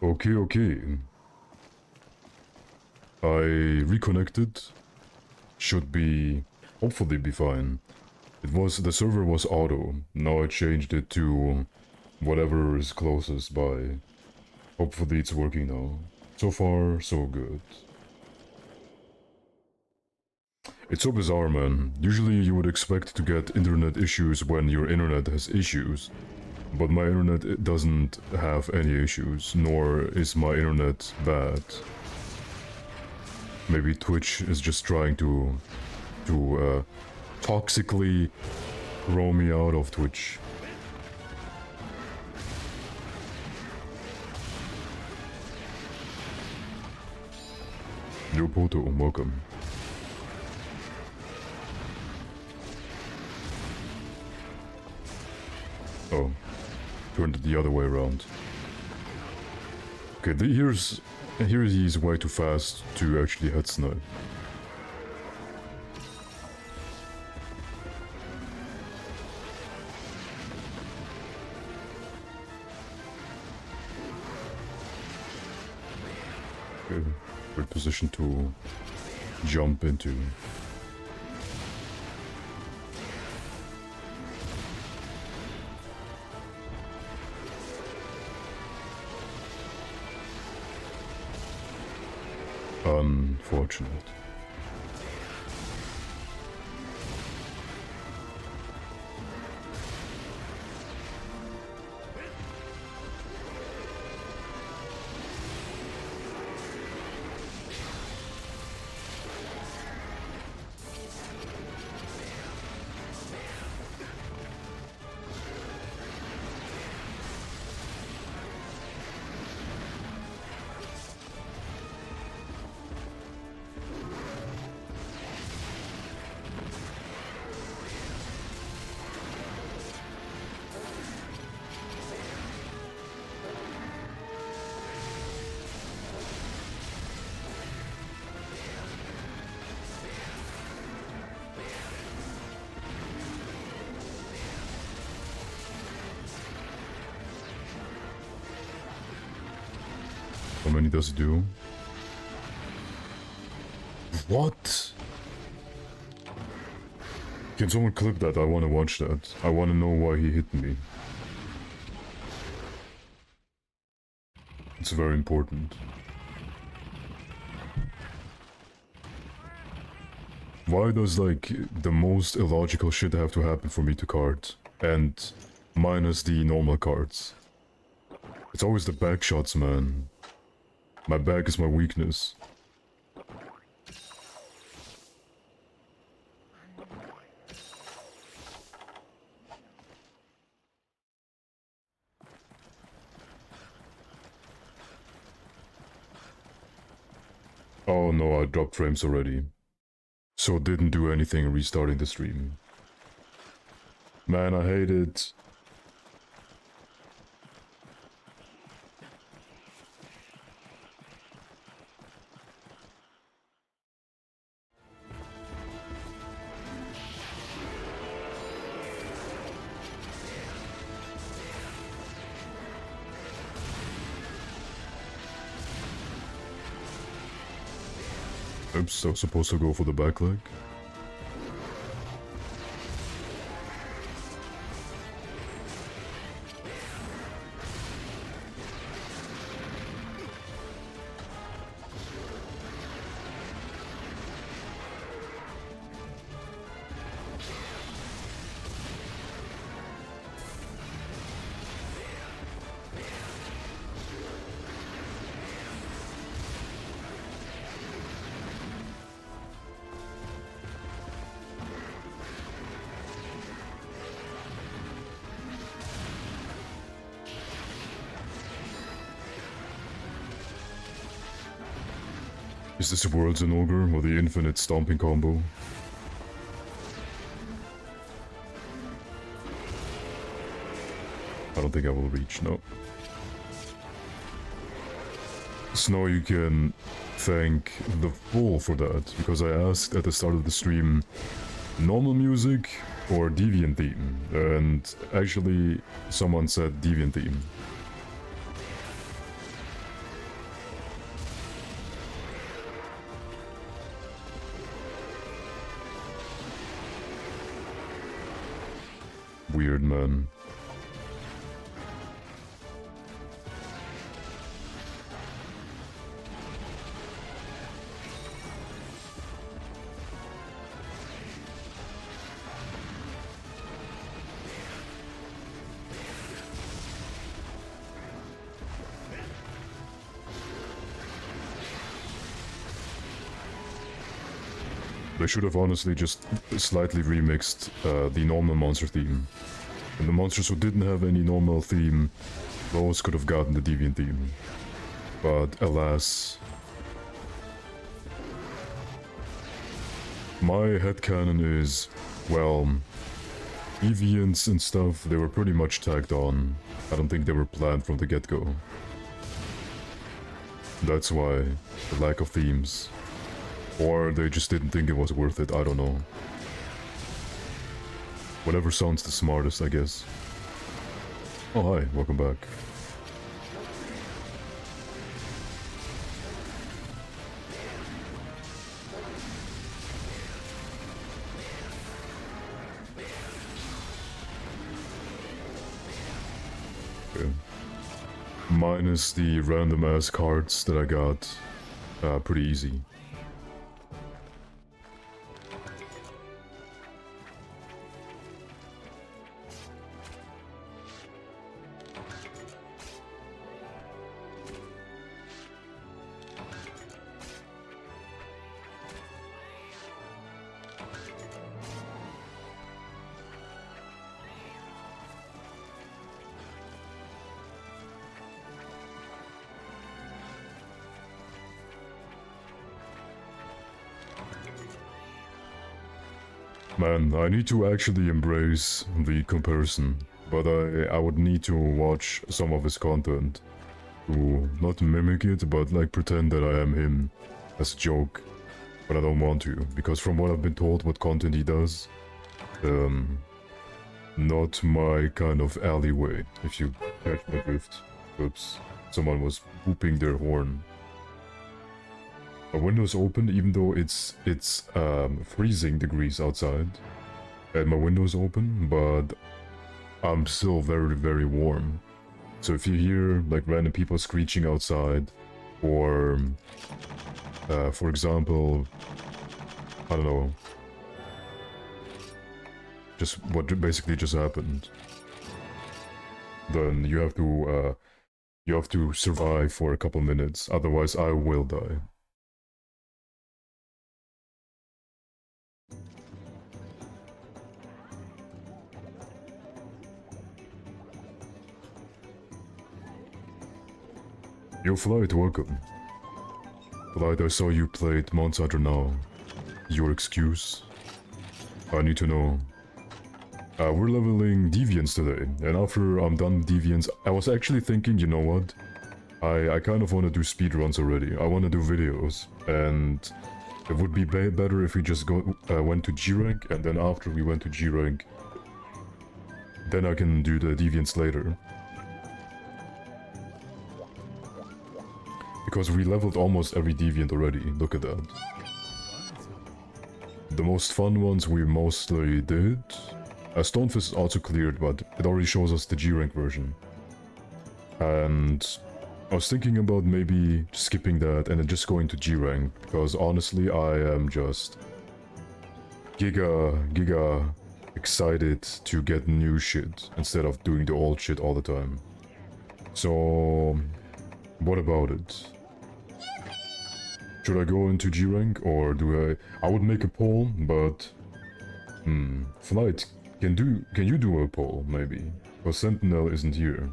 Okay. I reconnected. Should be... hopefully be fine. The server was auto. Now I changed it to whatever is closest by. Hopefully it's working now. So far, so good. It's so bizarre, man. Usually you would expect to get internet issues when your internet has issues. But my internet doesn't have any issues, nor is my internet bad. Maybe Twitch is just trying to toxically throw me out of Twitch. Yo Poto, welcome. Oh, turned it the other way around. Okay, here he's way too fast to actually head snipe. Okay, good position to jump into. Unfortunate. How many does it do? What? Can someone clip that? I want to watch that. I want to know why he hit me. It's very important. Why does, like, the most illogical shit have to happen for me to card? And minus the normal cards. It's always the back shots, man. My back is my weakness. Oh no, I dropped frames already. So it didn't do anything restarting the stream. Man, I hate it. Oops, I was supposed to go for the back leg. Is this the World's an Ogre or the infinite stomping combo? I don't think I will reach, no. Snow, you can thank the fool for that, because I asked at the start of the stream, normal music or deviant theme, and actually someone said deviant theme. Weird, man. They should have honestly just slightly remixed the normal monster theme. And the monsters who didn't have any normal theme, those could have gotten the deviant theme. But alas... My headcanon is, well... Deviants and stuff, they were pretty much tagged on. I don't think they were planned from the get-go. That's why, the lack of themes. Or they just didn't think it was worth it, I don't know. Whatever sounds the smartest, I guess. Oh hi, welcome back. Okay. Minus the random ass cards that I got. Pretty easy. Man, I need to actually embrace the comparison, but I would need to watch some of his content to not mimic it, but like pretend that I am him as a joke, but I don't want to, because from what I've been told what content he does, not my kind of alleyway, if you catch my drift. Oops, someone was whooping their horn. My window's open even though it's freezing degrees outside. And my window's open, but I'm still very, very warm. So if you hear like random people screeching outside, or for example, I don't know, just what basically just happened, then you have to survive for a couple minutes, otherwise I will die. Yo, Flight, welcome. Flight, I saw you played Monster Hunter now. Your excuse? I need to know. We're leveling Deviants today, and after I'm done with Deviants, I was actually thinking, you know what? I kind of want to do speedruns already. I want to do videos, and it would be better if we just went to G rank, and then after we went to G rank, then I can do the Deviants later. Because we leveled almost every deviant already, look at that. The most fun ones we mostly did. Stonefist is also cleared, but it already shows us the G rank version. And I was thinking about maybe skipping that and then just going to G rank, because honestly I am just giga excited to get new shit instead of doing the old shit all the time. So what about it? Should I go into G rank or do I would make a poll, but Flight, can you do a poll maybe? Because Sentinel isn't here.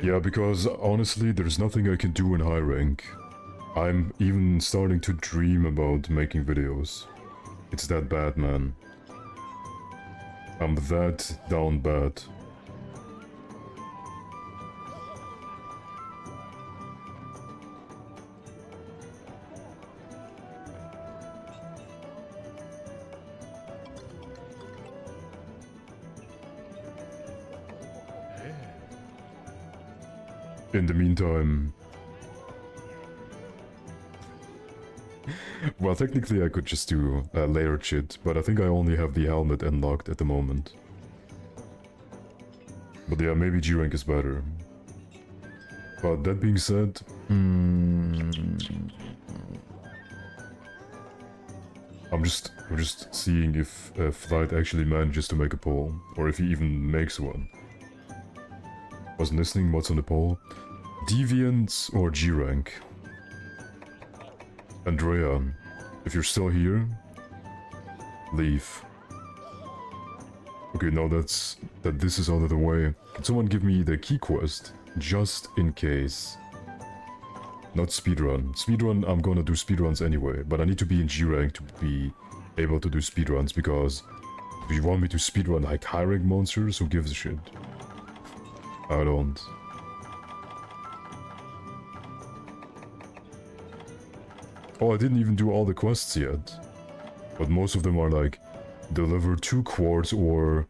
Yeah, because honestly, there's nothing I can do in high rank. I'm even starting to dream about making videos. It's that bad, man. I'm that down bad. In the meantime... Well, technically I could just do layered shit, but I think I only have the helmet unlocked at the moment. But yeah, maybe G rank is better. But that being said... I'm just seeing if Flight actually manages to make a poll, or if he even makes one. Wasn't listening, what's on the poll? Deviant or G rank? Andrea, if you're still here, leave. Okay, now that this is out of the way, can someone give me the key quest, just in case? Not speedrun. Speedrun, I'm gonna do speedruns anyway, but I need to be in G rank to be able to do speedruns, because do you want me to speedrun like high rank monsters? Who gives a shit? I don't. Oh, I didn't even do all the quests yet. But most of them are like, deliver 2 quartz or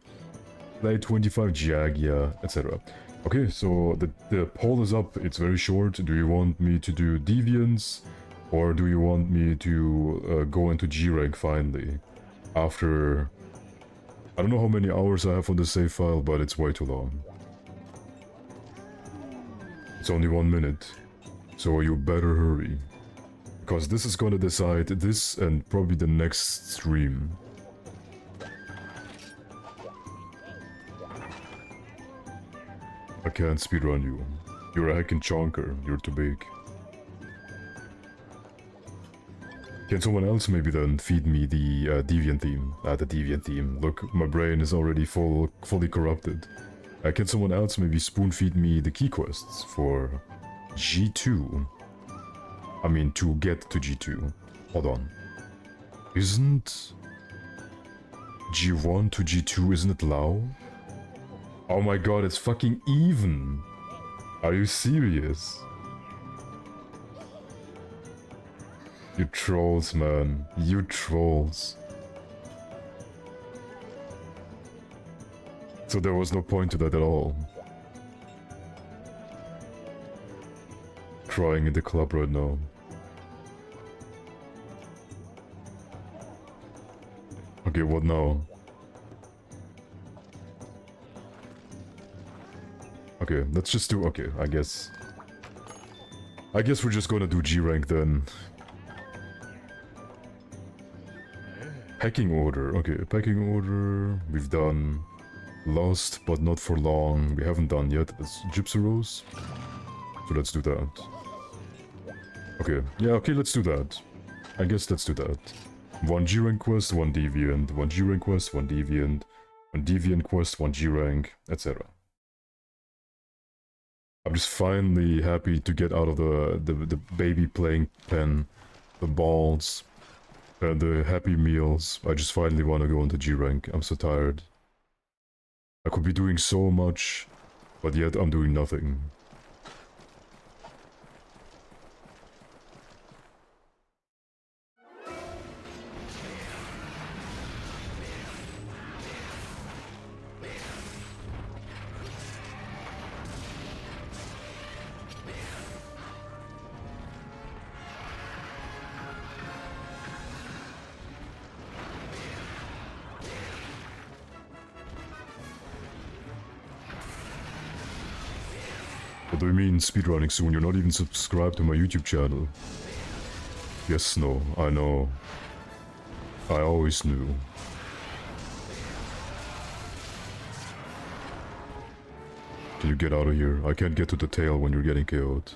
play 25 jag, yeah, etc. Okay, so the poll is up, it's very short. Do you want me to do Deviants, or do you want me to go into G rank finally? After... I don't know how many hours I have on the save file, but it's way too long. It's only 1 minute, so you better hurry. Because this is gonna decide this and probably the next stream. I can't speedrun you. You're a heckin' chonker. You're too big. Can someone else maybe then feed me the Deviant theme? The Deviant theme. Look, my brain is already fully corrupted. Can someone else maybe spoon feed me the key quests for G2? I mean, to get to G2. Hold on. Isn't G1 to G2, isn't it Lao? Oh my god, it's fucking even! Are you serious? You trolls, man. You trolls. So there was no point to that at all. Crying in the club right now. Okay, what now? Okay, let's just do... Okay, I guess we're just gonna do G rank then. Packing order. Okay, packing order. We've done Lost, but not for long. We haven't done yet. That's Gypsy Rose. So let's do that. Okay, yeah, okay, let's do that. I guess let's do that. 1 G rank quest, 1 deviant, 1 G rank quest, 1 deviant, 1 deviant quest, 1 G rank, etc. I'm just finally happy to get out of the baby playing pen, the balls, and the happy meals. I just finally want to go into G rank. I'm so tired. I could be doing so much, but yet I'm doing nothing. What do you mean speedrunning soon? You're not even subscribed to my YouTube channel. Yes, no, I know. I always knew. Can you get out of here? I can't get to the tail when you're getting KO'd.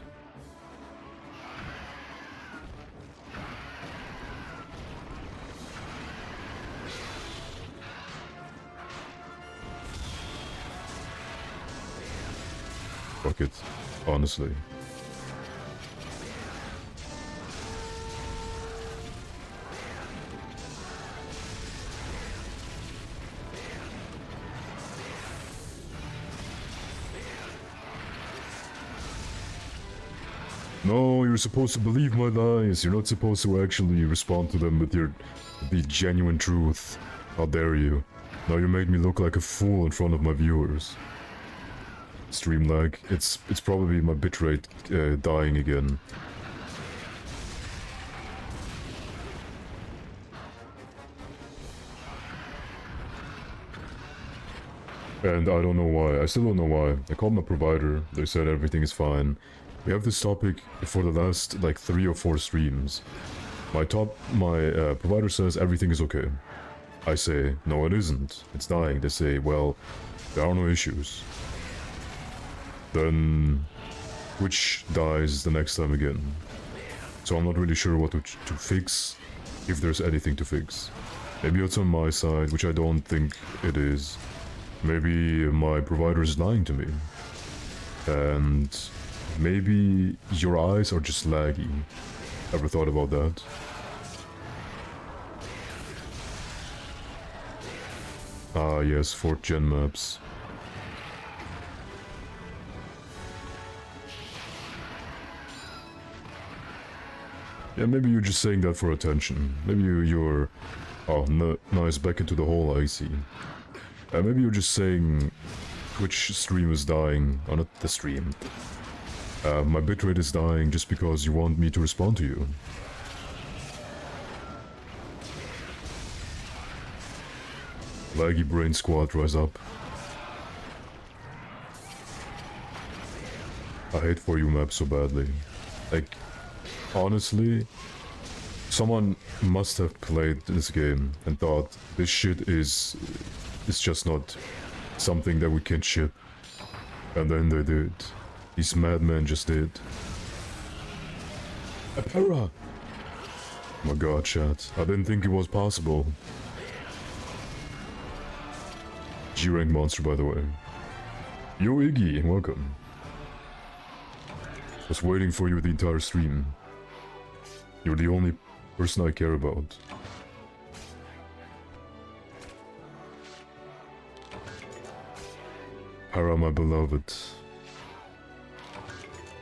Fuck it, honestly. No, you're supposed to believe my lies. You're not supposed to actually respond to them with the genuine truth. How dare you? Now you made me look like a fool in front of my viewers. stream lag. It's probably my bitrate dying again. And I don't know why. I still don't know why. I called my provider. They said everything is fine. We have this topic for the last like 3 or 4 streams. My provider says everything is okay. I say, no it isn't. It's dying. They say, well, there are no issues. Then Twitch dies the next time again. So I'm not really sure what to fix, if there's anything to fix. Maybe it's on my side, which I don't think it is. Maybe my provider is lying to me. And maybe your eyes are just laggy. Ever thought about that? Ah yes, 4th gen maps. Yeah, maybe you're just saying that for attention. Maybe you're... Oh, no, nice, back into the hole, I see. Maybe you're just saying Twitch stream is dying. Oh, not the stream. My bitrate is dying just because you want me to respond to you. Laggy brain squad, rise up. I hate For You map so badly. Like, honestly, someone must have played this game and thought this shit is just not something that we can ship. And then they did. These madmen just did. Apera! Oh my god, chat. I didn't think it was possible. G-rank monster, by the way. Yo, Iggy, welcome. Was waiting for you the entire stream. You're the only person I care about. Hara, my beloved.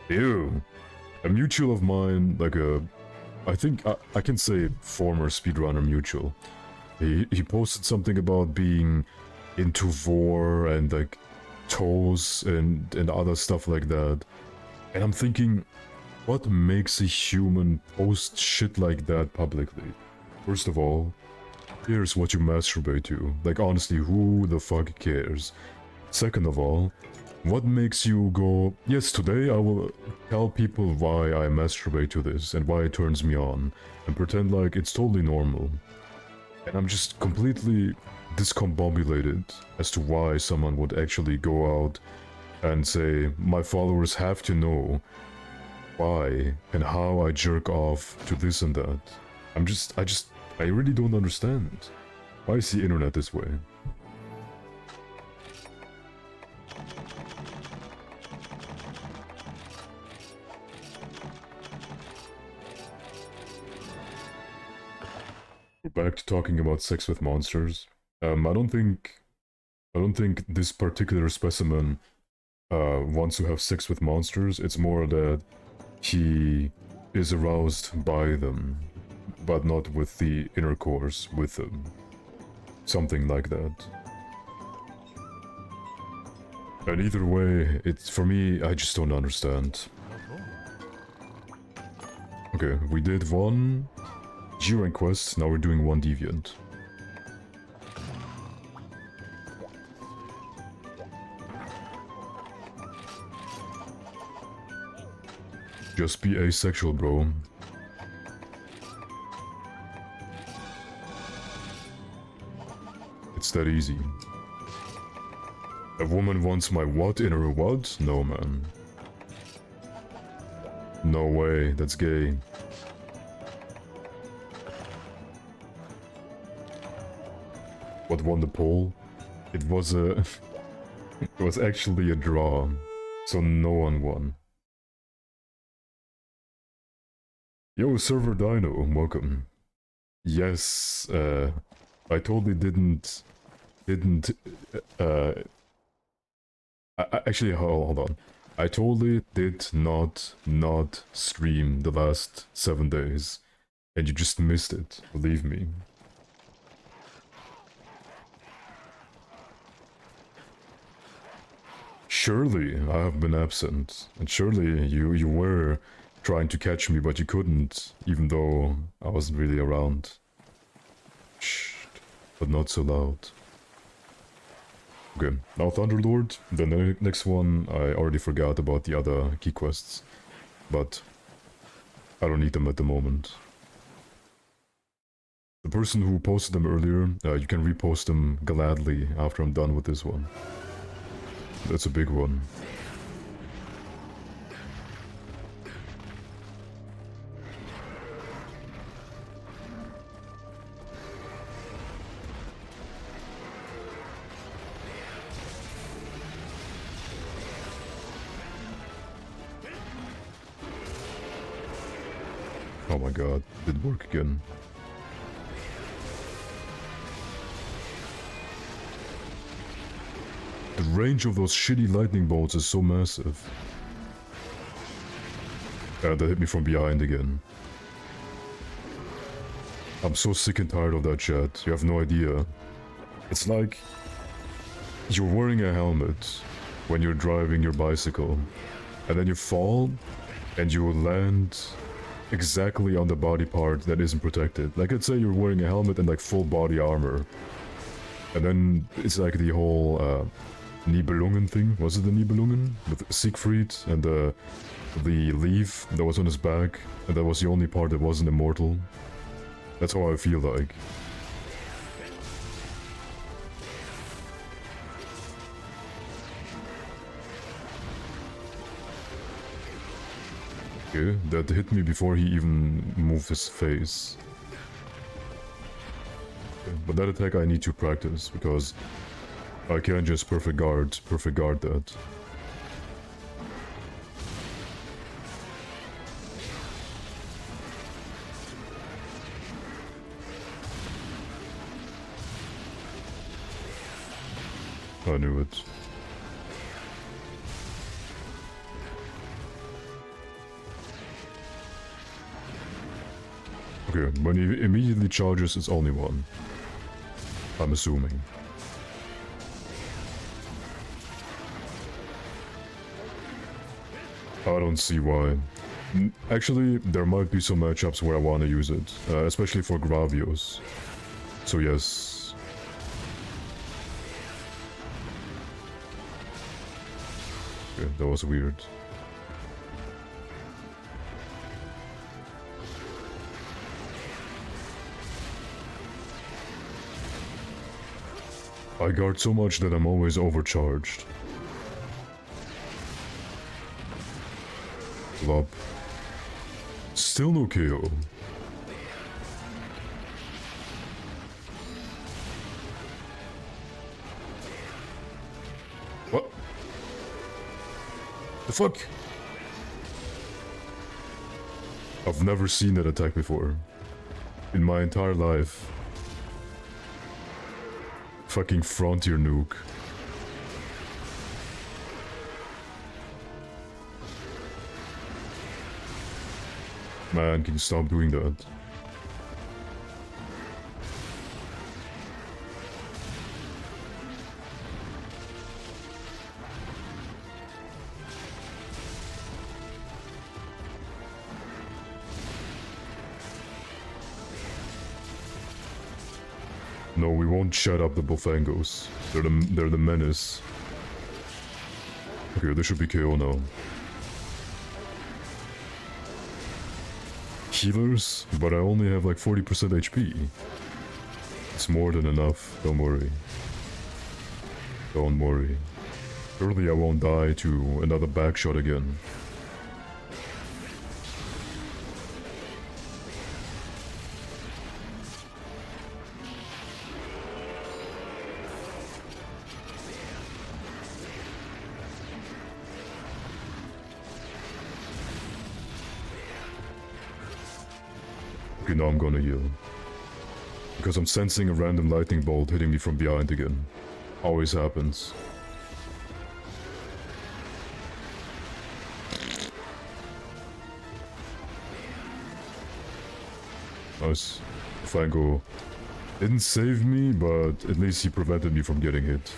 Ew. A mutual of mine, like I think I can say former speedrunner mutual. He posted something about being into vor and like toes and other stuff like that. And I'm thinking, what makes a human post shit like that publicly? First of all, here's what you masturbate to. Like honestly, who the fuck cares? Second of all, what makes you go, yes, today I will tell people why I masturbate to this and why it turns me on, and pretend like it's totally normal. And I'm just completely discombobulated as to why someone would actually go out and say, my followers have to know why and how I jerk off to this and that. I really don't understand. Why is the internet this way? We're back to talking about sex with monsters. I don't think this particular specimen wants to have sex with monsters. It's more that he is aroused by them, but not with the intercourse with them. Something like that. And either way, it's for me, I just don't understand. Okay, we did one G-rank quest, now we're doing one deviant. Just be asexual, bro. It's that easy. A woman wants my what in her what? No, man. No way, that's gay. What won the poll? It was a... it was actually a draw, so no one won. Yo, Server Dino, welcome. Yes, I totally didn't... actually, hold on. I totally did not stream the last 7 days, and you just missed it, believe me. Surely I have been absent, and surely you were trying to catch me, but you couldn't, even though I wasn't really around. Shh, but not so loud. Okay, now Thunderlord. The next one, I already forgot about the other key quests, but I don't need them at the moment. The person who posted them earlier, you can repost them gladly after I'm done with this one. That's a big one. Oh my god, it didn't work again. The range of those shitty lightning bolts is so massive. That hit me from behind again. I'm so sick and tired of that chat, you have no idea. It's like you're wearing a helmet when you're driving your bicycle, and then you fall, and you land exactly on the body part that isn't protected. Like, let's say you're wearing a helmet and like full body armor, and then it's like the whole Nibelungen thing. Was it the Nibelungen? With Siegfried and the leaf that was on his back, and that was the only part that wasn't immortal. That's how I feel like. Okay, that hit me before he even moved his face. Okay, but that attack I need to practice, because I can't just perfect guard that. I knew it. Okay, when he immediately charges, it's only one. I'm assuming. I don't see why. Actually, there might be some matchups where I want to use it, especially for Gravios. So yes. Okay, that was weird. I guard so much that I'm always overcharged. Flop. Still no KO. What? The fuck? I've never seen that attack before. In my entire life. Fucking frontier nuke. Man, can you stop doing that? No, we won't shut up the Bofangos. They're the menace. Okay, this should be KO now. Healers, but I only have like 40% HP. It's more than enough, don't worry. Don't worry. Surely I won't die to another backshot again. Okay, now I'm gonna heal. Because I'm sensing a random lightning bolt hitting me from behind again. Always happens. Nice. Fango didn't save me, but at least he prevented me from getting hit.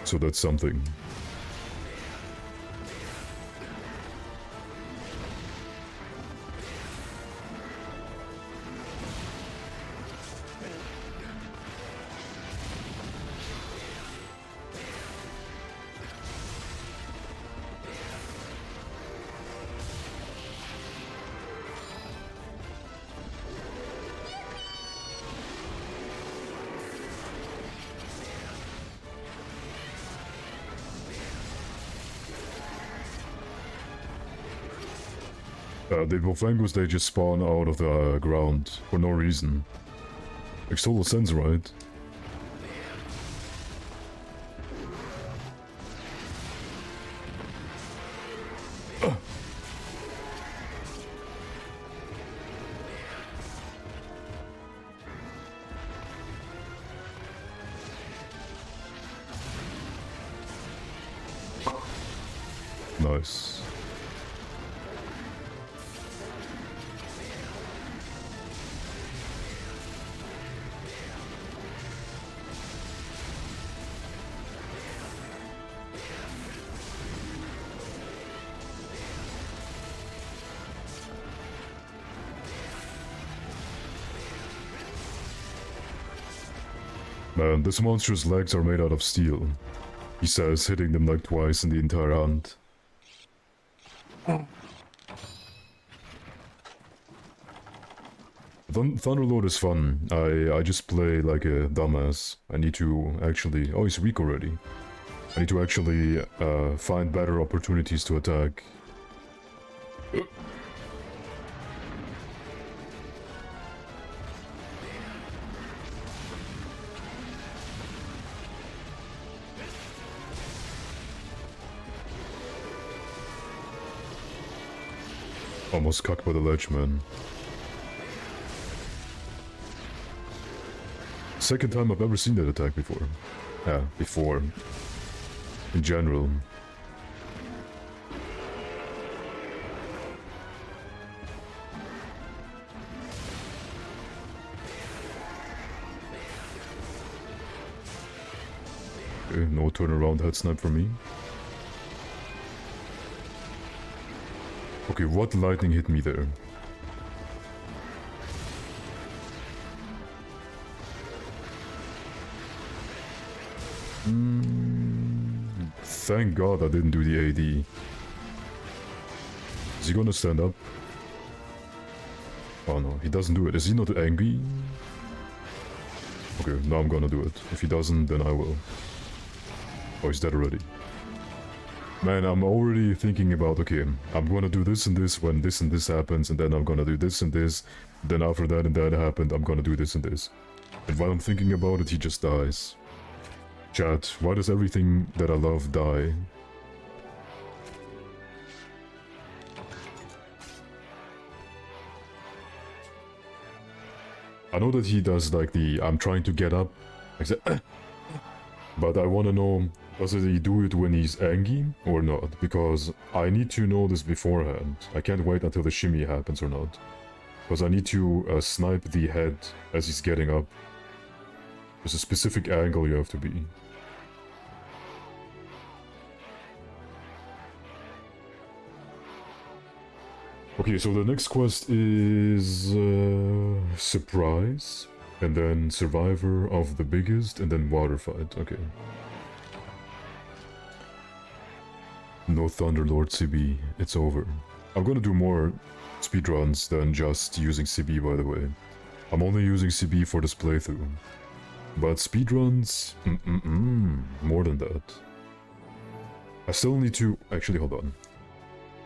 So that's something. The Bofangos, they just spawn out of the ground for no reason. Makes total sense, right? Nice. Man, this monster's legs are made out of steel. He says, hitting them like twice in the entire hunt. Thunderlord is fun. I just play like a dumbass. I need to actually... Oh, he's weak already. I need to actually find better opportunities to attack. Almost cucked by the ledge, man. Second time I've ever seen that attack before. Yeah, before. In general. Okay, no turnaround head snipe for me. Okay, what lightning hit me there? Thank God I didn't do the AD. Is he gonna stand up? Oh no, he doesn't do it. Is he not angry? Okay, now I'm gonna do it. If he doesn't, then I will. Oh, he's dead already. Man, I'm already thinking about, okay, I'm gonna do this and this when this and this happens, and then I'm gonna do this and this, then after that and that happened, I'm gonna do this and this. And while I'm thinking about it, he just dies. Chat, why does everything that I love die? I know that he does like the, I'm trying to get up, but I wanna know, does he do it when he's angry or not? Because I need to know this beforehand. I can't wait until the shimmy happens or not. Because I need to snipe the head as he's getting up. There's a specific angle you have to be. Okay, so the next quest is Surprise, and then Survivor of the Biggest, and then Water Fight. Okay. No Thunderlord CB, it's over. I'm gonna do more speedruns than just using CB, by the way. I'm only using CB for this playthrough. But speedruns, more than that. I still need to... Actually, hold on.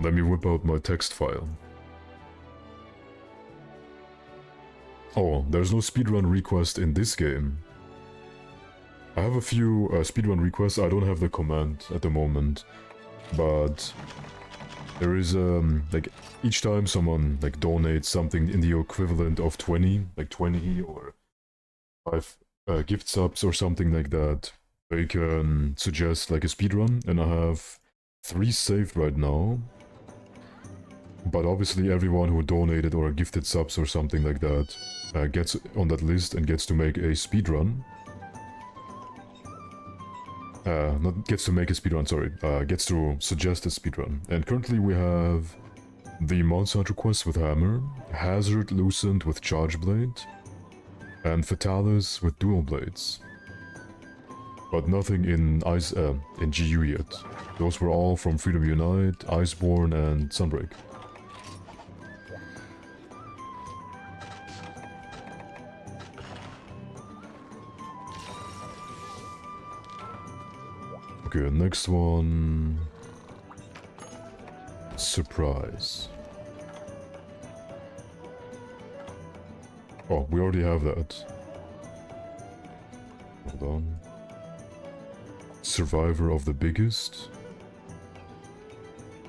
Let me whip out my text file. Oh, there's no speedrun request in this game. I have a few speedrun requests. I don't have the command at the moment. But there is, like, each time someone, like, donates something in the equivalent of 20, like 20 or 5 gift subs or something like that, they can suggest, like, a speedrun, and I have 3 saved right now. But obviously everyone who donated or gifted subs or something like that gets on that list and gets to make a speedrun. Not gets to make a speedrun, sorry. Gets to suggest a speedrun. And currently we have the Monster Hunter quest with Hammer, Hazard Loosened with Charge Blade, and Fatalis with Dual Blades. But nothing in GU yet. Those were all from Freedom Unite, Iceborne, and Sunbreak. Okay, next one... Surprise. Oh, we already have that. Hold on. Survivor of the biggest?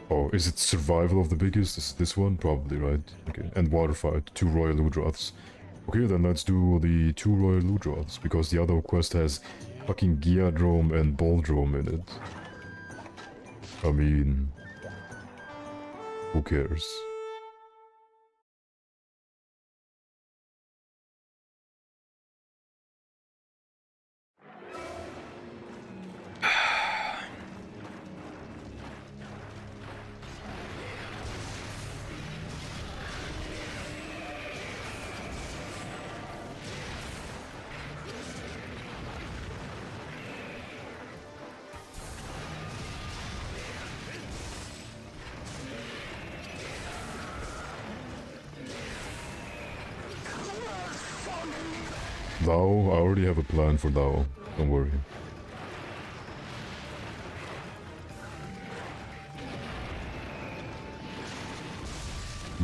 Oh, is it survival of the biggest? Is it this one? Probably, right? Okay, and water fight, 2 royal Ludroths. Okay, then let's do the 2 royal Ludroths, because the other quest has fucking Geodrome and Baldrome in it. I mean, who cares? Thou, I already have a plan for Thou, don't worry.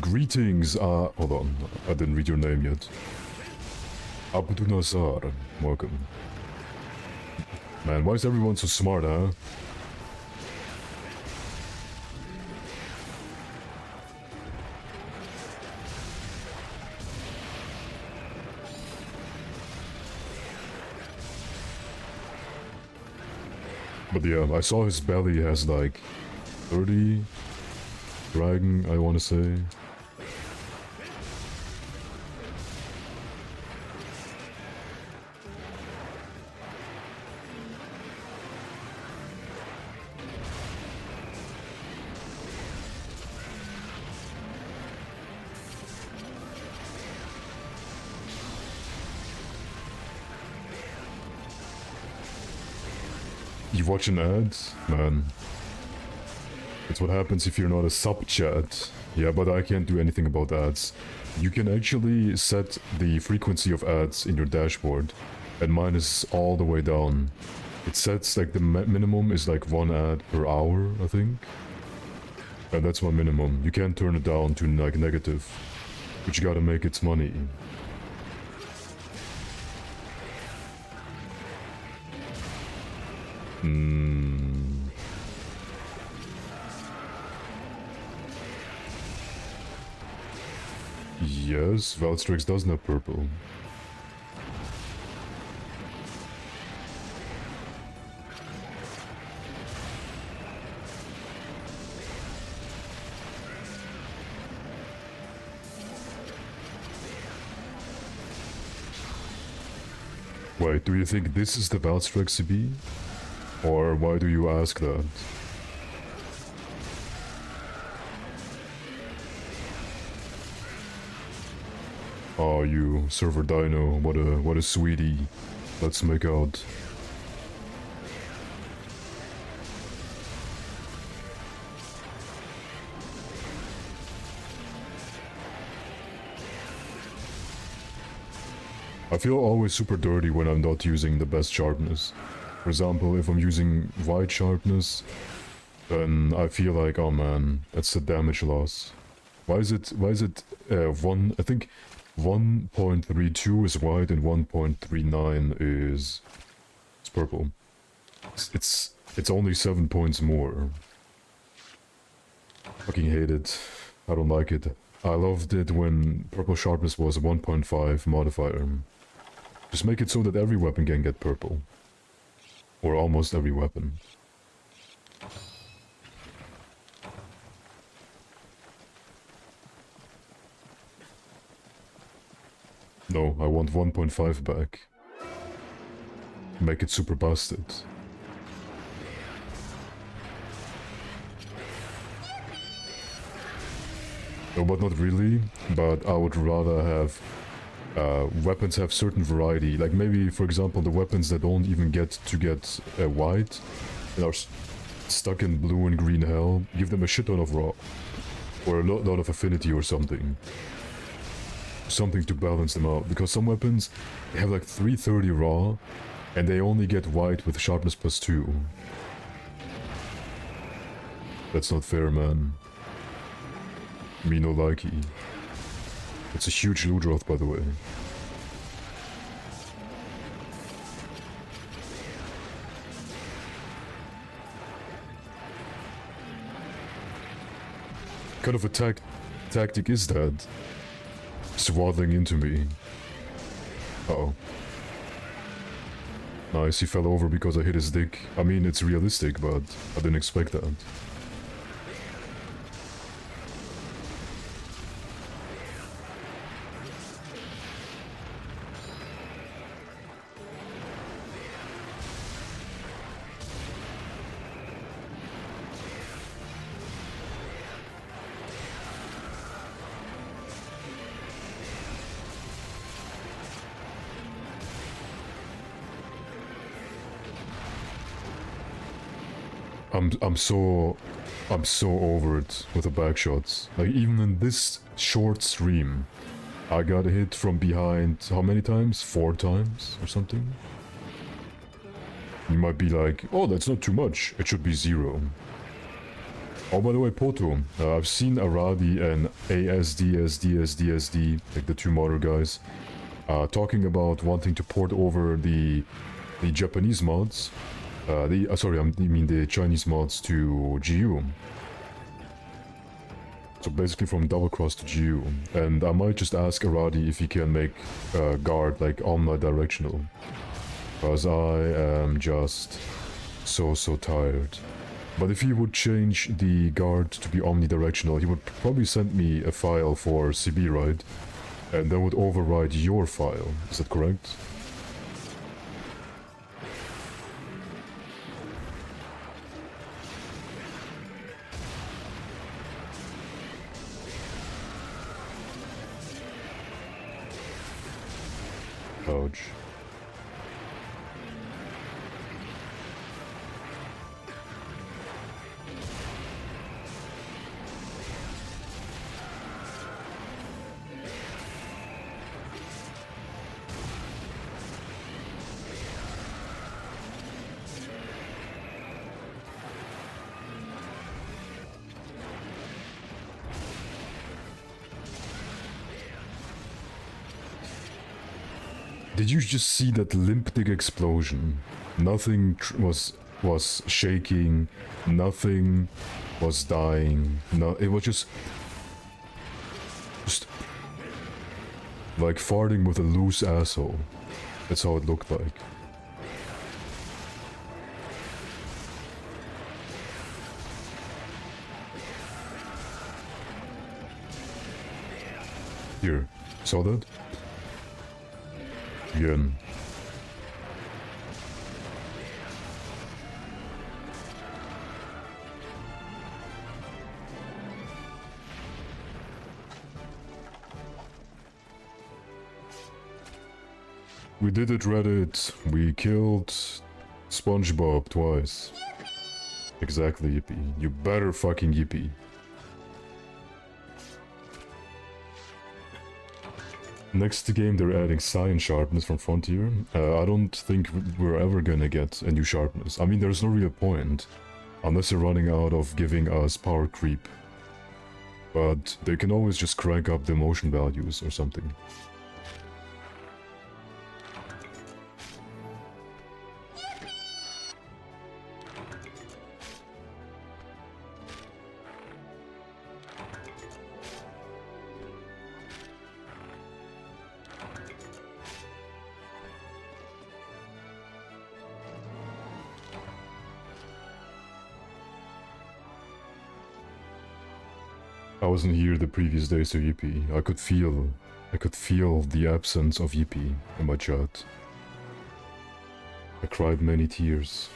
Greetings, hold on, I didn't read your name yet. Abdunazar, welcome. Man, why is everyone so smart, huh? But yeah, I saw his belly has like 30 dragon, I want to say. You watching ads? Man. That's what happens if you're not a sub-chat. Yeah, but I can't do anything about ads. You can actually set the frequency of ads in your dashboard, and mine is all the way down. It sets like the minimum is like 1 ad per hour, I think. And that's my minimum. You can't turn it down to like negative, but you gotta make its money. Yes, Valstrix doesn't have purple. Wait, do you think this is the Valstrix CB? Or why do you ask that? Oh, you server dino, what a sweetie. Let's make out. I feel always super dirty when I'm not using the best sharpness. For example, if I'm using white sharpness, then I feel like, oh man, that's a damage loss. Why is it I think 1.32 is white and 1.39 is purple. It's only 7 points more. Fucking hate it. I don't like it. I loved it when purple sharpness was a 1.5 modifier. Just make it so that every weapon can get purple. Or almost every weapon. No, I want 1.5 back. Make it super busted. No, but not really. But I would rather have weapons have certain variety. Like maybe, for example, the weapons that don't even get white and are stuck in blue and green hell, give them a shit ton of raw. Or a lot of affinity or something. Something to balance them out, because some weapons they have like 330 raw and they only get white with sharpness +2. That's not fair, man. Me no likey. It's a huge Ludroth, by the way. kind of a tactic is that? Swaddling into me. Uh-oh. Nice, he fell over because I hit his dick. I mean, it's realistic, but I didn't expect that. I'm so over it with the back shots. Like, even in this short stream, I got hit from behind how many times? 4 times or something? You might be like, oh, that's not too much. It should be 0. Oh, by the way, Poto, I've seen Aradi and ASDSDSDSD, like the 2 modder guys, talking about wanting to port over the Japanese mods. Sorry, I mean the Chinese mods to GU. So basically from Double Cross to GU. And I might just ask Aradi if he can make guard like omnidirectional. Because I am just so tired. But if he would change the guard to be omnidirectional, he would probably send me a file for CB, right? And that would override your file. Is that correct? Ouch. Did you just see that limp dick explosion? Nothing was shaking, nothing was dying. No, it was just like farting with a loose asshole. That's how it looked like. Here, saw that? Again. We did it, Reddit. We killed SpongeBob twice. Exactly, Yippee. You better fucking yippee. Next game, they're adding Science Sharpness from Frontier. I don't think we're ever gonna get a new Sharpness. I mean, there's no real point. Unless they're running out of giving us power creep. But they can always just crank up the motion values or something. I wasn't here the previous day, so Yippee. I could feel the absence of Yippee in my chat. I cried many tears.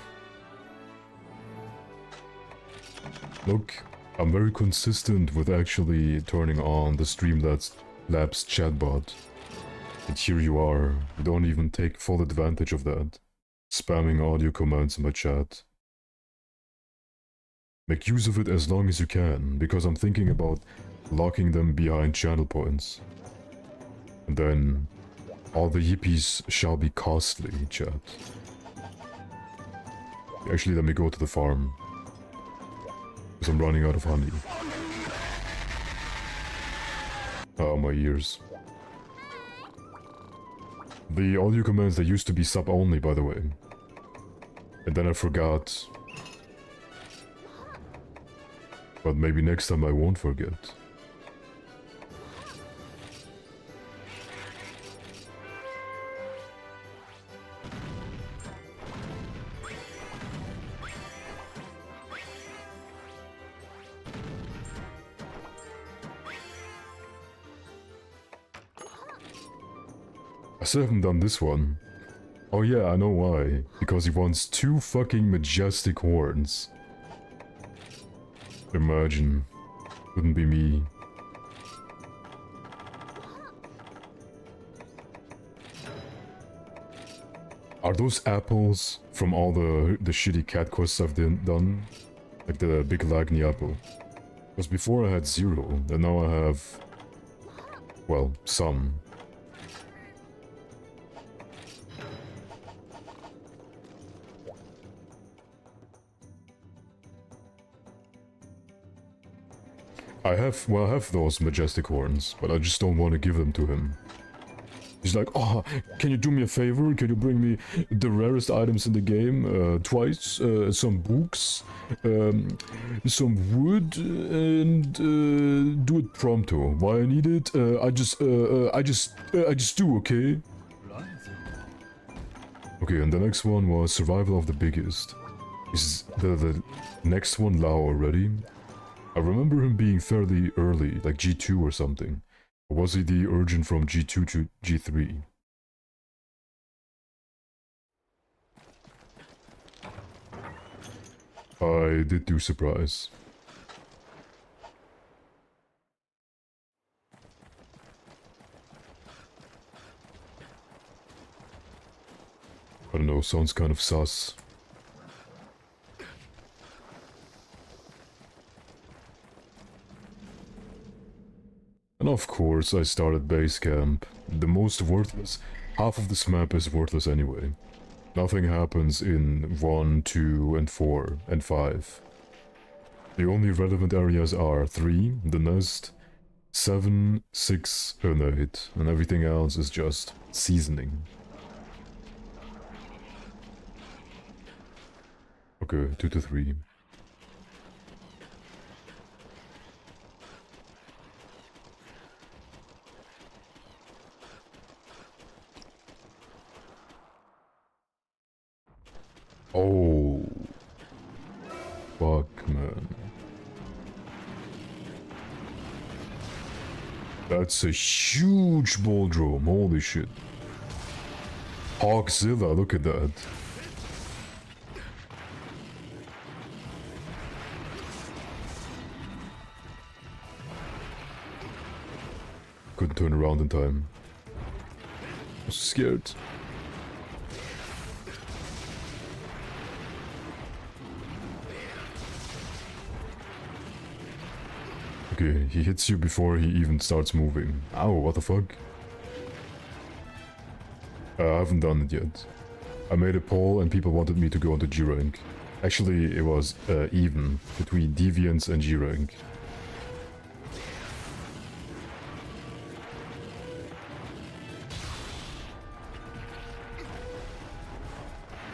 Look, I'm very consistent with actually turning on the Streamlabs chatbot. And here you are, you don't even take full advantage of that. Spamming audio commands in my chat. Make use of it as long as you can, because I'm thinking about locking them behind channel points. And then, all the yippies shall be costly, chat. Actually, let me go to the farm. Because I'm running out of honey. Oh, my ears. The audio commands, they used to be sub only, by the way. And then I forgot. But maybe next time I won't forget. I still haven't done this one. Oh yeah, I know why. Because he wants 2 fucking majestic horns. Imagine. Wouldn't be me. Are those apples from all the shitty cat quests I've done? Like the big Lagni apple. Because before I had 0, and now I have... well, some. I have those majestic horns, but I just don't want to give them to him. He's like, oh, can you do me a favor? Can you bring me the rarest items in the game twice? Some books, some wood, and do it prompto. Why I need it? I just do, okay? Okay, and the next one was survival of the biggest. Is the next one Lao already? I remember him being fairly early, like G2 or something. Or was he the urgent from G2 to G3? I did do surprise. I don't know, sounds kind of sus. And of course, I started base camp. The most worthless. Half of this map is worthless anyway. Nothing happens in 1, 2, and 4, and 5. The only relevant areas are 3, the nest, 7, 6, and 8, and everything else is just seasoning. Okay, 2 to 3. Oh. Fuck, man. That's a huge bouldrome, holy shit. Hawkzilla, look at that. Couldn't turn around in time. I was scared. Okay, he hits you before he even starts moving. Ow, what the fuck? I haven't done it yet. I made a poll and people wanted me to go into G rank. Actually, it was even between Deviants and G rank.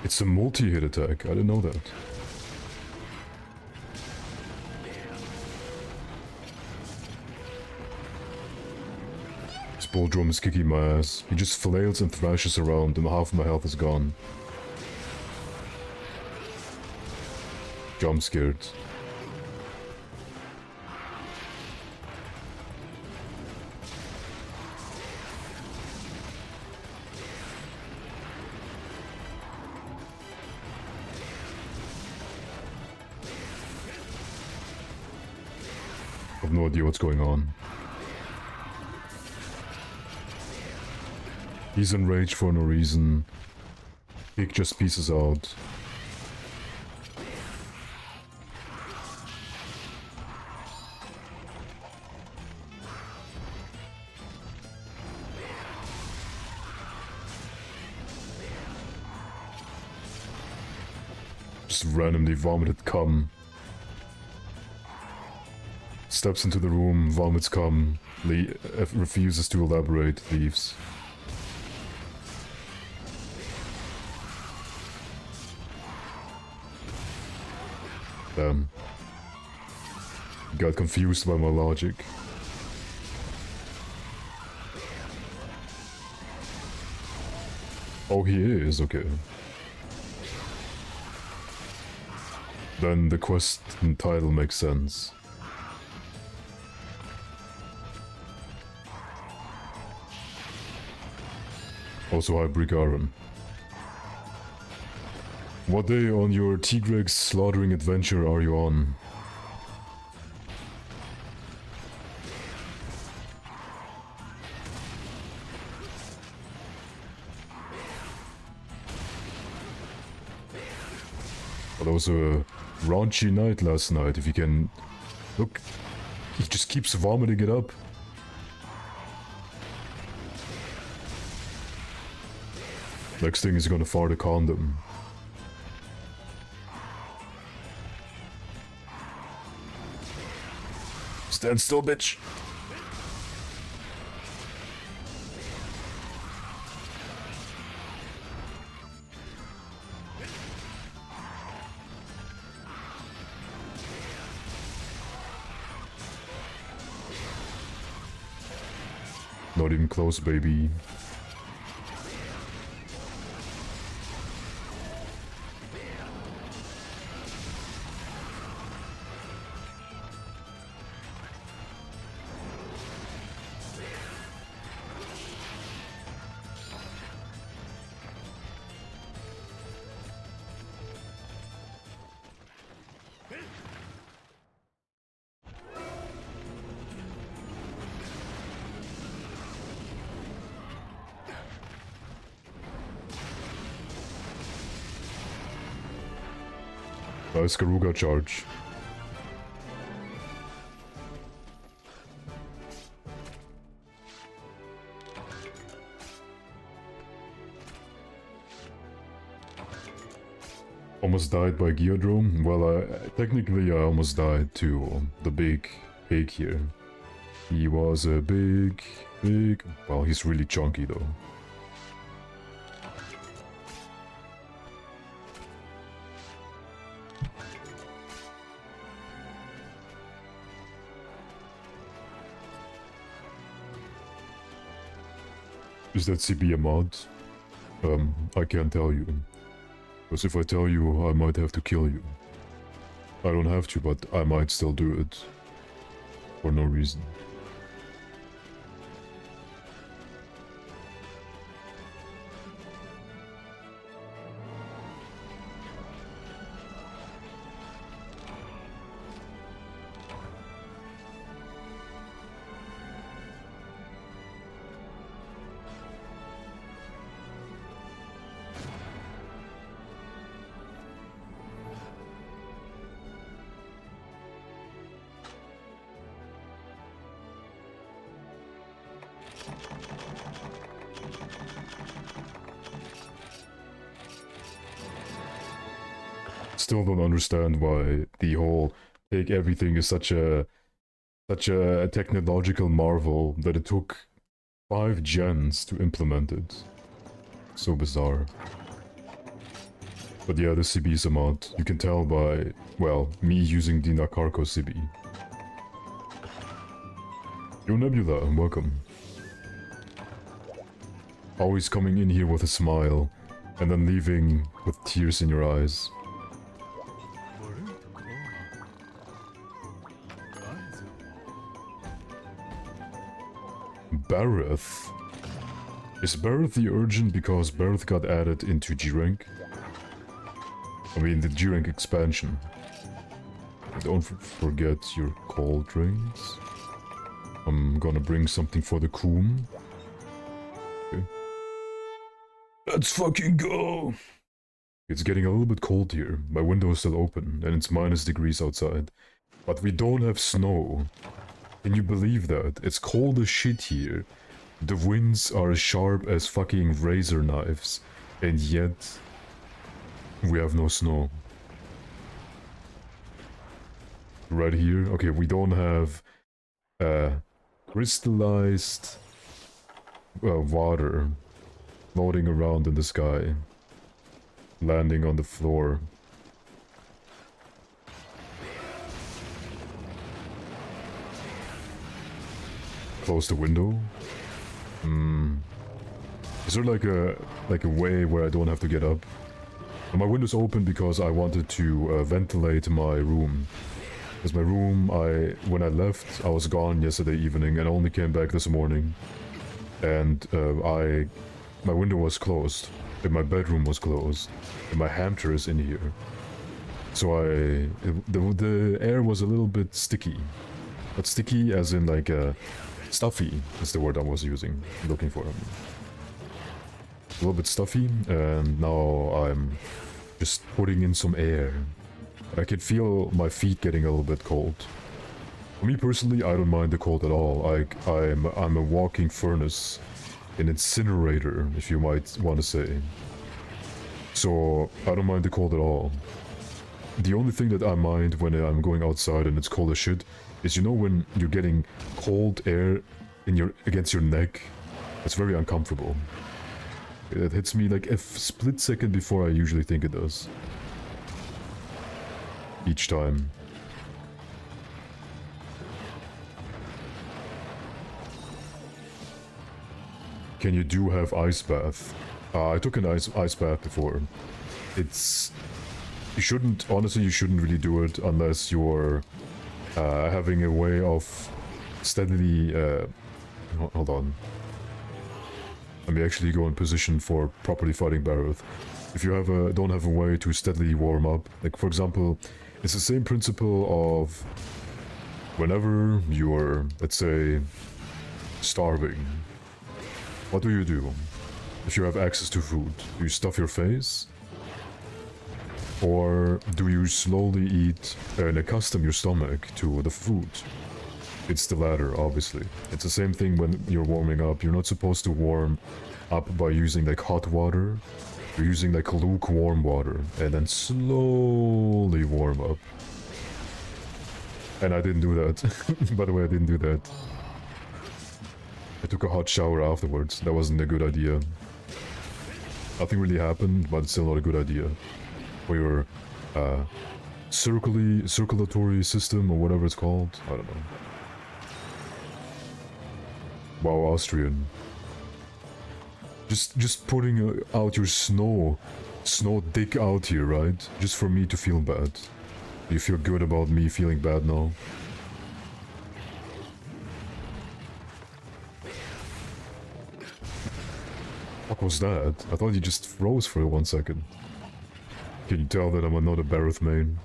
It's a multi-hit attack, I didn't know that. This bouldrome is kicking my ass. He just flails and thrashes around and half my health is gone. Jump scared. I have no idea what's going on. He's enraged for no reason. Pig just pieces out. Just randomly vomited cum. Steps into the room, vomits cum, refuses to elaborate, leaves. Damn. Got confused by my logic. Oh, he is, okay. Then the quest and title makes sense. Also, hi, Brigaron. What day on your Tigrex slaughtering adventure are you on? Well, that was a raunchy night last night, if you can... Look, he just keeps vomiting it up. Next thing is gonna fart a condom. Stand still, bitch! Not even close, baby. Nice Garuga charge. Almost died by Geodrome? Well, technically I almost died to the big pig here. He was a big... Well, he's really chunky though. Is that CB a mod? I can't tell you. Because if I tell you, I might have to kill you. I don't have to, but I might still do it. For no reason. Still don't understand why the whole take everything is such a technological marvel that it took 5 gens to implement it. So bizarre. But yeah, the CB is a mod. You can tell by, well, me using the Nakarko CB. Yo Nebula, welcome. Always coming in here with a smile, and then leaving with tears in your eyes. Bareth? Is Bareth the urgent because Bareth got added into G-Rank? I mean, the G-Rank expansion. Don't forget your cold drinks. I'm gonna bring something for the Coom. Okay. Let's fucking go! It's getting a little bit cold here. My window is still open, and it's -degrees outside. But we don't have snow. Can you believe that? It's cold as shit here. The winds are as sharp as fucking razor knives. And yet... we have no snow. Right here? Okay, we don't have... crystallized... water floating around in the sky. Landing on the floor. close the window. Is there like a way where I don't have to get up? My window's open because I wanted to ventilate my room. Because my room, when I left, I was gone yesterday evening and only came back this morning. And my window was closed, and my bedroom was closed, and my hamster is in here. So the air was a little bit sticky. But sticky as in like stuffy is the word I was looking for. A little bit stuffy, and now I'm just putting in some air. I can feel my feet getting a little bit cold. For me personally, I don't mind the cold at all. I'm a walking furnace, an incinerator, if you might want to say. So I don't mind the cold at all. The only thing that I mind when I'm going outside and it's cold as shit is, you know, when you're getting cold air against your neck. It's very uncomfortable. It hits me like a split second before I usually think it does. Each time. Can you have ice bath? I took an ice bath before. You shouldn't really do it unless you're having a way of steadily, hold on. Let me actually go in position for properly fighting Barroth. If you don't have a way to steadily warm up, like for example, it's the same principle of whenever you're, let's say, starving. What do you do? If you have access to food, do you stuff your face? Or do you slowly eat and accustom your stomach to the food? It's the latter, obviously. It's the same thing when you're warming up. You're not supposed to warm up by using like hot water. You're using like lukewarm water and then slowly warm up. And I didn't do that. By the way, I didn't do that. I took a hot shower afterwards. That wasn't a good idea. Nothing really happened, but it's still not a good idea. For your circulatory system or whatever it's called. I don't know. Wow, Austrian. Just putting out your snow dick out here, right? Just for me to feel bad. Do you feel good about me feeling bad now? What was that? I thought you just froze for 1 second. Can you tell that I'm not a Barroth main?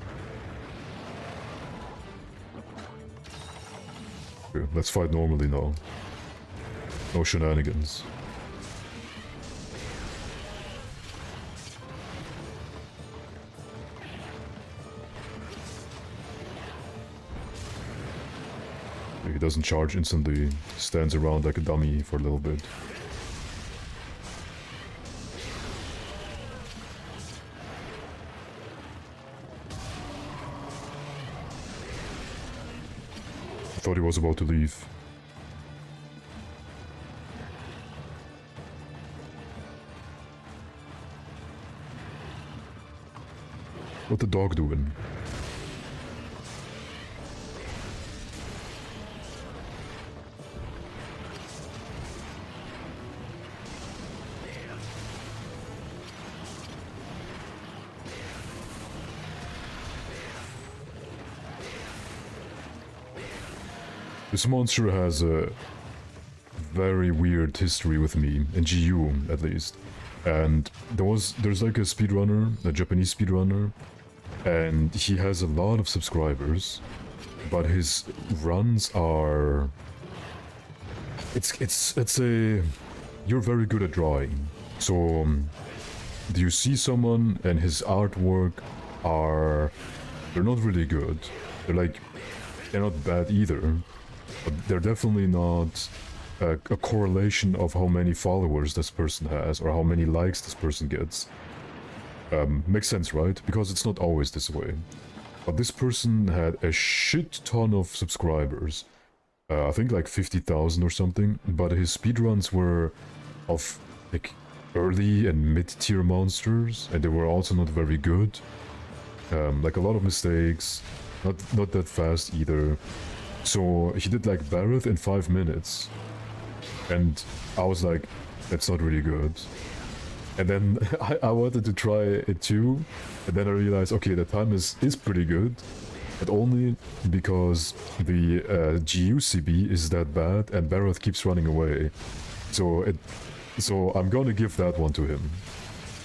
Okay, let's fight normally now. No shenanigans. He doesn't charge instantly, stands around like a dummy for a little bit. I thought he was about to leave. What the dog doing? This monster has a very weird history with me, in GU at least. And there's like a speedrunner, a Japanese speedrunner, and he has a lot of subscribers, but his runs are... Let's say, you're very good at drawing. So, do you see someone and his artwork they're not really good. They're not bad either. But they're definitely not a correlation of how many followers this person has or how many likes this person gets. Makes sense, right? Because it's not always this way. But this person had a shit ton of subscribers. I think like 50,000 or something. But his speedruns were of like early and mid-tier monsters. And they were also not very good. Like a lot of mistakes. Not that fast either. So he did like Barrett in 5 minutes. And I was like, that's not really good. And then I wanted to try it too. And then I realized, okay, the time is pretty good. But only because the GUCB is that bad and Barrett keeps running away. So I'm gonna give that one to him.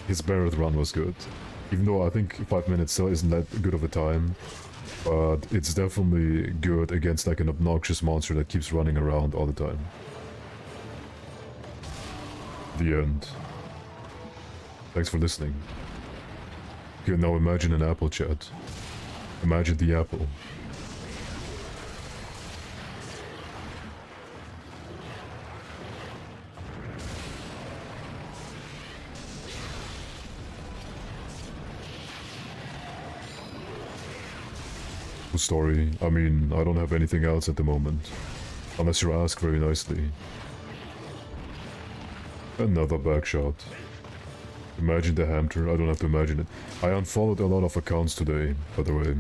His Barrett run was good. Even though I think 5 minutes still isn't that good of a time. But it's definitely good against like an obnoxious monster that keeps running around all the time. The end. Thanks for listening. You can now imagine an apple, chat. Imagine the apple. Story. I mean, I don't have anything else at the moment. Unless you ask very nicely. Another backshot. Imagine the hamster. I don't have to imagine it. I unfollowed a lot of accounts today, by the way.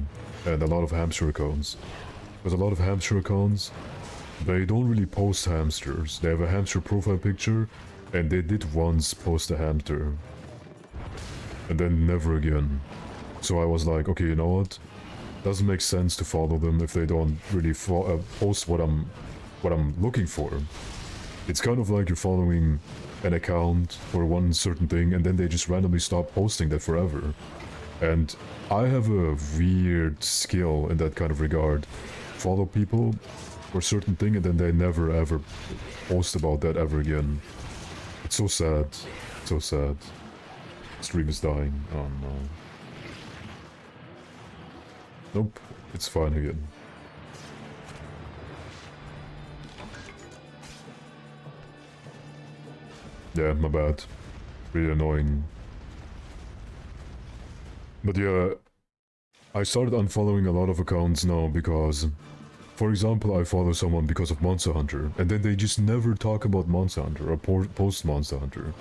And a lot of hamster accounts. Because a lot of hamster accounts, they don't really post hamsters. They have a hamster profile picture, and they did once post a hamster. And then never again. So I was like, okay, you know what? Doesn't make sense to follow them if they don't really post what I'm looking for. It's kind of like you're following an account for one certain thing and then they just randomly stop posting that forever. And I have a weird skill in that kind of regard. Follow people for a certain thing and then they never ever post about that ever again. It's so sad. So sad. Stream is dying. Oh no. Nope, it's fine again. Yeah, my bad. Really annoying. But yeah, I started unfollowing a lot of accounts now because, for example, I follow someone because of Monster Hunter, and then they just never talk about Monster Hunter or post Monster Hunter.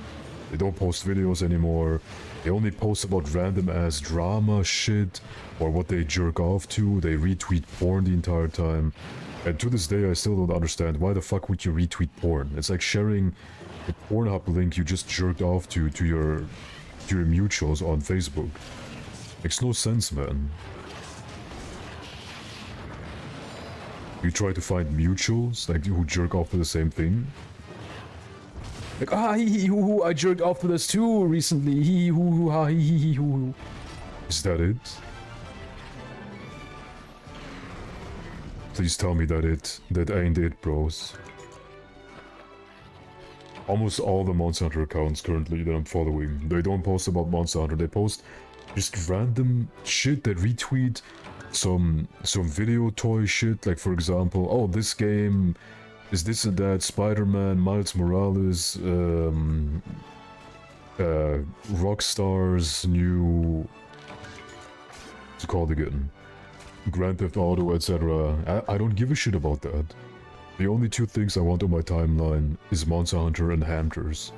They don't post videos anymore. They only post about random ass drama shit or what they jerk off to. They retweet porn the entire time. And to this day I still don't understand why the fuck would you retweet porn? It's like sharing the Pornhub link you just jerked off to your mutuals on Facebook. Makes no sense, man. You try to find mutuals like who jerk off to the same thing. Like, hee hoo, I jerked off to this too recently. Hee hoo, ha hee hoo. Is that it? Please tell me that ain't it, bros. Almost all the Monster Hunter accounts currently that I'm following, they don't post about Monster Hunter. They post just random shit. They retweet some video toy shit. Like for example, oh, this game is this and that, Spider-Man, Miles Morales, Rockstar's new... what's it called again? Grand Theft Auto, etc. I don't give a shit about that. The only two things I want on my timeline is Monster Hunter and hamsters.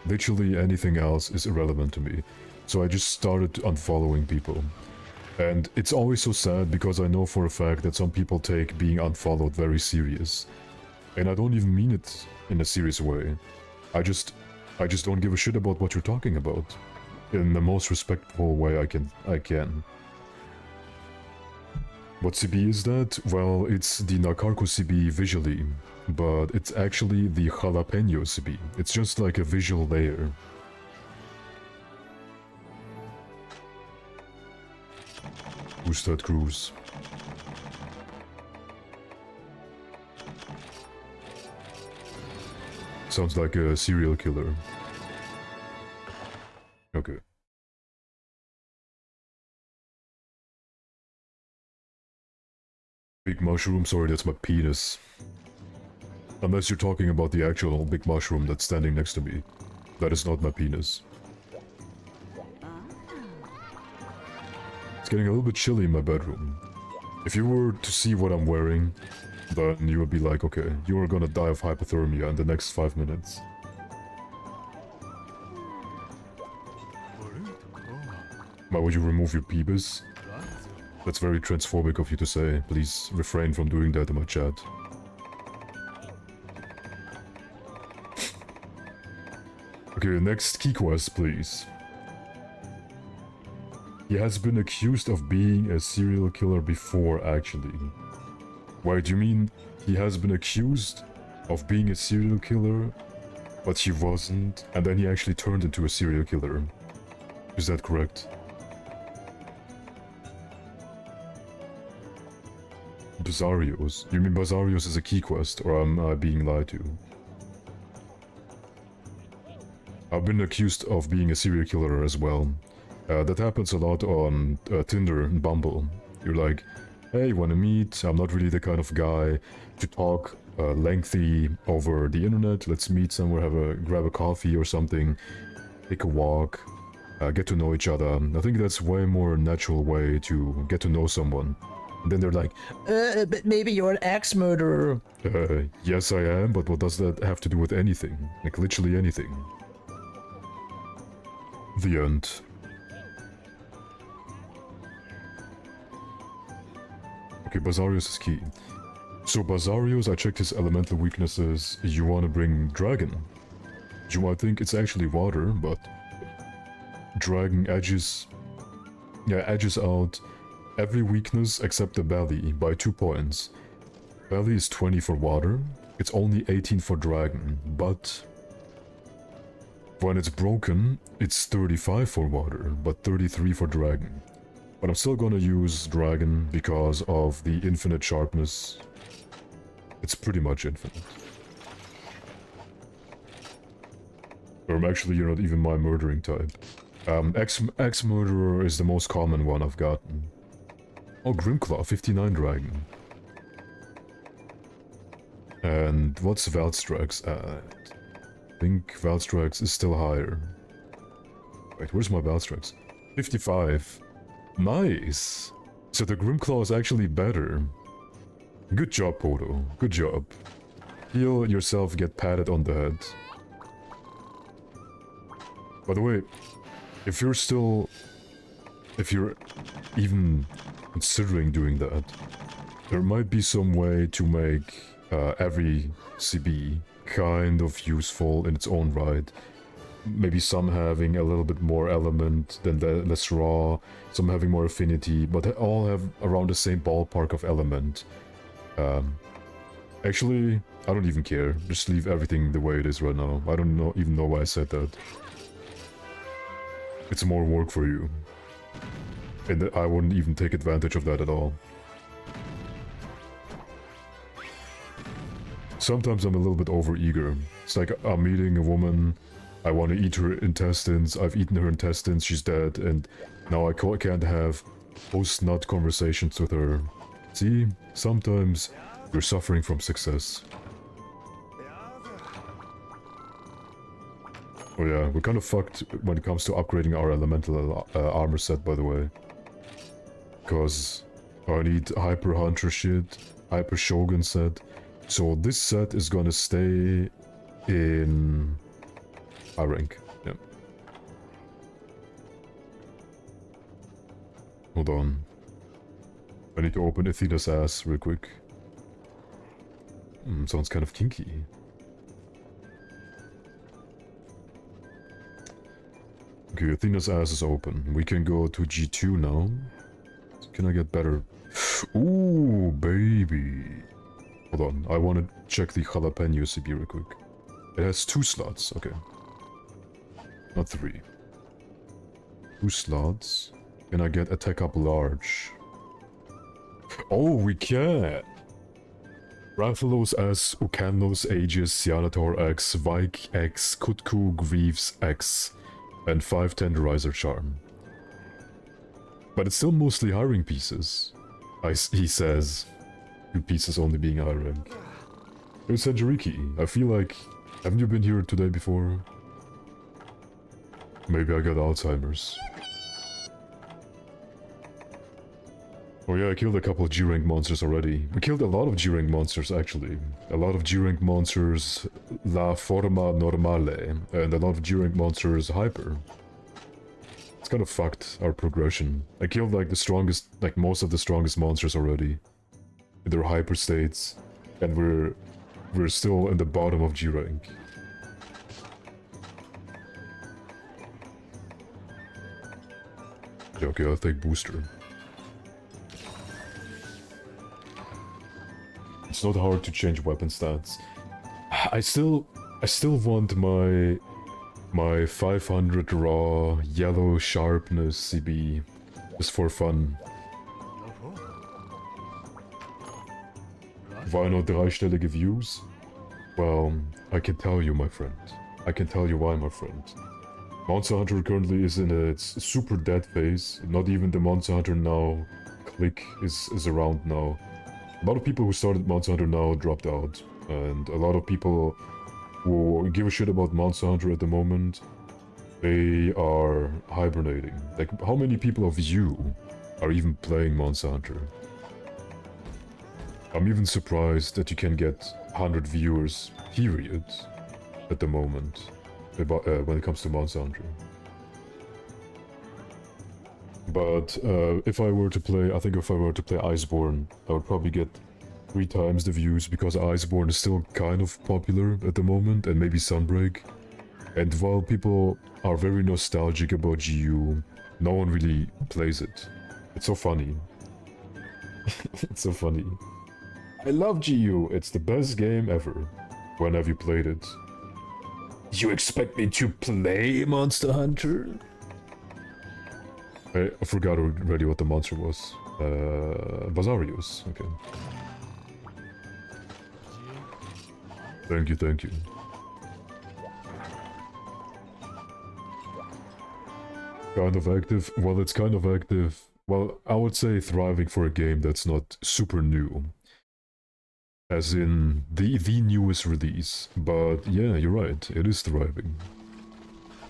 Literally anything else is irrelevant to me. So I just started unfollowing people. And it's always so sad because I know for a fact that some people take being unfollowed very serious. And I don't even mean it in a serious way. I just don't give a shit about what you're talking about. In the most respectful way I can. What CB is that? Well, it's the Nakarko CB visually, but it's actually the jalapeno CB. It's just like a visual layer. Who's that Cruz? Sounds like a serial killer. Okay. Big mushroom? Sorry, that's my penis. Unless you're talking about the actual big mushroom that's standing next to me. That is not my penis. It's getting a little bit chilly in my bedroom. If you were to see what I'm wearing, then you would be like, okay, you are gonna die of hypothermia in the next 5 minutes. Why would you remove your peebus? That's very transphobic of you to say. Please refrain from doing that in my chat. Okay, next key quest, please. He has been accused of being a serial killer before, actually. Wait, do you mean he has been accused of being a serial killer, but he wasn't, and then he actually turned into a serial killer? Is that correct? Bazarios? You mean Bazarios is a key quest, or am I being lied to? I've been accused of being a serial killer as well. That happens a lot on Tinder and Bumble. You're like, hey, wanna meet? I'm not really the kind of guy to talk lengthy over the internet. Let's meet somewhere, grab a coffee or something, take a walk, get to know each other. I think that's way more natural way to get to know someone. And then they're like, but maybe you're an axe murderer. Yes I am, but what does that have to do with anything? Like literally anything. The end. Okay, Bazarios is key. So Bazarios, I checked his elemental weaknesses. You want to bring dragon. You might think it's actually water, but dragon edges out every weakness except the belly by 2 points. Belly is 20 for water. It's only 18 for dragon, but when it's broken, it's 35 for water, but 33 for dragon. But I'm still gonna use dragon because of the infinite sharpness. It's pretty much infinite. Or actually, you're not even my murdering type. Ex-murderer is the most common one I've gotten. Oh, Grimclaw, 59 dragon. And what's Valstrax at? I think Valstrax is still higher. Wait, where's my Valstrax? 55. Nice! So the Grimclaw is actually better. Good job, Poto. Good job. Feel yourself get patted on the head. By the way, if you're even considering doing that, there might be some way to make every CB kind of useful in its own right. Maybe some having a little bit more element than less raw, some having more affinity, but they all have around the same ballpark of element. Actually, I don't even care. Just leave everything the way it is right now. I don't even know why I said that. It's more work for you. And I wouldn't even take advantage of that at all. Sometimes I'm a little bit over-eager. It's like I'm meeting a woman, I want to eat her intestines, I've eaten her intestines, she's dead, and now I can't have post-nut conversations with her. See, sometimes you're suffering from success. Oh yeah, we're kind of fucked when it comes to upgrading our elemental armor set, by the way. Because I need Hyper Hunter shit, Hyper Shogun set. So this set is gonna stay in high rank. Yeah. Hold on. I need to open Athena's ass real quick. Sounds kind of kinky. Okay, Athena's ass is open. We can go to G2 now. Can I get better? Ooh, baby. Hold on, I want to check the jalapeno CB real quick. It has 2 slots, okay. Not 3. 2 slots. Can I get attack up large? Oh, we can! Rathalos S, Ukanlos, Aegis, AkantoreX, Vike X, Kutku, Greaves X, and 5 Tenderizer Charm. But it's still mostly high rank pieces. He says. 2 pieces only being high rank. There's Sanjariki. I feel like... Haven't you been here today before? Maybe I got Alzheimer's. Oh yeah, I killed a couple of G-rank monsters already. We killed a lot of G-rank monsters actually. A lot of G-rank monsters La Forma Normale, and a lot of G-rank monsters Hyper. It's kind of fucked our progression. I killed like the strongest, like most of the strongest monsters already. In their hyper states. And we're still in the bottom of G rank. Yeah, okay, I'll take booster. It's not hard to change weapon stats. I still want my 500 raw yellow sharpness CB just for fun. Why not dreistellige views? Well, I can tell you, my friend. I can tell you why, my friend. Monster Hunter currently is in its super dead phase. Not even the Monster Hunter Now clique is around now. A lot of people who started Monster Hunter Now dropped out. And a lot of people who give a shit about Monster Hunter at the moment, they are hibernating. Like, how many people of you are even playing Monster Hunter? I'm even surprised that you can get 100 viewers, period, at the moment, when it comes to Monster Hunter. But if I were to play, I think if I were to play Iceborne, I would probably get 3 times the views, because Iceborne is still kind of popular at the moment, and maybe Sunbreak. And while people are very nostalgic about GU, no one really plays it. It's so funny. It's so funny. I love GU, it's the best game ever. When have you played it? You expect me to play Monster Hunter? I forgot already what the monster was. Basarius, okay. Thank you, thank you. Kind of active? Well, it's kind of active. Well, I would say thriving for a game that's not super new. As in, the newest release. But yeah, you're right, it is thriving.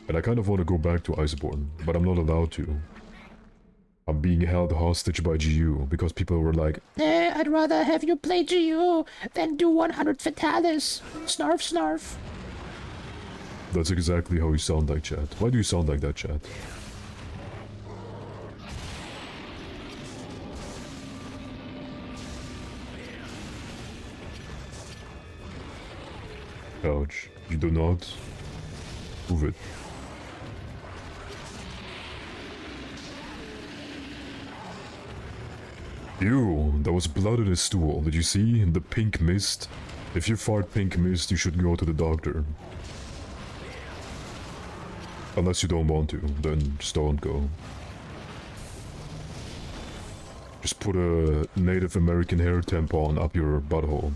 And I kind of want to go back to Iceborne, but I'm not allowed to. I'm being held hostage by GU, because people were like, I'd rather have you play GU than do 100 Fatalis. Snarf, snarf. That's exactly how you sound like, chat. Why do you sound like that, chat? Ouch. You do not? Move it. Ew, there was blood in his stool. Did you see? The pink mist? If you fart pink mist, you should go to the doctor. Unless you don't want to, then just don't go. Just put a Native American hair tampon up your butthole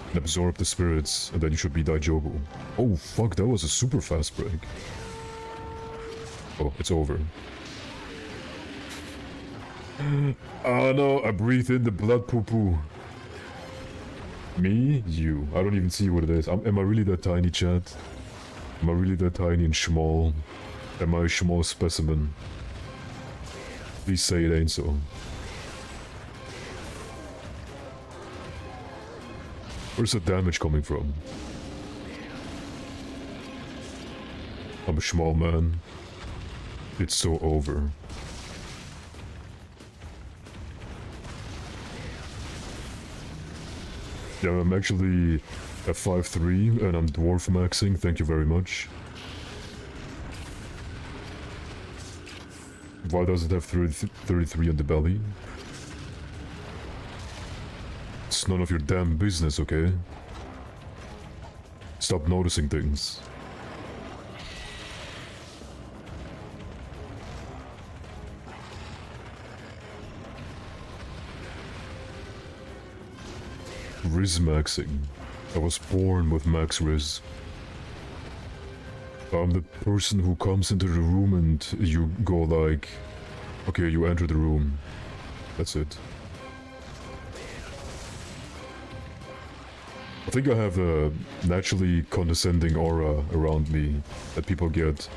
and absorb the spirits, and then you should be Daijobu. Oh fuck, that was a super fast break. Oh, it's over. Oh no, I breathe in the blood poo-poo. Me? You. I don't even see what it is. Am I really that tiny, chat? Am I really that tiny and small? Am I a small specimen? Please say it ain't so. Where's the damage coming from? I'm a small man. It's so over. Yeah, I'm actually at 5'3" and I'm dwarf maxing, thank you very much. Why does it have 33 on the belly? It's none of your damn business, okay? Stop noticing things. Riz maxing. I was born with max Riz. I'm the person who comes into the room and you go like... Okay, you enter the room. That's it. I think I have a naturally condescending aura around me that people get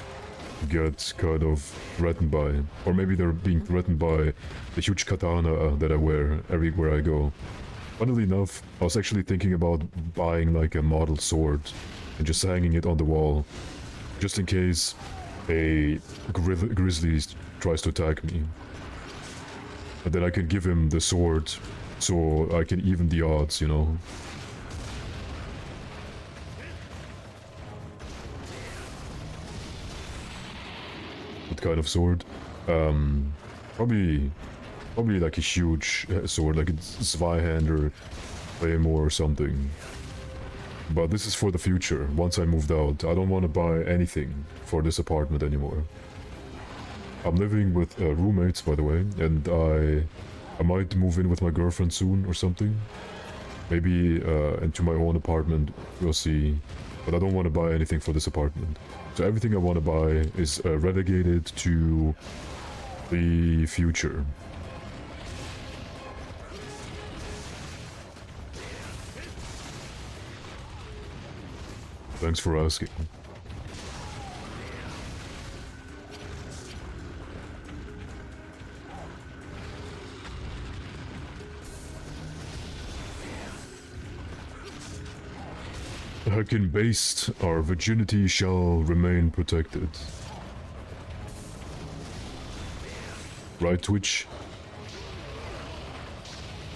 kind of threatened by. Or maybe they're being threatened by the huge katana that I wear everywhere I go. Funnily enough, I was actually thinking about buying like a model sword and just hanging it on the wall. Just in case a grizzly tries to attack me. And then I can give him the sword, so I can even the odds, you know? What kind of sword? Probably like a huge sword, like a Zweihand or Claymore or something. But this is for the future. Once I moved out, I don't want to buy anything for this apartment anymore. I'm living with roommates, by the way, and I might move in with my girlfriend soon or something. Maybe into my own apartment, we'll see. But I don't want to buy anything for this apartment. So everything I want to buy is relegated to the future. Thanks for asking. Hakin based, our virginity shall remain protected. Right, Twitch?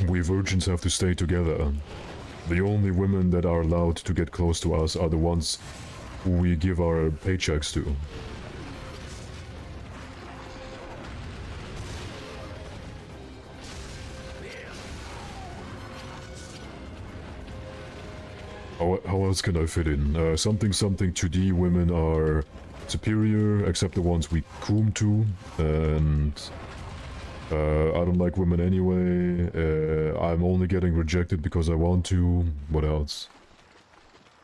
We virgins have to stay together. The only women that are allowed to get close to us are the ones who we give our paychecks to. How else can I fit in? Something 2D women are superior, except the ones we coom to, and I don't like women anyway. I'm only getting rejected because I want to. What else?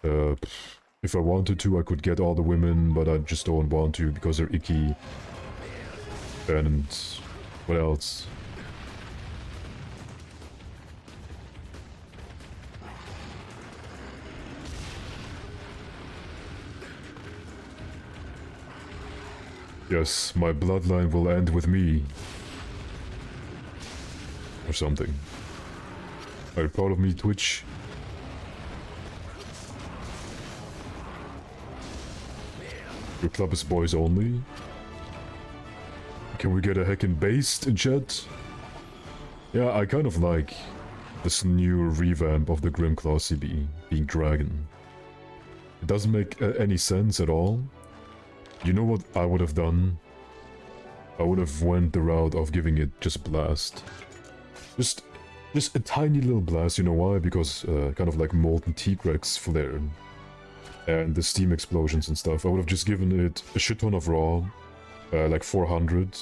If I wanted to, I could get all the women, but I just don't want to because they're icky. And what else? Yes, my bloodline will end with me. Or something. Are you proud of me, Twitch? Your club is boys only? Can we get a heckin' based in chat? Yeah, I kind of like this new revamp of the Grimclaw CB being dragon. It doesn't make any sense at all. You know what I would have done? I would have went the route of giving it just blast. Just a tiny little blast, you know why? Because kind of like molten T-Rex flare. And the steam explosions and stuff. I would have just given it a shit ton of raw. Like 400.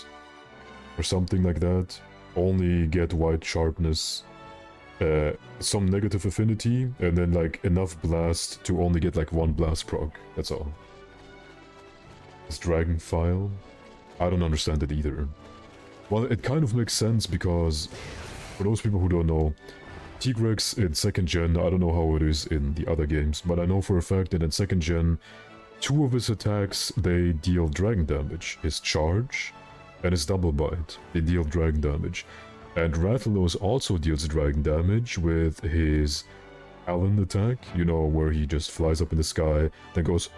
Or something like that. Only get white sharpness. Some negative affinity. And then like enough blast to only get like 1 blast proc. That's all. This dragon file? I don't understand it either. Well, it kind of makes sense because, for those people who don't know, T-Rex in 2nd gen, I don't know how it is in the other games, but I know for a fact that in 2nd gen, 2 of his attacks, they deal dragon damage. His charge and his double bite, they deal dragon damage. And Rathalos also deals dragon damage with his Allen attack, you know, where he just flies up in the sky, then goes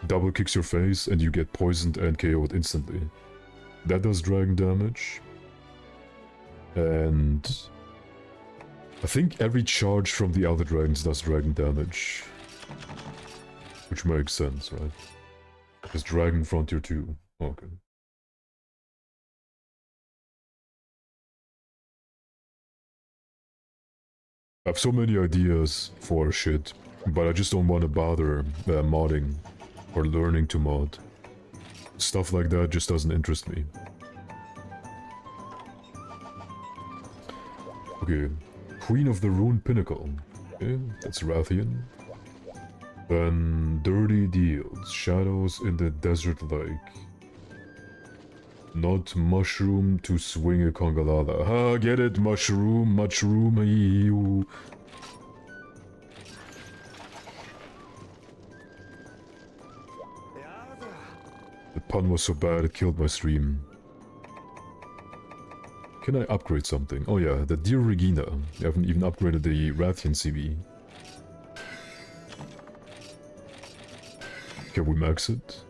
double kicks your face and you get poisoned and KO'd instantly. That does dragon damage. And I think every charge from the other dragons does dragon damage. Which makes sense, right? It's Dragon Frontier 2. Okay. I have so many ideas for shit, but I just don't want to bother modding. Or learning to mod. Stuff like that just doesn't interest me. Okay. Queen of the Rune Pinnacle. Okay, that's Rathian. Then Dirty Deals. Shadows in the Desert Lake. Not mushroom to swing a Congalala. Ha, get it? Mushroom, ew. The pun was so bad it killed my stream. Can I upgrade something? Oh yeah, the Dear Regina. I haven't even upgraded the Rathian CB. Can we max it?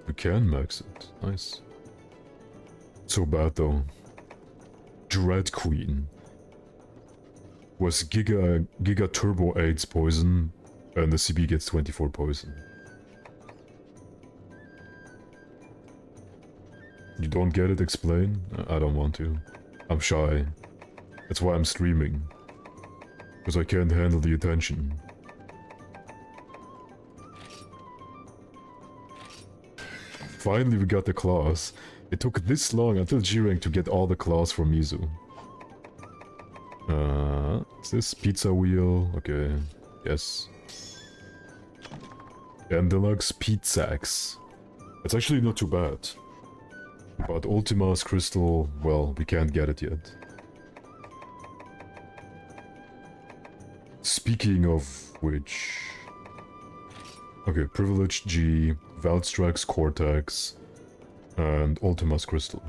We can max it. Nice. So bad though. Dread Queen was Giga Turbo 8's poison, and the CB gets 24 poison. You don't get it? Explain? I don't want to. I'm shy. That's why I'm streaming. Because I can't handle the attention. Finally we got the claws. It took this long until G-Rank to get all the claws for Mizu. Is this pizza wheel? Okay, yes. And deluxe pizzax. It's actually not too bad. But Ultima's crystal, well, we can't get it yet. Speaking of which... Okay, Privileged G, Valstrax Cortex, and Ultima's crystal.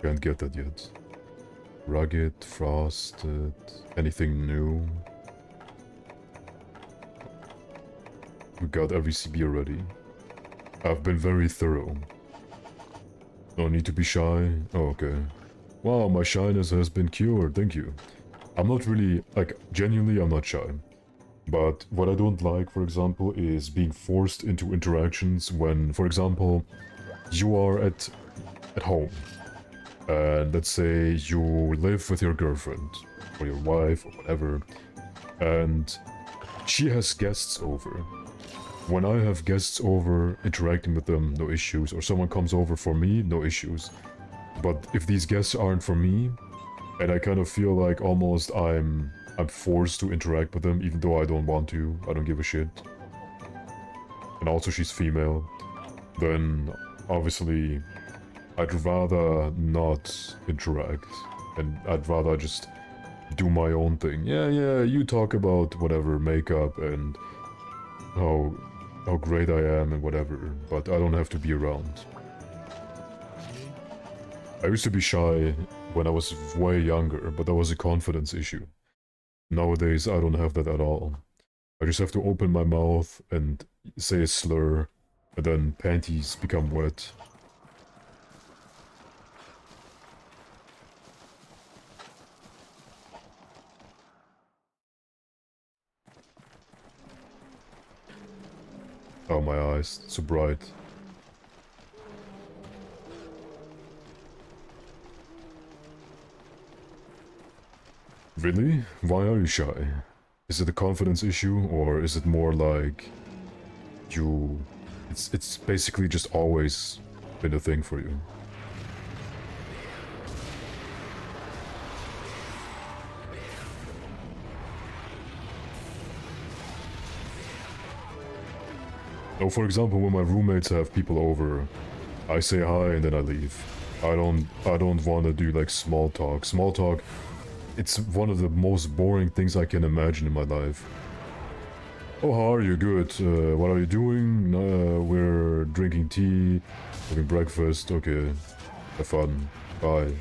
Can't get that yet. Rugged, Frosted, anything new? We got every CB already. I've been very thorough. No need to be shy. Oh, okay. Wow, my shyness has been cured, thank you. I'm not really, like, genuinely I'm not shy. But what I don't like, for example, is being forced into interactions when, for example, you are at home. And let's say you live with your girlfriend, or your wife, or whatever, and she has guests over. When I have guests over, interacting with them, no issues, or someone comes over for me, no issues. But if these guests aren't for me, and I kind of feel like almost I'm forced to interact with them, even though I don't want to, I don't give a shit. And also she's female, then obviously I'd rather not interact, and I'd rather just do my own thing. Yeah, you talk about whatever, makeup and how great I am and whatever, but I don't have to be around. I used to be shy when I was way younger, but that was a confidence issue. Nowadays, I don't have that at all. I just have to open my mouth and say a slur, and then panties become wet. Oh, my eyes, so bright. Really? Why are you shy? Is it a confidence issue, or is it more like you... It's basically just always been a thing for you? Oh, for example, when my roommates have people over, I say hi and then I leave. I don't want to do like small talk. Small talk, it's one of the most boring things I can imagine in my life. Oh, how are you? Good. What are you doing? We're drinking tea, having breakfast. Okay. Have fun. Bye.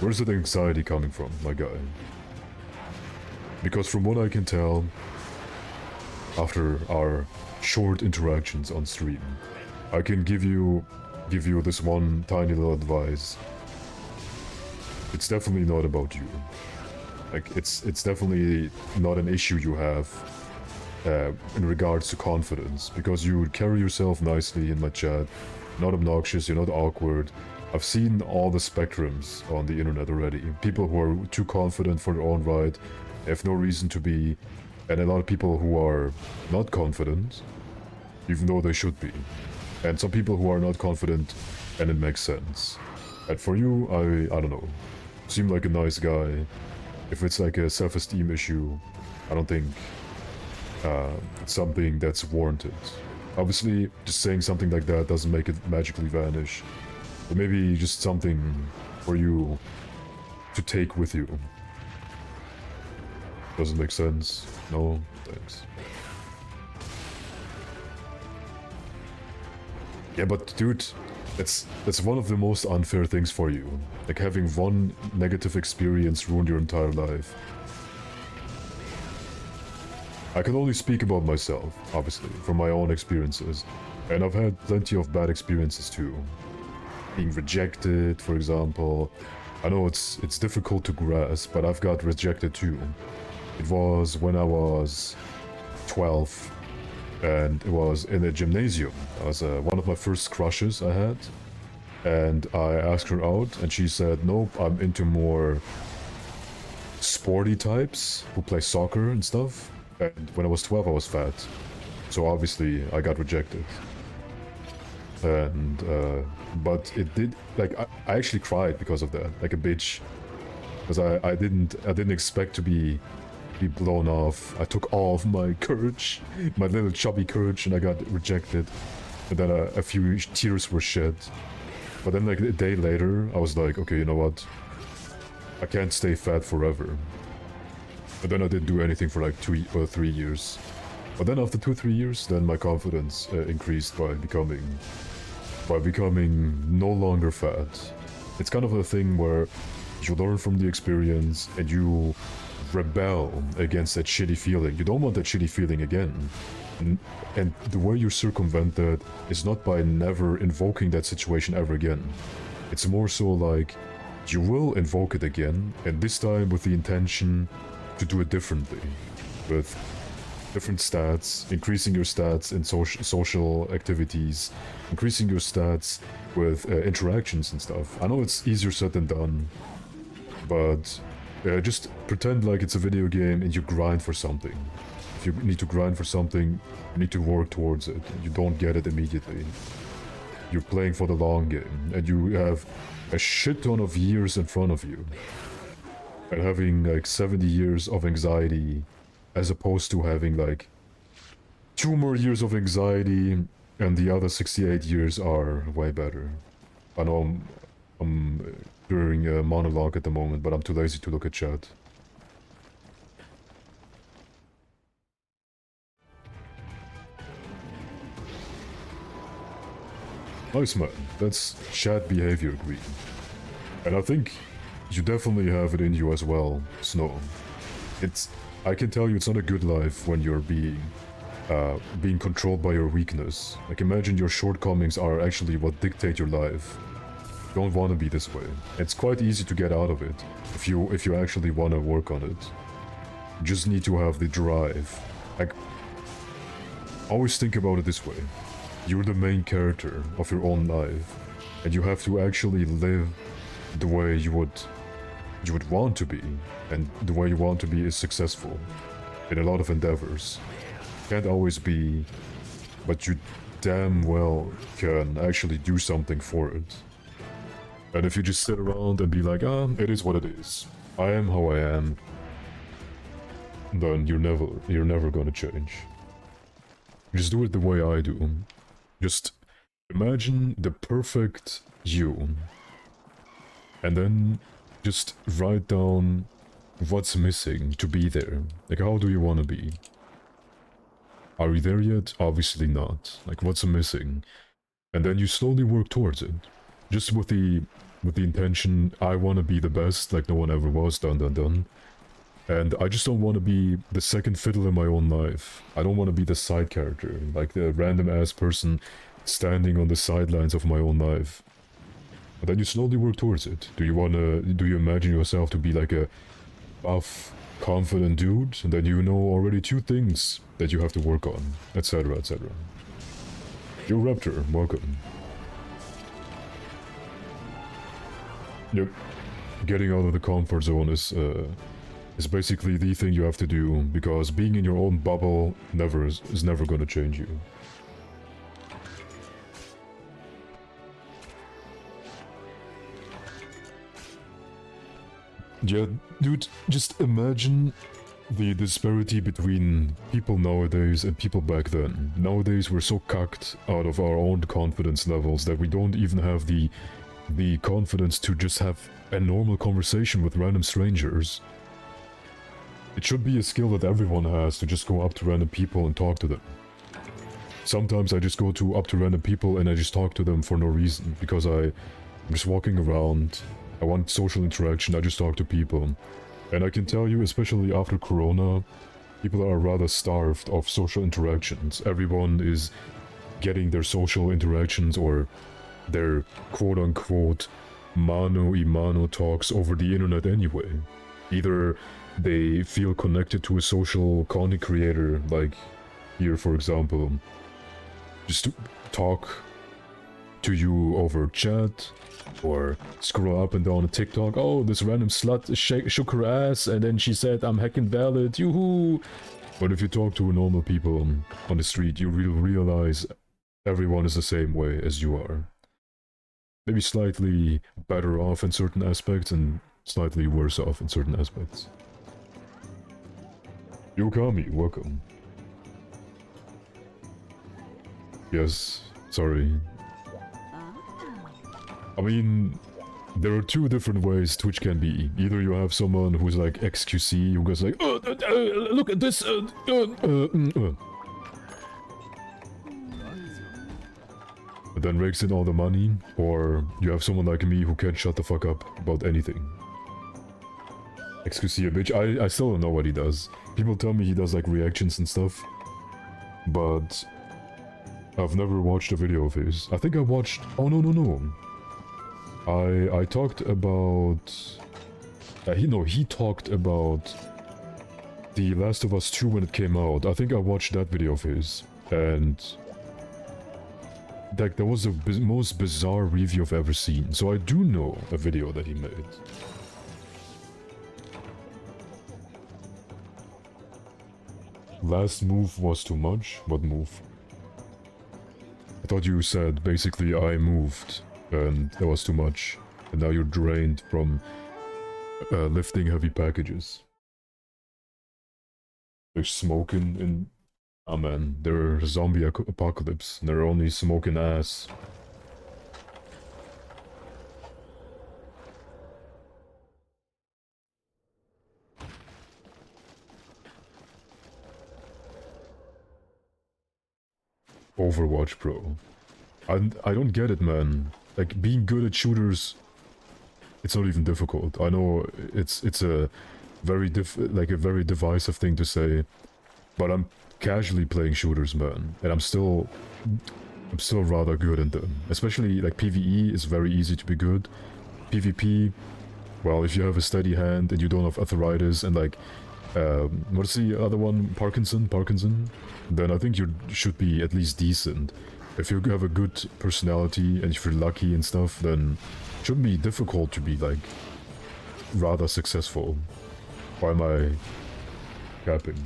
Where's that anxiety coming from, my guy? Because from what I can tell, after our short interactions on stream, I can give you this one tiny little advice. It's definitely not about you. Like, it's definitely not an issue you have in regards to confidence, because you carry yourself nicely in my chat, not obnoxious, you're not awkward. I've seen all the spectrums on the internet already. People who are too confident for their own right, have no reason to be, and a lot of people who are not confident, even though they should be. And some people who are not confident, and it makes sense. And for you, I don't know. Seem like a nice guy. If it's like a self-esteem issue, I don't think it's something that's warranted. Obviously, just saying something like that doesn't make it magically vanish. But maybe just something for you to take with you. Doesn't make sense? No? Thanks. Yeah, but dude, that's one of the most unfair things for you. Like having one negative experience ruin your entire life. I can only speak about myself, obviously, from my own experiences. And I've had plenty of bad experiences too. Being rejected, for example. I know it's difficult to grasp, but I've got rejected too. It was when I was 12, and it was in a gymnasium. That was one of my first crushes I had. And I asked her out, and she said, nope, I'm into more sporty types who play soccer and stuff. And when I was 12, I was fat. So obviously, I got rejected. And, but it did, like, I actually cried because of that, like a bitch. Because I didn't expect to be blown off. I took all of my courage, my little chubby courage, and I got rejected. And then a few tears were shed. But then like a day later, I was like, okay, you know what? I can't stay fat forever. And then I didn't do anything for like 2 or 3 years. But then after 2 or 3 years, then my confidence increased by becoming no longer fat. It's kind of a thing where you learn from the experience and you rebel against that shitty feeling. You don't want that shitty feeling again. And the way you circumvent that is not by never invoking that situation ever again. It's more so like, you will invoke it again, and this time with the intention to do it differently. With different stats, increasing your stats in social activities, increasing your stats with interactions and stuff. I know it's easier said than done, but just pretend like it's a video game and you grind for something. If you need to grind for something, you need to work towards it. You don't get it immediately. You're playing for the long game, and you have a shit ton of years in front of you. And having like 70 years of anxiety, as opposed to having like 2 more years of anxiety, and the other 68 years are way better. I know I'm during a monologue at the moment, but I'm too lazy to look at chat. Nice man, that's chat behavior green. And I think you definitely have it in you as well, Snow. I can tell you it's not a good life when you're being controlled by your weakness. Like imagine your shortcomings are actually what dictate your life. You don't want to be this way. It's quite easy to get out of it if you actually want to work on it. You just need to have the drive. Like, always think about it this way. You're the main character of your own life, and you have to actually live the way you would want to be, and the way you want to be is successful in a lot of endeavors. Can't always be, but you damn well can actually do something for it. And if you just sit around and be like, it is what it is, I am how I am, then you're never gonna change. Just do it the way I do. Just imagine the perfect you, and then just write down what's missing to be there. Like, how do you want to be? Are we there yet? Obviously not. Like, what's missing? And then you slowly work towards it. Just with the intention, I want to be the best, like no one ever was, dun dun dun. And I just don't want to be the second fiddle in my own life. I don't want to be the side character, like the random ass person standing on the sidelines of my own life. But then you slowly work towards it. Do you imagine yourself to be like a buff, confident dude? And then you know already 2 things that you have to work on, etc, etc. Yo Raptor, welcome. Yep. Getting out of the comfort zone is basically the thing you have to do, because being in your own bubble is never gonna change you. Yeah, dude, just imagine the disparity between people nowadays and people back then. Nowadays we're so cucked out of our own confidence levels that we don't even have the confidence to just have a normal conversation with random strangers. It should be a skill that everyone has, to just go up to random people and talk to them. Sometimes I just go up to random people and I just talk to them for no reason, because I'm just walking around, I want social interaction, I just talk to people. And I can tell you, especially after Corona, people are rather starved of social interactions. Everyone is getting their social interactions or their quote-unquote mano-a-mano talks over the internet anyway. Either they feel connected to a social content creator, like here for example, just to talk to you over chat, or scroll up and down a TikTok. Oh, this random slut shook her ass and then she said, I'm hacking valid, yoo-hoo! But if you talk to normal people on the street, you will realize everyone is the same way as you are. Maybe slightly better off in certain aspects and slightly worse off in certain aspects. Yokami, welcome. Yes, sorry. I mean, there are two different ways Twitch can be. Either you have someone who's like XQC, who goes like, look at this, but then rakes in all the money, or you have someone like me who can't shut the fuck up about anything. XQC a bitch. I still don't know what he does. People tell me he does like reactions and stuff, but I've never watched a video of his. I think I watched... Oh, no. I talked about... he talked about The Last of Us 2 when it came out. I think I watched that video of his, and... like, that was the most bizarre review I've ever seen. So I do know a video that he made. Last move was too much? What move? I thought you said basically I moved and that was too much, and now you're drained from lifting heavy packages. There's smoking in... Oh man, they're zombie apocalypse, and they're only smoking ass. Overwatch Pro. I don't get it, man. Like, being good at shooters, it's not even difficult. I know it's a very very divisive thing to say, but I'm casually playing shooters, man, and I'm still rather good in them. Especially like PvE is very easy to be good. PvP, well, if you have a steady hand and you don't have arthritis and like what's the other one? Parkinson? Then I think you should be at least decent. If you have a good personality and if you're lucky and stuff, then it shouldn't be difficult to be like rather successful. Why am I capping?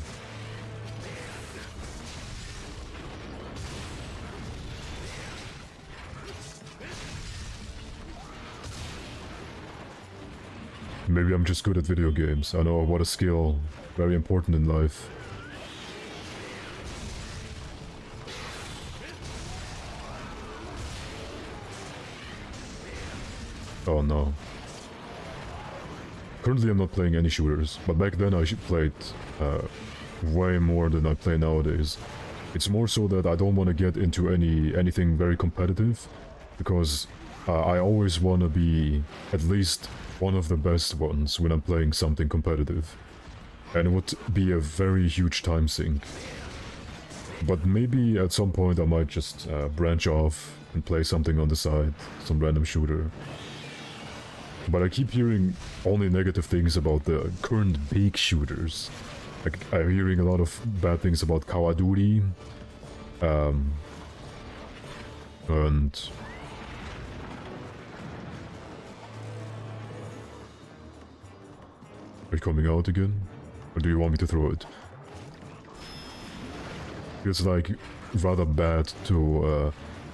Maybe I'm just good at video games. I know what a skill. Very important in life. Oh no. Currently I'm not playing any shooters, but back then I played way more than I play nowadays. It's more so that I don't want to get into anything very competitive, because I always want to be at least one of the best ones when I'm playing something competitive. And it would be a very huge time sink. But maybe at some point I might just branch off and play something on the side, some random shooter. But I keep hearing only negative things about the current big shooters. Like, I'm hearing a lot of bad things about Kawaduri. And... Are you coming out again? Or do you want me to throw it? It's like rather bad to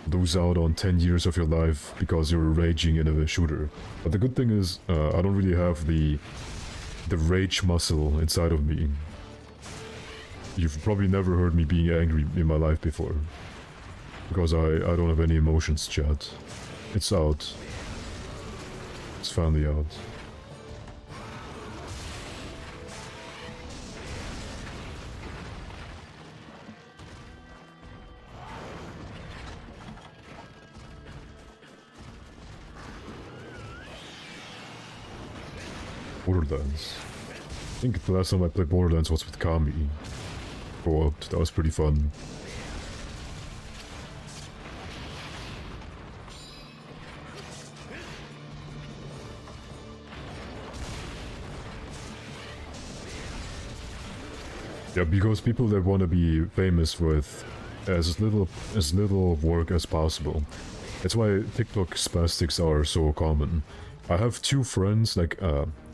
lose out on 10 years of your life because you're raging in a shooter. But the good thing is, I don't really have the rage muscle inside of me. You've probably never heard me being angry in my life before. Because I don't have any emotions, chat. It's out. It's finally out. Order dance. think the last time I played Borderlands was with Kami. Co-op, that was pretty fun. Yeah, because people that want to be famous with as little work as possible. That's why TikTok spastics are so common. I have two friends, like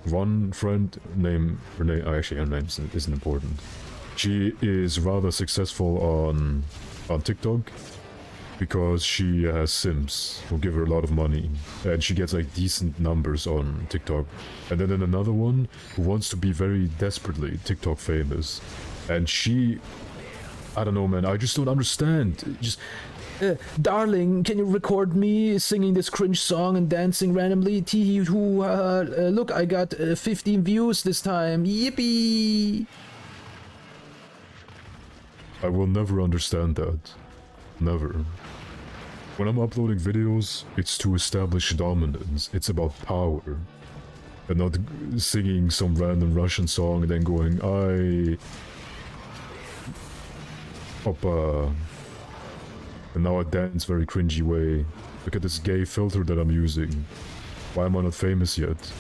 one friend named her name. Actually, her name isn't important. She is rather successful on TikTok because she has Sims who give her a lot of money, and she gets like decent numbers on TikTok. And then another one who wants to be very desperately TikTok famous, and she, I don't know, man. I just don't understand. Just, darling, can you record me singing this cringe song and dancing randomly? Tee hoo, look, I got 15 views this time. Yippee! I will never understand that. Never. When I'm uploading videos, it's to establish dominance. It's about power. And not singing some random Russian song and then going, Oppa. And now I dance very cringy way. Look at this gay filter that I'm using. Why am I not famous yet?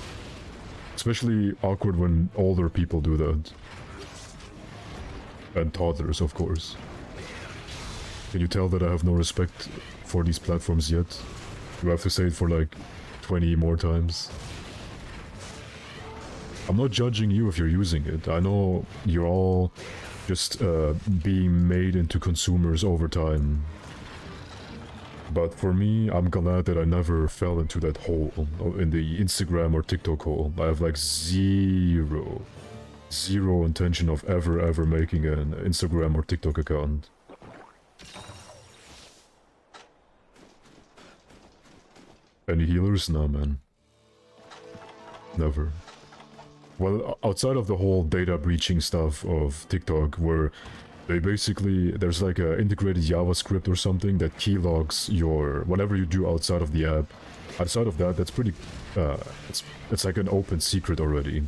Especially awkward when older people do that. And toddlers, of course. Can you tell that I have no respect for these platforms yet? Do I have to say it for like 20 more times? I'm not judging you if you're using it. I know you're all just being made into consumers over time. But for me, I'm glad that I never fell into that hole, in the Instagram or TikTok hole. I have like zero intention of ever making an Instagram or TikTok account. Any healers? No, man. Never. Well, outside of the whole data breaching stuff of TikTok, where they basically, there's like a integrated JavaScript or something that keylogs your, whatever you do outside of the app. Outside of that, that's pretty, it's like an open secret already.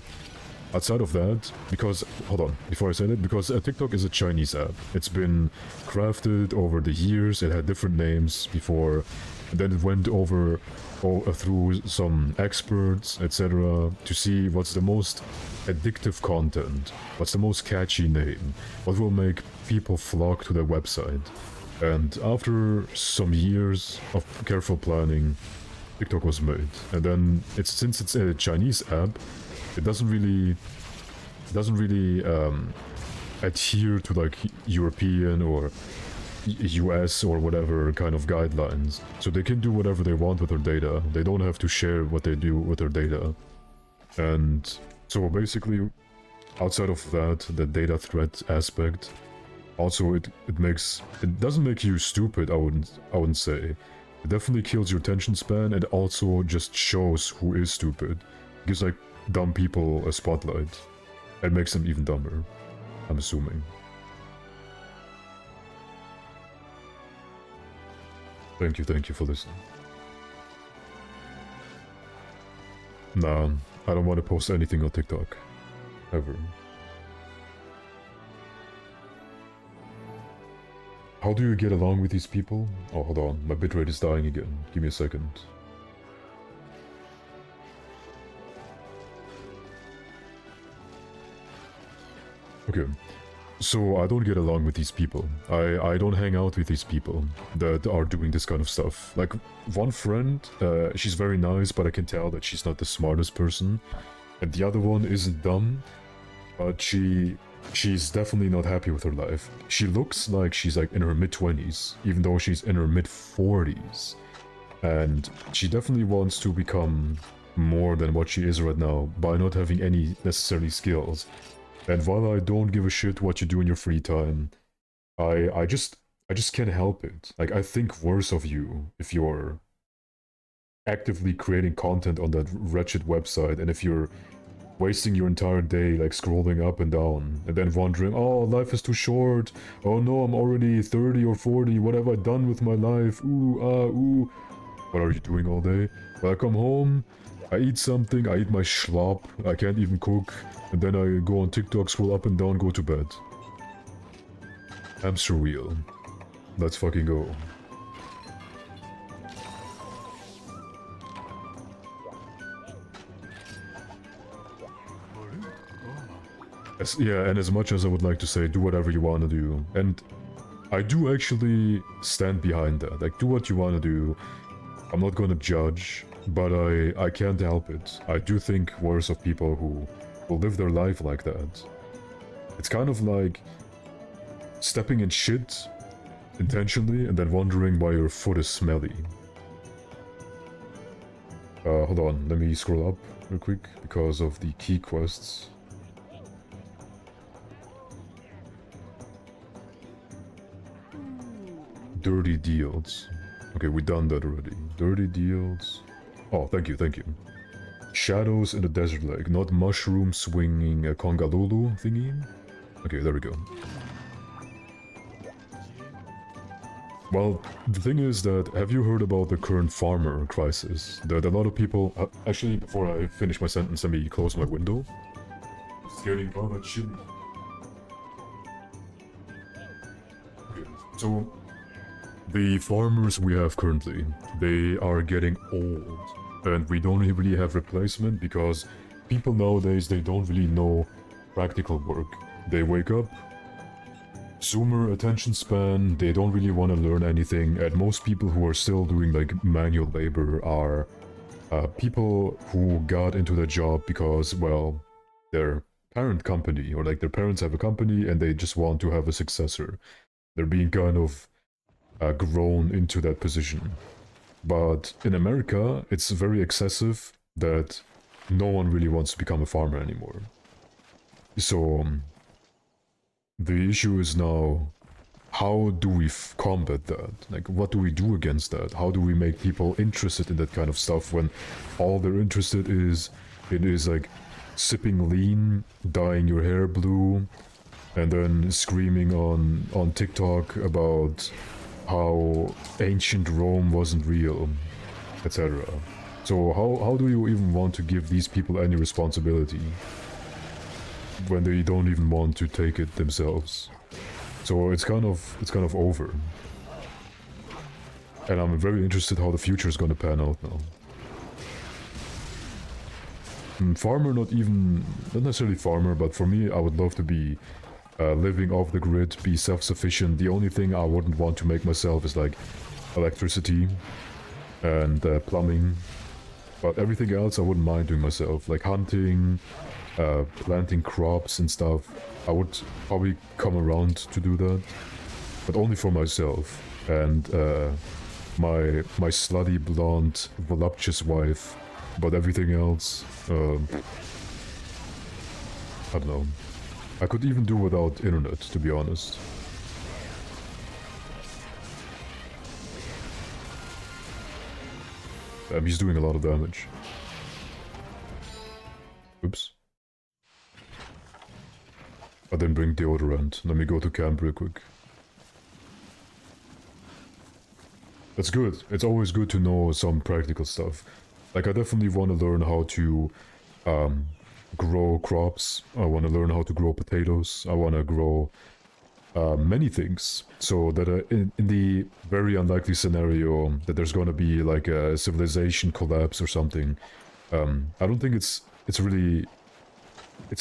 Outside of that, because, hold on, before I say that, because TikTok is a Chinese app. It's been crafted over the years, it had different names before, and then it went over through some experts, etc., to see what's the most addictive content, what's the most catchy name, what will make people flock to their website. And after some years of careful planning, TikTok was made. And then, since it's a Chinese app, it doesn't really adhere to like European or US or whatever kind of guidelines. So they can do whatever they want with their data. They don't have to share what they do with their data. And so basically, outside of that, the data threat aspect, also it doesn't make you stupid, I wouldn't say. It definitely kills your attention span, and also just shows who is stupid. It gives like dumb people a spotlight. It makes them even dumber, I'm assuming. Thank you for listening. Nah, I don't want to post anything on TikTok. Ever. How do you get along with these people? Oh, hold on, my bitrate is dying again. Give me a second. Okay. So I don't get along with these people. I don't hang out with these people that are doing this kind of stuff. Like, one friend, she's very nice, but I can tell that she's not the smartest person. And the other one isn't dumb, but she's definitely not happy with her life. She looks like she's like in her mid-20s, even though she's in her mid-40s. And she definitely wants to become more than what she is right now by not having any necessary skills. And while I don't give a shit what you do in your free time, I just can't help it. Like, I think worse of you if you're actively creating content on that wretched website, and if you're wasting your entire day like scrolling up and down, and then wondering, oh, life is too short, oh no, I'm already 30 or 40, what have I done with my life, ooh, ooh. what are you doing all day? Well, I come home, I eat something, I eat my schlop, I can't even cook, and then I go on TikTok, scroll up and down, go to bed. Hamster wheel. Let's fucking go. Yeah, and as much as I would like to say, do whatever you want to do, and I do actually stand behind that. Like, do what you want to do. I'm not gonna judge, but I can't help it. I do think worse of people who will live their life like that. It's kind of like stepping in shit intentionally and then wondering why your foot is smelly. Hold on, let me scroll up real quick because of the key quests. Dirty deals. Okay, we done that already. Dirty deals. Oh, thank you, thank you. Shadows in the desert lake, not mushroom swinging a congalulu thingy. Okay, there we go. Well, the thing is that, have you heard about the current farmer crisis? That a lot of people... actually, before I finish my sentence, let me close my window. It's getting rather chilly. Okay, so... the farmers we have currently, they are getting old. And we don't really have replacement because people nowadays, they don't really know practical work. They wake up, zoomer attention span, they don't really want to learn anything, and most people who are still doing like manual labor are people who got into the job because, well, their parent company or like their parents have a company and they just want to have a successor. They're being kind of grown into that position. But in America, it's very excessive that no one really wants to become a farmer anymore. So the issue is now, how do we combat that? Like, what do we do against that? How do we make people interested in that kind of stuff when all they're interested is, it is like sipping lean, dyeing your hair blue, and then screaming on TikTok about how ancient Rome wasn't real, etc. So how do you even want to give these people any responsibility when they don't even want to take it themselves? So it's kind of over. And I'm very interested how the future is gonna pan out now. Farmer, not necessarily farmer, but for me, I would love to be living off the grid, be self-sufficient. The only thing I wouldn't want to make myself is like electricity and plumbing, but everything else I wouldn't mind doing myself, like hunting, planting crops and stuff. I would probably come around to do that, but only for myself and my slutty blonde voluptuous wife. But everything else, I don't know. I could even do without internet, to be honest. He's doing a lot of damage. Oops. I didn't bring deodorant. Let me go to camp real quick. That's good. It's always good to know some practical stuff. Like, I definitely want to learn how to grow crops. I want to learn how to grow potatoes. I want to grow many things, so that in the very unlikely scenario that there's going to be like a civilization collapse or something, I don't think it's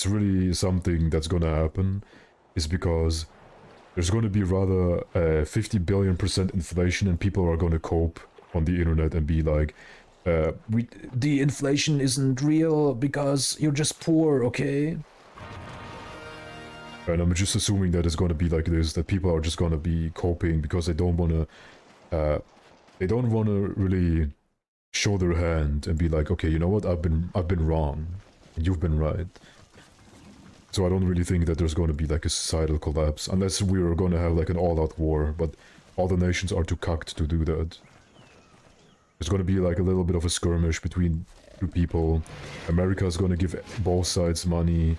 really something that's going to happen. Is because there's going to be rather 50 billion% inflation, and people are going to cope on the internet and be like, the inflation isn't real because you're just poor, okay? And I'm just assuming that it's going to be like this, that people are just going to be coping because they don't want to really show their hand and be like, okay, you know what, I've been wrong, and you've been right. So I don't really think that there's going to be like a societal collapse, unless we're going to have like an all-out war, but all the nations are too cucked to do that. There's going to be like a little bit of a skirmish between two people. America's going to give both sides money,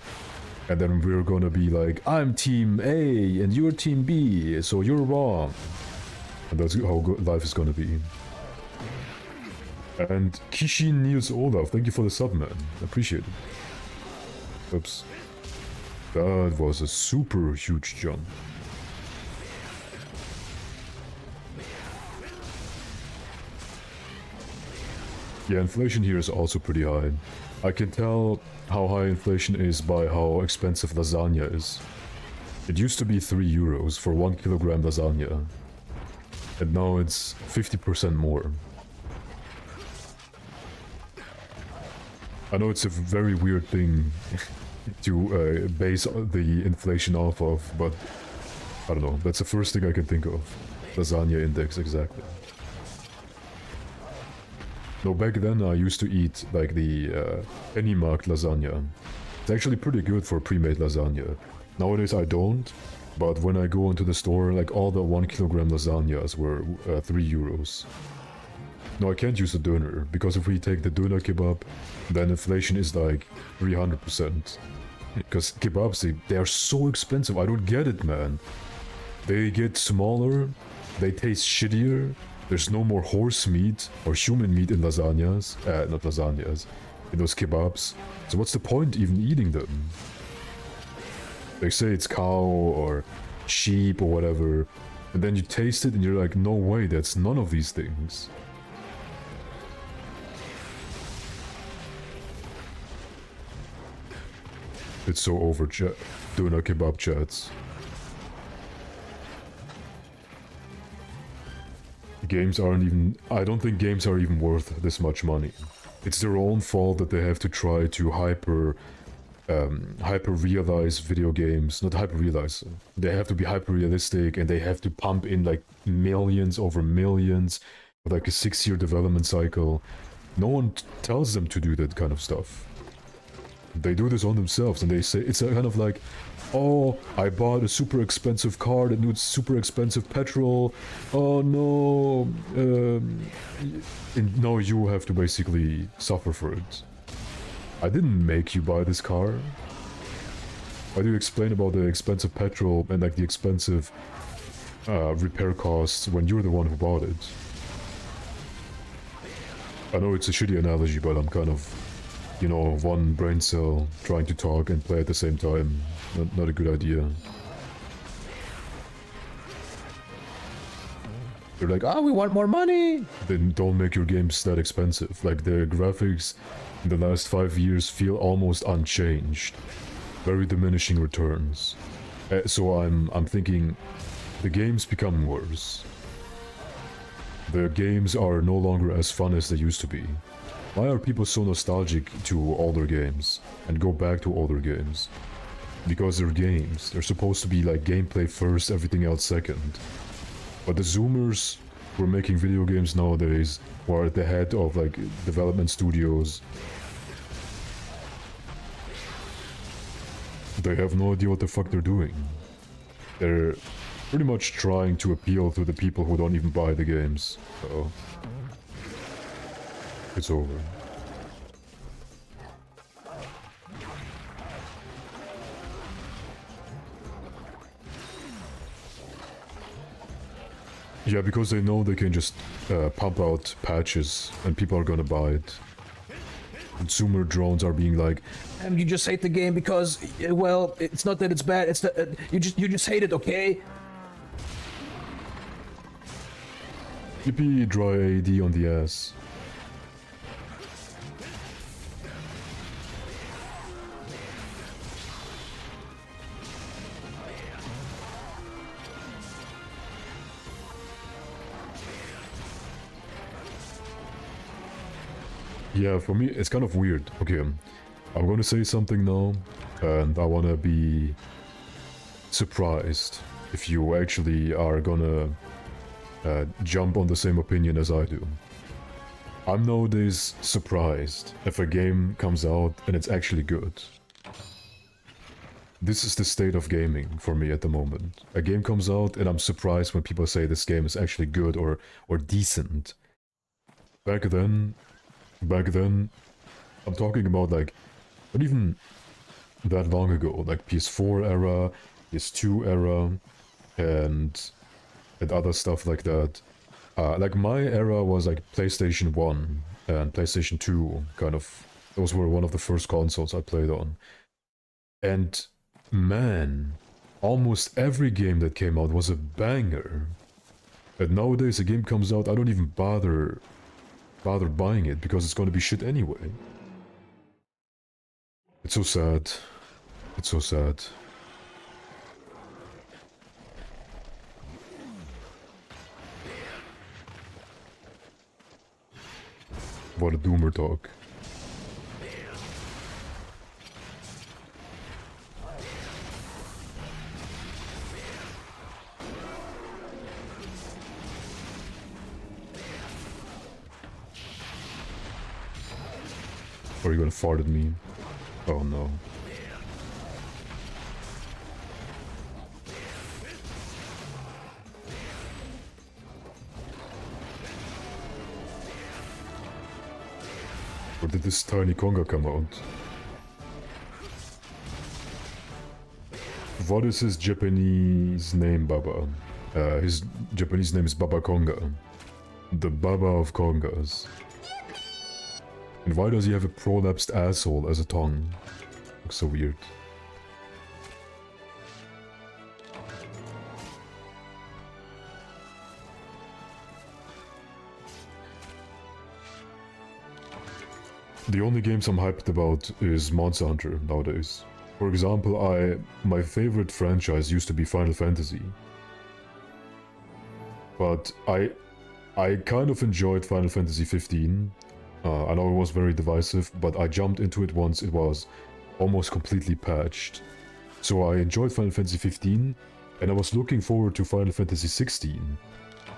and then we're going to be like, I'm team A and you're team B, so you're wrong. And that's how life is going to be. And Kishin Niels Olaf, thank you for the sub, man. Appreciate it. Oops. That was a super huge jump. Yeah, inflation here is also pretty high. I can tell how high inflation is by how expensive lasagna is. It used to be 3 euros for 1 kilogram lasagna. And now it's 50% more. I know it's a very weird thing to base the inflation off of, but I don't know, that's the first thing I can think of. Lasagna index, exactly. No, back then I used to eat like the Pennymarkt lasagna. It's actually pretty good for pre-made lasagna. Nowadays I don't, but when I go into the store, like all the 1 kilogram lasagnas were 3 euros. No, I can't use the doner, because if we take the doner kebab, then inflation is like 300%. Because kebabs, they are so expensive, I don't get it, man. They get smaller, they taste shittier, there's no more horse meat or human meat in lasagnas, not lasagnas, in those kebabs. So what's the point even eating them? They say it's cow or sheep or whatever, and then you taste it and you're like, no way, that's none of these things. It's so over doing a kebab chats. Games aren't even... I don't think games are even worth this much money. It's their own fault that they have to try to hyper-realize video games. Not hyper-realize. They have to be hyper-realistic and they have to pump in like millions over millions with like a 6-year development cycle. No one tells them to do that kind of stuff. They do this on themselves and they say it's a kind of like, oh, I bought a super expensive car that needs super expensive petrol. Oh no, and now you have to basically suffer for it. I didn't make you buy this car. Why do you explain about the expensive petrol and like the expensive repair costs when you're the one who bought it? I know it's a shitty analogy, but I'm kind of, you know, one brain cell trying to talk and play at the same time. Not a good idea. They're like, ah, we want more money! Then don't make your games that expensive. Like, the graphics in the last 5 years feel almost unchanged. Very diminishing returns. So I'm thinking, the games become worse. The games are no longer as fun as they used to be. Why are people so nostalgic to older games and go back to older games? Because they're games. They're supposed to be like gameplay first, everything else second. But the Zoomers who are making video games nowadays, who are at the head of like development studios, they have no idea what the fuck they're doing. They're pretty much trying to appeal to the people who don't even buy the games. So it's over. Yeah, because they know they can just pump out patches and people are gonna buy it. Consumer drones are being like, And you just hate the game because, well, it's not that it's bad. It's that you just hate it, okay? yippee, dry AD on the ass. Yeah, for me, it's kind of weird. Okay, I'm gonna say something now, and I wanna be surprised if you actually are gonna jump on the same opinion as I do. I'm nowadays surprised if a game comes out and it's actually good. This is the state of gaming for me at the moment. A game comes out and I'm surprised when people say this game is actually good or decent. Back then, I'm talking about like, not even that long ago, like PS4 era, PS2 era, and other stuff like that. Like my era was like PlayStation 1 and PlayStation 2, kind of. Those were one of the first consoles I played on. And man, almost every game that came out was a banger. And nowadays a game comes out, I don't even bother buying it because it's gonna be shit anyway. It's so sad. It's so sad. What a doomer talk. Are you gonna fart at me? Oh no. Where did this tiny conga come out? What is his Japanese name, Baba? His Japanese name is Baba Conga. The Baba of Congas. And why does he have a prolapsed asshole as a tongue? Looks so weird. The only games I'm hyped about is Monster Hunter nowadays. For example, my favorite franchise used to be Final Fantasy. But I kind of enjoyed Final Fantasy 15. I know it was very divisive, but I jumped into it once it was almost completely patched. So I enjoyed Final Fantasy 15, and I was looking forward to Final Fantasy 16.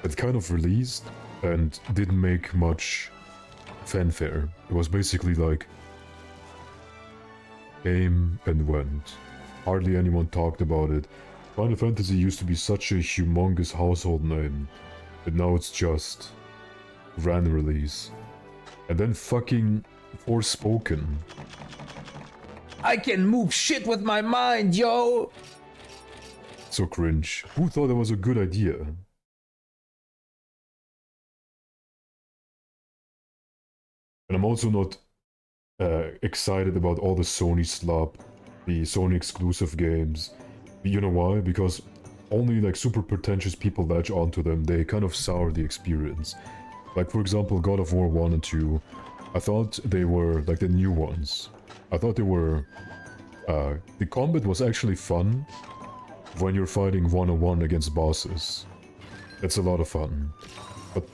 It kind of released, and didn't make much fanfare. It was basically like came and went. Hardly anyone talked about it. Final Fantasy used to be such a humongous household name, but now it's just random release. And then fucking Forspoken. I can move shit with my mind, yo! So cringe. Who thought that was a good idea? And I'm also not excited about all the Sony slop, the Sony exclusive games. You know why? Because only like super pretentious people latch onto them. They kind of sour the experience. Like for example, God of War 1 and 2. I thought they were like the new ones. I thought they were... the combat was actually fun when you're fighting one-on-one against bosses. It's a lot of fun. But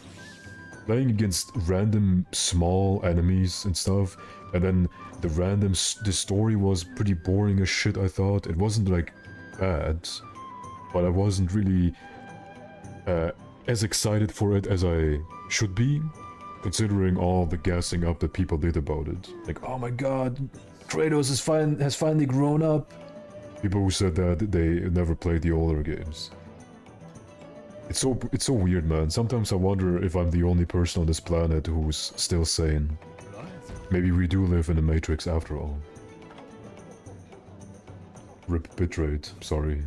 playing against random small enemies and stuff, and then the story was pretty boring as shit, I thought. It wasn't like bad, but I wasn't really as excited for it as I should be, considering all the gassing up that people did about it. Like, oh my god, Kratos has finally grown up. people who said that they never played the older games. It's so weird, man. Sometimes I wonder if I'm the only person on this planet who's still sane. Maybe we do live in a matrix after all. RIP bitrate, sorry.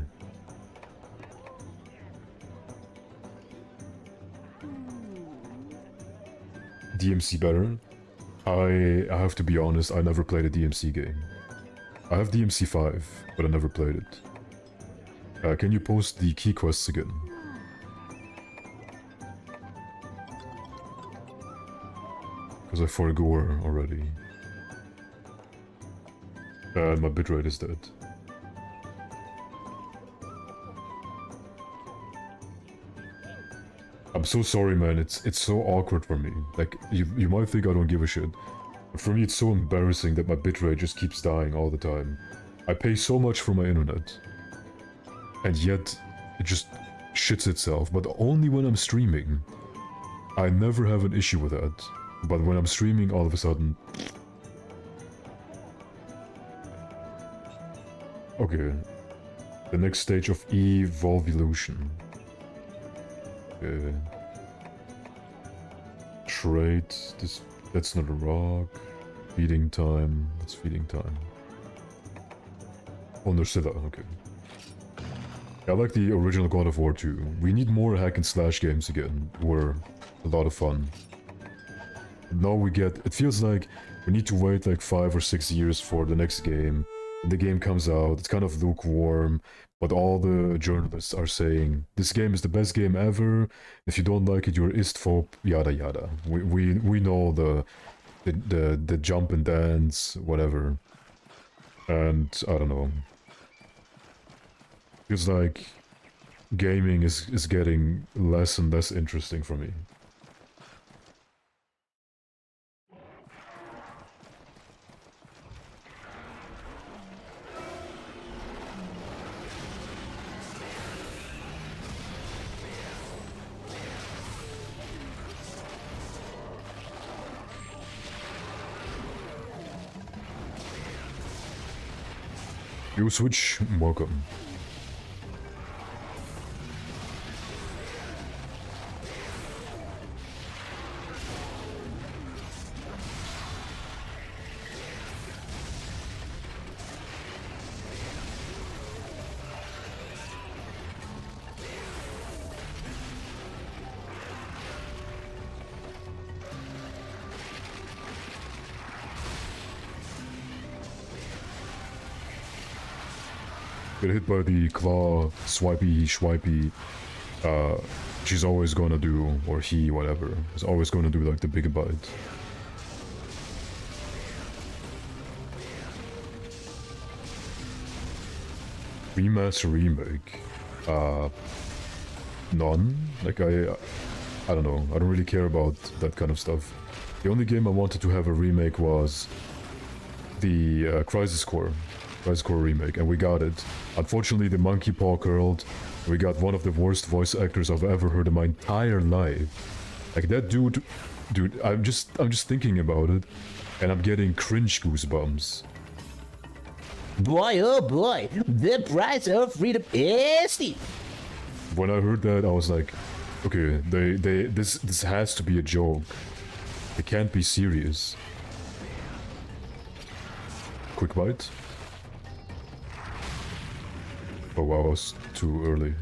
DMC better? I have to be honest, I never played a DMC game. I have DMC 5, but I never played it. Can you post the key quests again? Because I forgo her already. My bitrate is dead. I'm so sorry, man. It's so awkward for me. Like, you might think I don't give a shit. But for me, it's so embarrassing that my bitrate just keeps dying all the time. I pay so much for my internet. And yet, it just shits itself. But only when I'm streaming. I never have an issue with that. But when I'm streaming, all of a sudden... Okay. The next stage of evolution. Okay. Trade. That's not a rock. Feeding time. That's feeding time. Oh, Nursilla, okay. I like the original God of War 2. We need more hack and slash games again. Were a lot of fun. Now we get... It feels like we need to wait like 5 or 6 years for the next game. The game comes out, it's kind of lukewarm, but all the journalists are saying, this game is the best game ever, if you don't like it, you're istphobe, yada yada. We know the jump and dance, whatever. And, I don't know. Feels like gaming is getting less and less interesting for me. You switch, welcome. Get hit by the claw, swipey, swipey, she's always gonna do, or he, whatever, is always gonna do like the big bite. Remaster, remake, none. Like I don't know, I don't really care about that kind of stuff. The only game I wanted to have a remake was the Crisis Core remake, and we got it. Unfortunately, the monkey paw curled. We got one of the worst voice actors I've ever heard in my entire life. Like that dude, I'm just thinking about it, and I'm getting cringe goosebumps. Boy, oh boy, the price of freedom is steep. When I heard that, I was like, okay, this has to be a joke. It can't be serious. Quick bite. Oh wow, I was too early.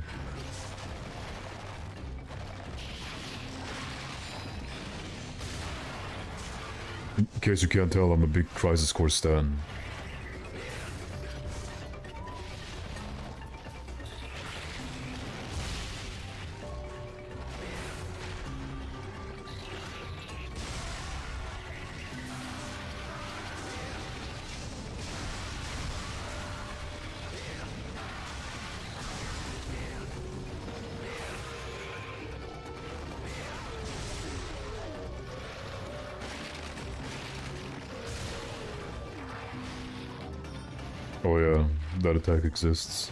In case you can't tell, I'm a big Crisis Core stan. Oh yeah, that attack exists.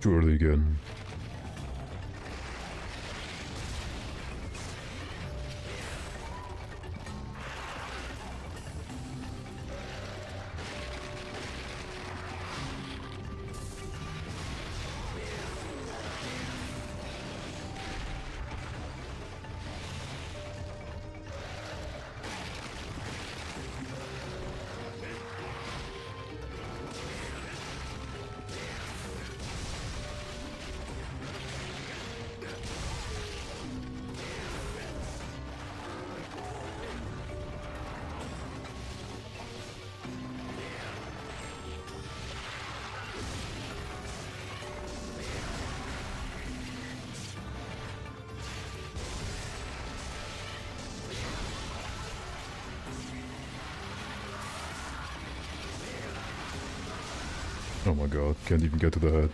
Too early again. Oh my god, can't even get to the head.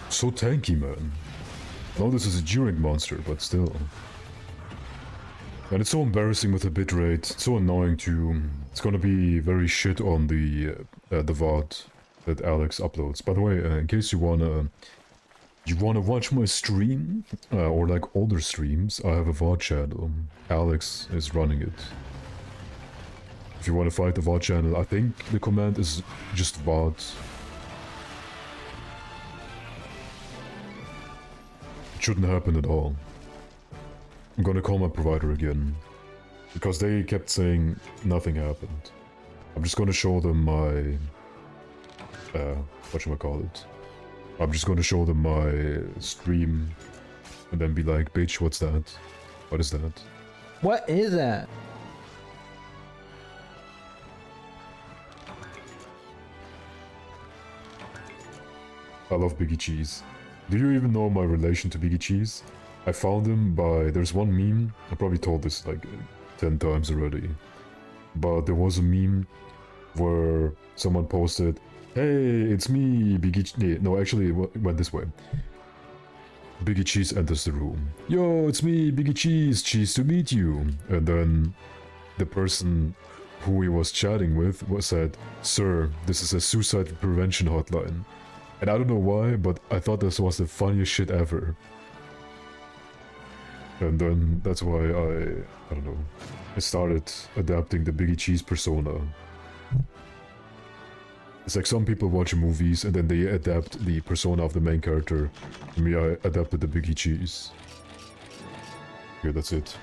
So tanky, man. I know this is a G-rank monster, but still. And it's so embarrassing with the bitrate. It's so annoying too. It's gonna be very shit on the VOD that Alex uploads. By the way, in case you wanna watch my stream or like older streams, I have a VOD channel. Alex is running it. If you want to find the VOD channel, I think the command is just VOD. It shouldn't happen at all. I'm gonna call my provider again, because they kept saying nothing happened. I'm just gonna show them my... whatchamacallit. I'm just gonna show them my stream, and then be like, bitch, what's that? What is that? What is that? I love Biggie Cheese. Do you even know my relation to Biggie Cheese? I found him by... There's one meme, I probably told this like 10 times already. But there was a meme where someone posted, hey, it's me, Biggie... No, actually, it went this way. Biggie Cheese enters the room. Yo, it's me, Biggie Cheese, cheese to meet you. And then the person who he was chatting with said, sir, this is a suicide prevention hotline. And I don't know why, but I thought this was the funniest shit ever. And then that's why I don't know, I started adapting the Biggie Cheese persona. It's like some people watch movies and then they adapt the persona of the main character. For me, I adapted the Biggie Cheese. Okay, that's it.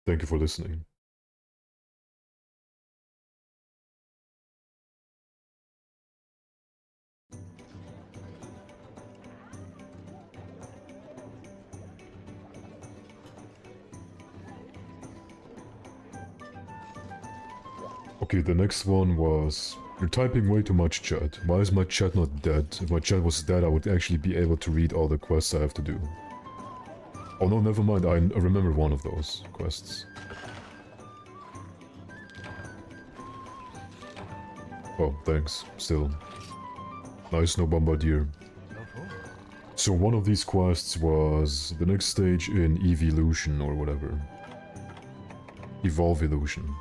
Thank you for listening. Okay, the next one was... You're typing way too much, chat. Why is my chat not dead? If my chat was dead, I would actually be able to read all the quests I have to do. Oh no, never mind, I remember one of those quests. Oh, thanks, still. Nice, no bombardier. So one of these quests was the next stage in Evolution or whatever. Evolve Illusion.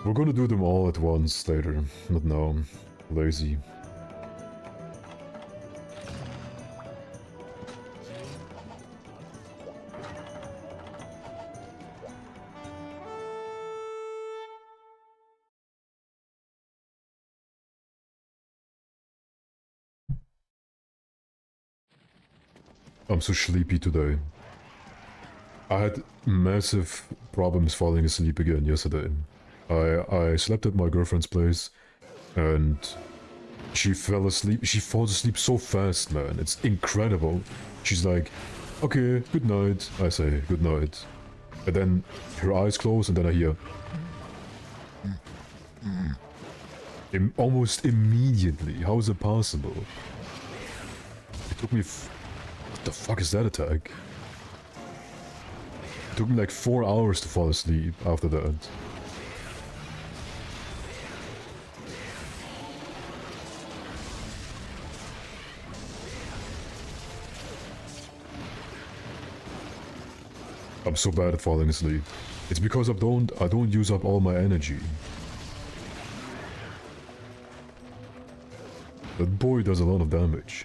We're gonna do them all at once later, not now. Lazy. I'm so sleepy today. I had massive problems falling asleep again yesterday. I slept at my girlfriend's place, and she fell asleep. She falls asleep so fast, man. It's incredible. She's like, okay, good night. I say, good night. And then her eyes close, and then I hear... almost immediately. How is it possible? It took me... What the fuck is that attack? It took me like 4 hours to fall asleep after that. I'm so bad at falling asleep. It's because I don't use up all my energy. That boy does a lot of damage.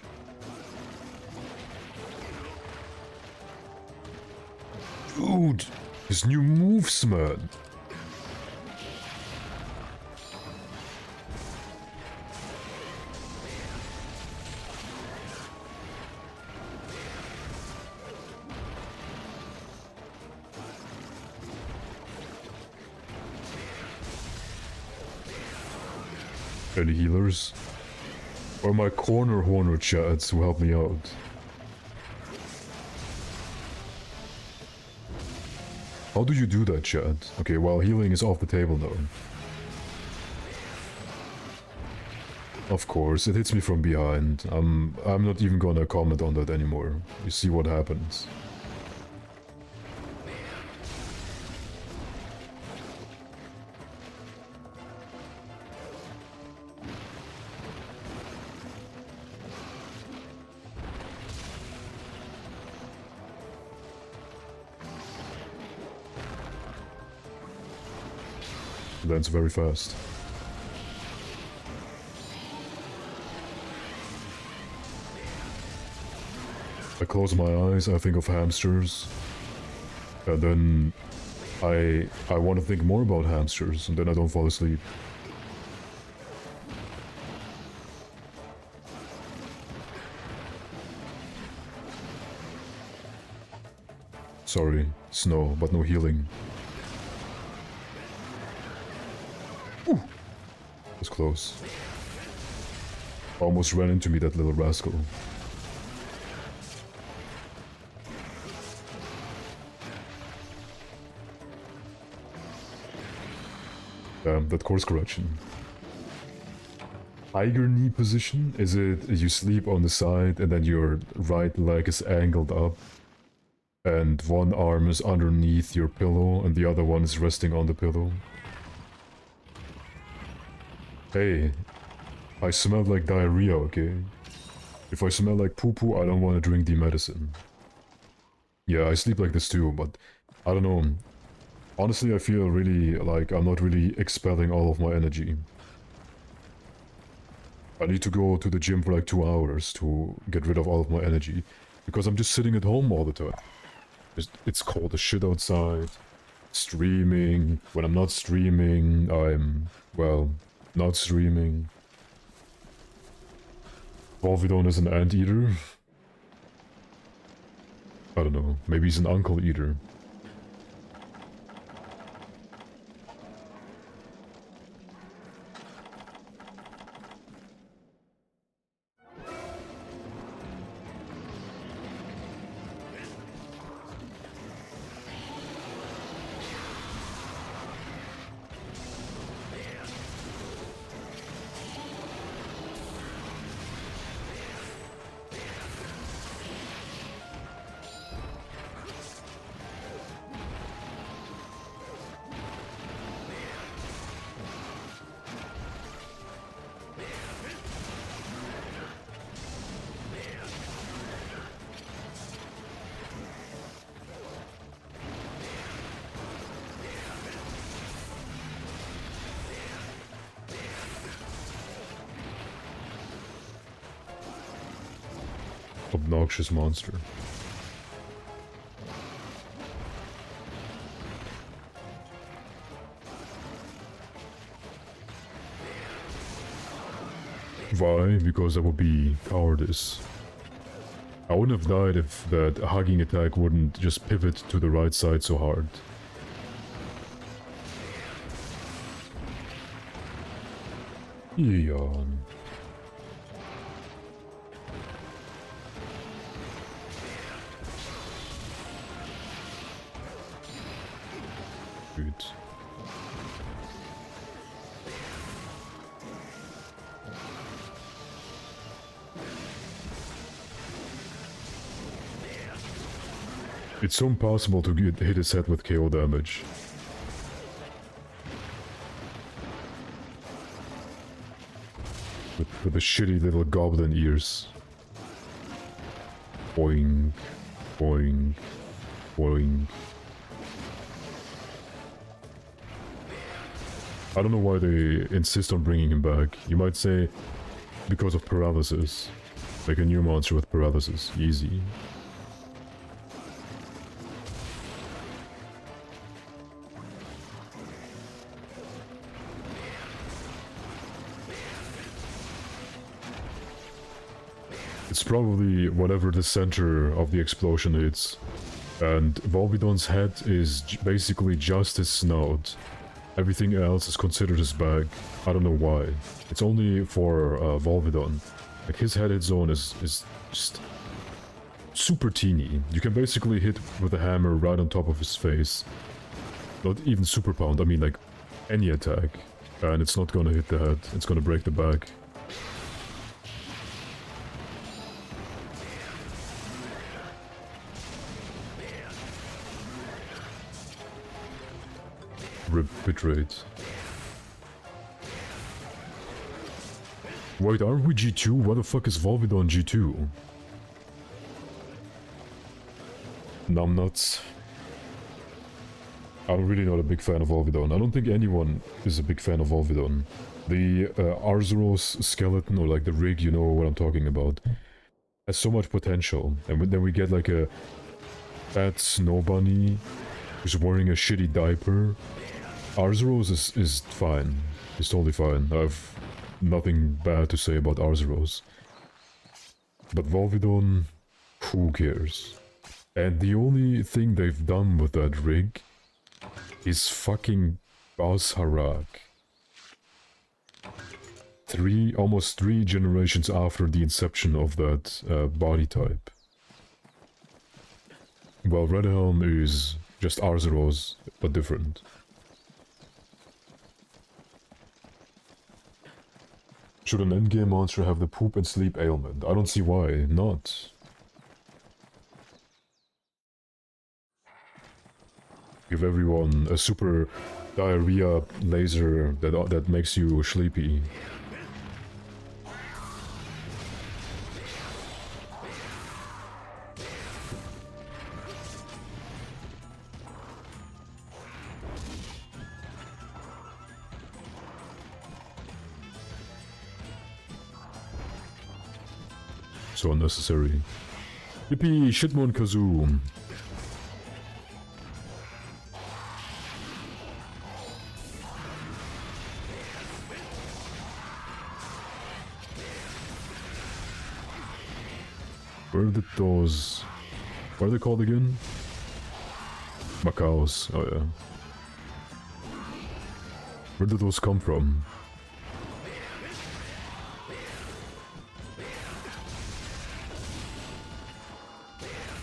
Dude, his new moves, man. Any healers? Or my corner horner chats who help me out? How do you do that, chat? Okay, well, healing is off the table now. Of course, it hits me from behind. I'm not even gonna comment on that anymore. You see what happens. That's very fast. I close my eyes, I think of hamsters, and then I want to think more about hamsters, and then I don't fall asleep. Sorry, snow, but no healing. Ooh, was close. Almost ran into me, that little rascal. Damn, that course correction. Tiger knee position? Is it you sleep on the side and then your right leg is angled up and one arm is underneath your pillow and the other one is resting on the pillow? Hey, I smell like diarrhea, okay? If I smell like poo-poo, I don't want to drink the medicine. Yeah, I sleep like this too, but I don't know. Honestly, I feel really like I'm not really expelling all of my energy. I need to go to the gym for like 2 hours to get rid of all of my energy, because I'm just sitting at home all the time. It's cold as shit outside. Streaming. When I'm not streaming, I'm, well, not streaming. Volvidon is an anteater. I don't know, maybe he's an uncle eater. Obnoxious monster. Why? Because that would be cowardice. I wouldn't have died if that hugging attack wouldn't just pivot to the right side so hard. Yawn. Good. It's so impossible to hit his head with KO damage. With the shitty little goblin ears. Boing, boing, boing. I don't know why they insist on bringing him back. You might say because of paralysis. Like a new monster with paralysis. Easy. It's probably whatever the center of the explosion hits. And Volvidon's head is basically just his snout. Everything else is considered his bag. I don't know why. It's only for Volvidon. Like his head hit zone is just super teeny. You can basically hit with a hammer right on top of his face. Not even super pound, I mean like any attack. And it's not gonna hit the head, it's gonna break the back. Rip bitrate. Wait, aren't we G2? Why the fuck is Volvidon G2? Numbnuts. I'm really not a big fan of Volvidon. I don't think anyone is a big fan of Volvidon. The Arzuros skeleton, or like the rig, you know what I'm talking about, has so much potential. And then we get like a fat snow bunny who's wearing a shitty diaper. Arzuros is fine. It's totally fine. I've nothing bad to say about Arzuros. But Volvidon, who cares? And the only thing they've done with that rig is fucking Bazharak. Almost three generations after the inception of that body type. Well, Red Helm is just Arzuros, but different. Should an endgame monster have the poop and sleep ailment? I don't see why not. Give everyone a super diarrhea laser that makes you sleepy. So unnecessary. Yippee, Shitmon Kazoo. Where did those... What are they called again? Macaws, oh yeah. Where did those come from?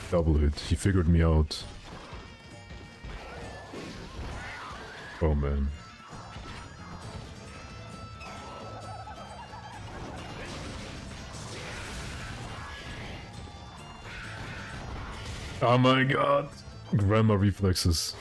Double hit, he figured me out. Oh man. Oh my god! Grandma reflexes.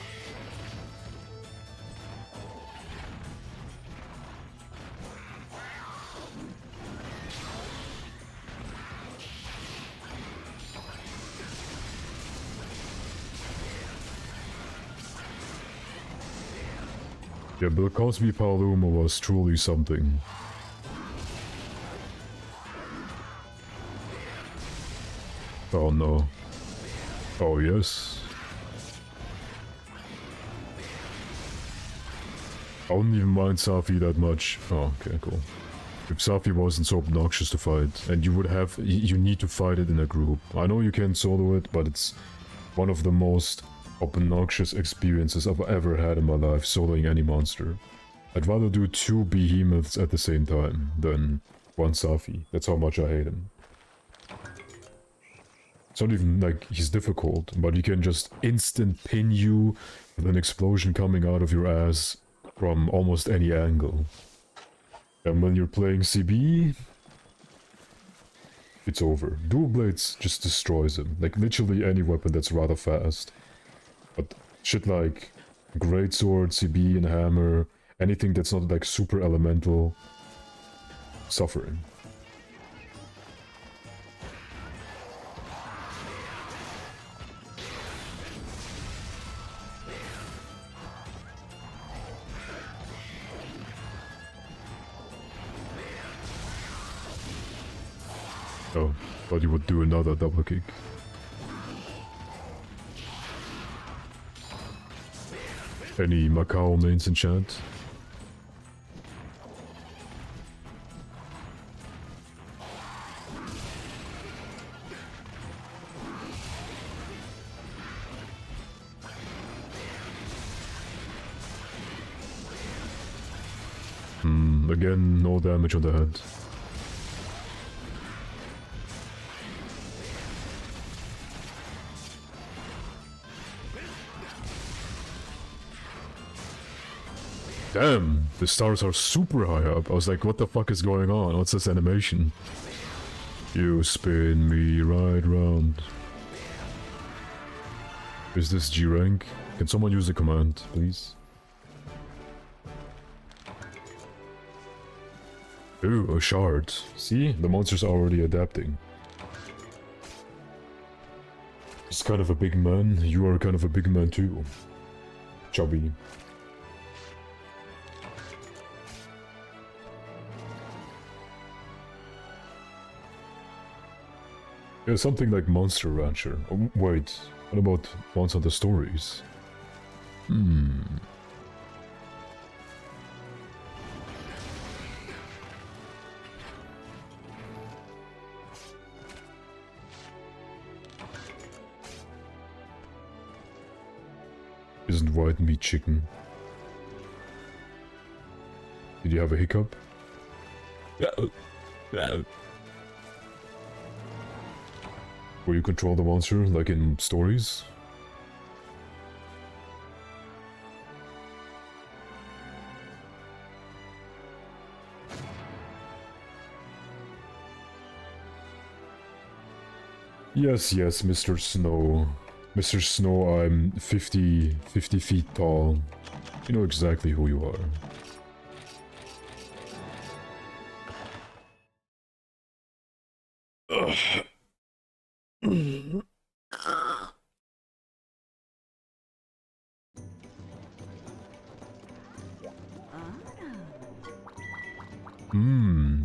Yeah, but Cosby Paluma was truly something. Oh no. Oh yes. I wouldn't even mind Safi that much. Oh, okay, cool. If Safi wasn't so obnoxious to fight, and you need to fight it in a group. I know you can solo it, but it's one of the most obnoxious experiences I've ever had in my life, soloing any monster. I'd rather do 2 behemoths at the same time than 1 Safi. That's how much I hate him. It's not even like he's difficult, but he can just instant pin you with an explosion coming out of your ass from almost any angle. And when you're playing CB, it's over. Dual Blades just destroys him. Like literally any weapon that's rather fast. But shit like Greatsword, CB, and Hammer, anything that's not like super elemental, suffering. Oh, thought you would do another double kick. Any Macau mains in chat? Again, no damage on the head. Damn, the stars are super high up. I was like, what the fuck is going on? What's this animation? You spin me right round. Is this G rank? Can someone use the command, please? Ooh, a shard. See? The monster's already adapting. He's kind of a big man. You are kind of a big man too. Chubby. Yeah, something like Monster Rancher. Oh, wait, what about Once on the Stories? Isn't white meat chicken? Did you have a hiccup? Will you control the monster like in stories? Yes, yes, Mr. Snow. Mr. Snow, I'm 50 feet tall. You know exactly who you are.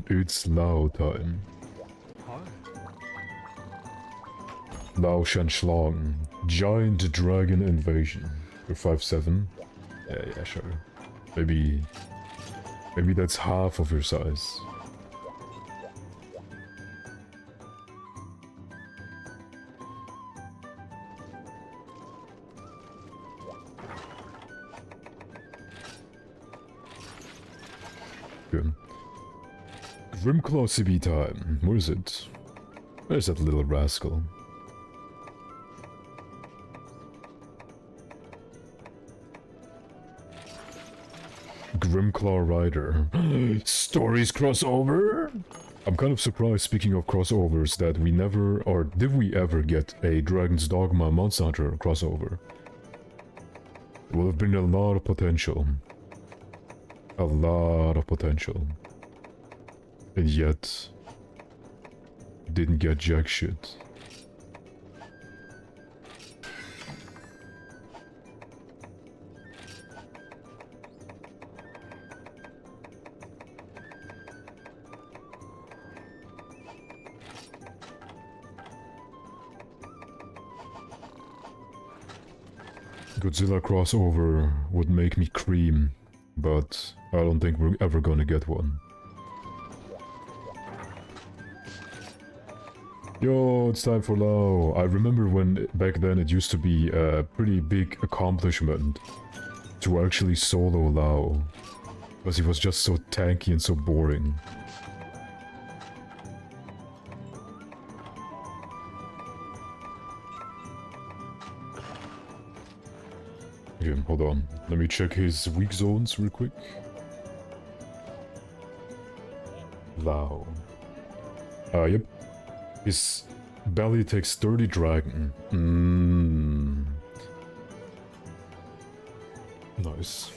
It's Lao time. Lao Shanshlang, Giant Dragon Invasion. You're 5'7"? Yeah, sure. Maybe that's half of your size. Good. Grimclaw CB time. Where is it? Where's that little rascal? Grimclaw Rider. Stories crossover? I'm kind of surprised, speaking of crossovers, that we never, or did we ever get a Dragon's Dogma Monster Hunter crossover? It would have been a lot of potential. A lot of potential. And yet, didn't get jack shit. Godzilla crossover would make me cream, but I don't think we're ever gonna get one. Yo, it's time for Lao. I remember when back then it used to be a pretty big accomplishment to actually solo Lao, because he was just so tanky and so boring. Okay, hold on. Let me check his weak zones real quick. Lao. Yep. His belly takes 30 dragon. Nice.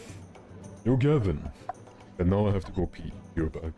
Yo, Gavin. And now I have to go pee. You're back.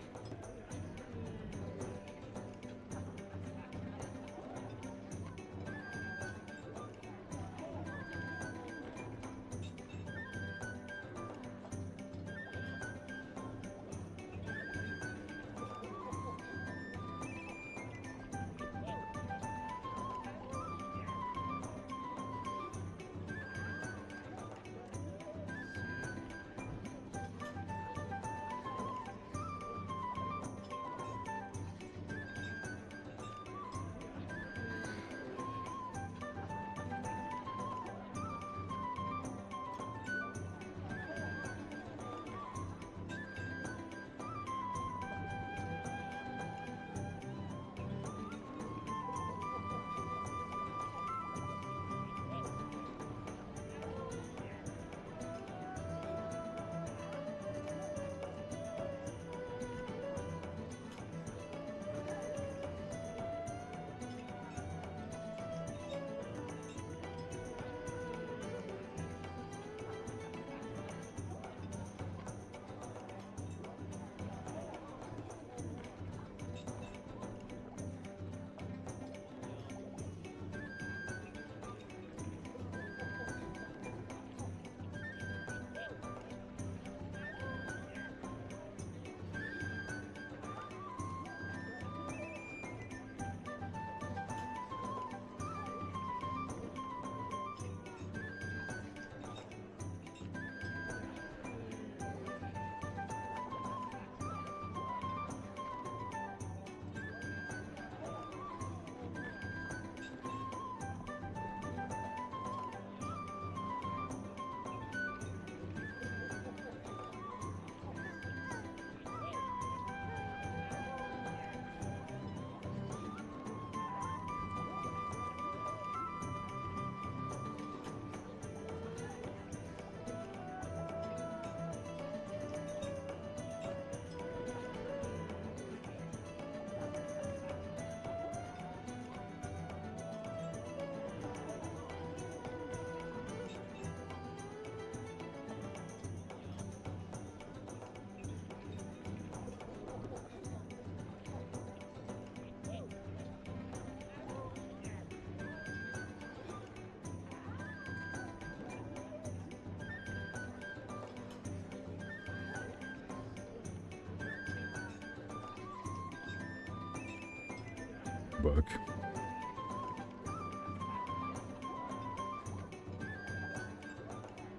back.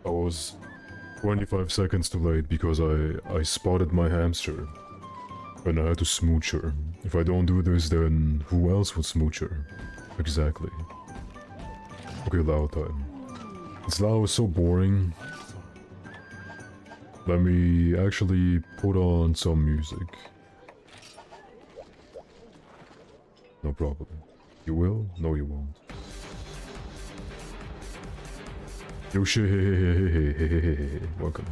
I was 25 seconds too late because I spotted my hamster. And I had to smooch her. If I don't do this, then who else would smooch her? Exactly. Okay, Lao time. This Lao is so boring. Let me actually put on some music. No problem. You will? No, you won't. Yo, shit. Welcome.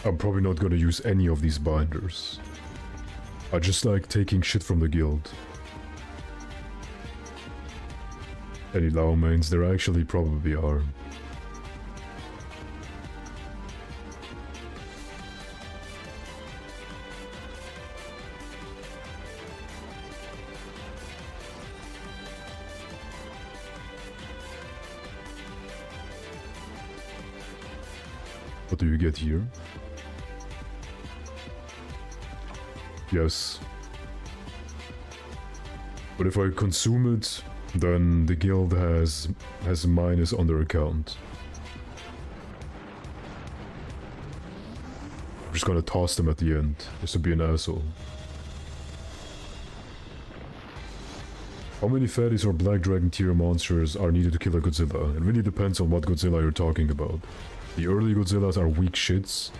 I'm probably not gonna use any of these binders. I just like taking shit from the guild. Any Lao mains? There actually probably are. What do you get here? Yes. But if I consume it, then the guild has minus on their account. I'm just gonna toss them at the end, just to be an asshole. How many fatties or black dragon tier monsters are needed to kill a Godzilla? It really depends on what Godzilla you're talking about. The early Godzillas are weak shits,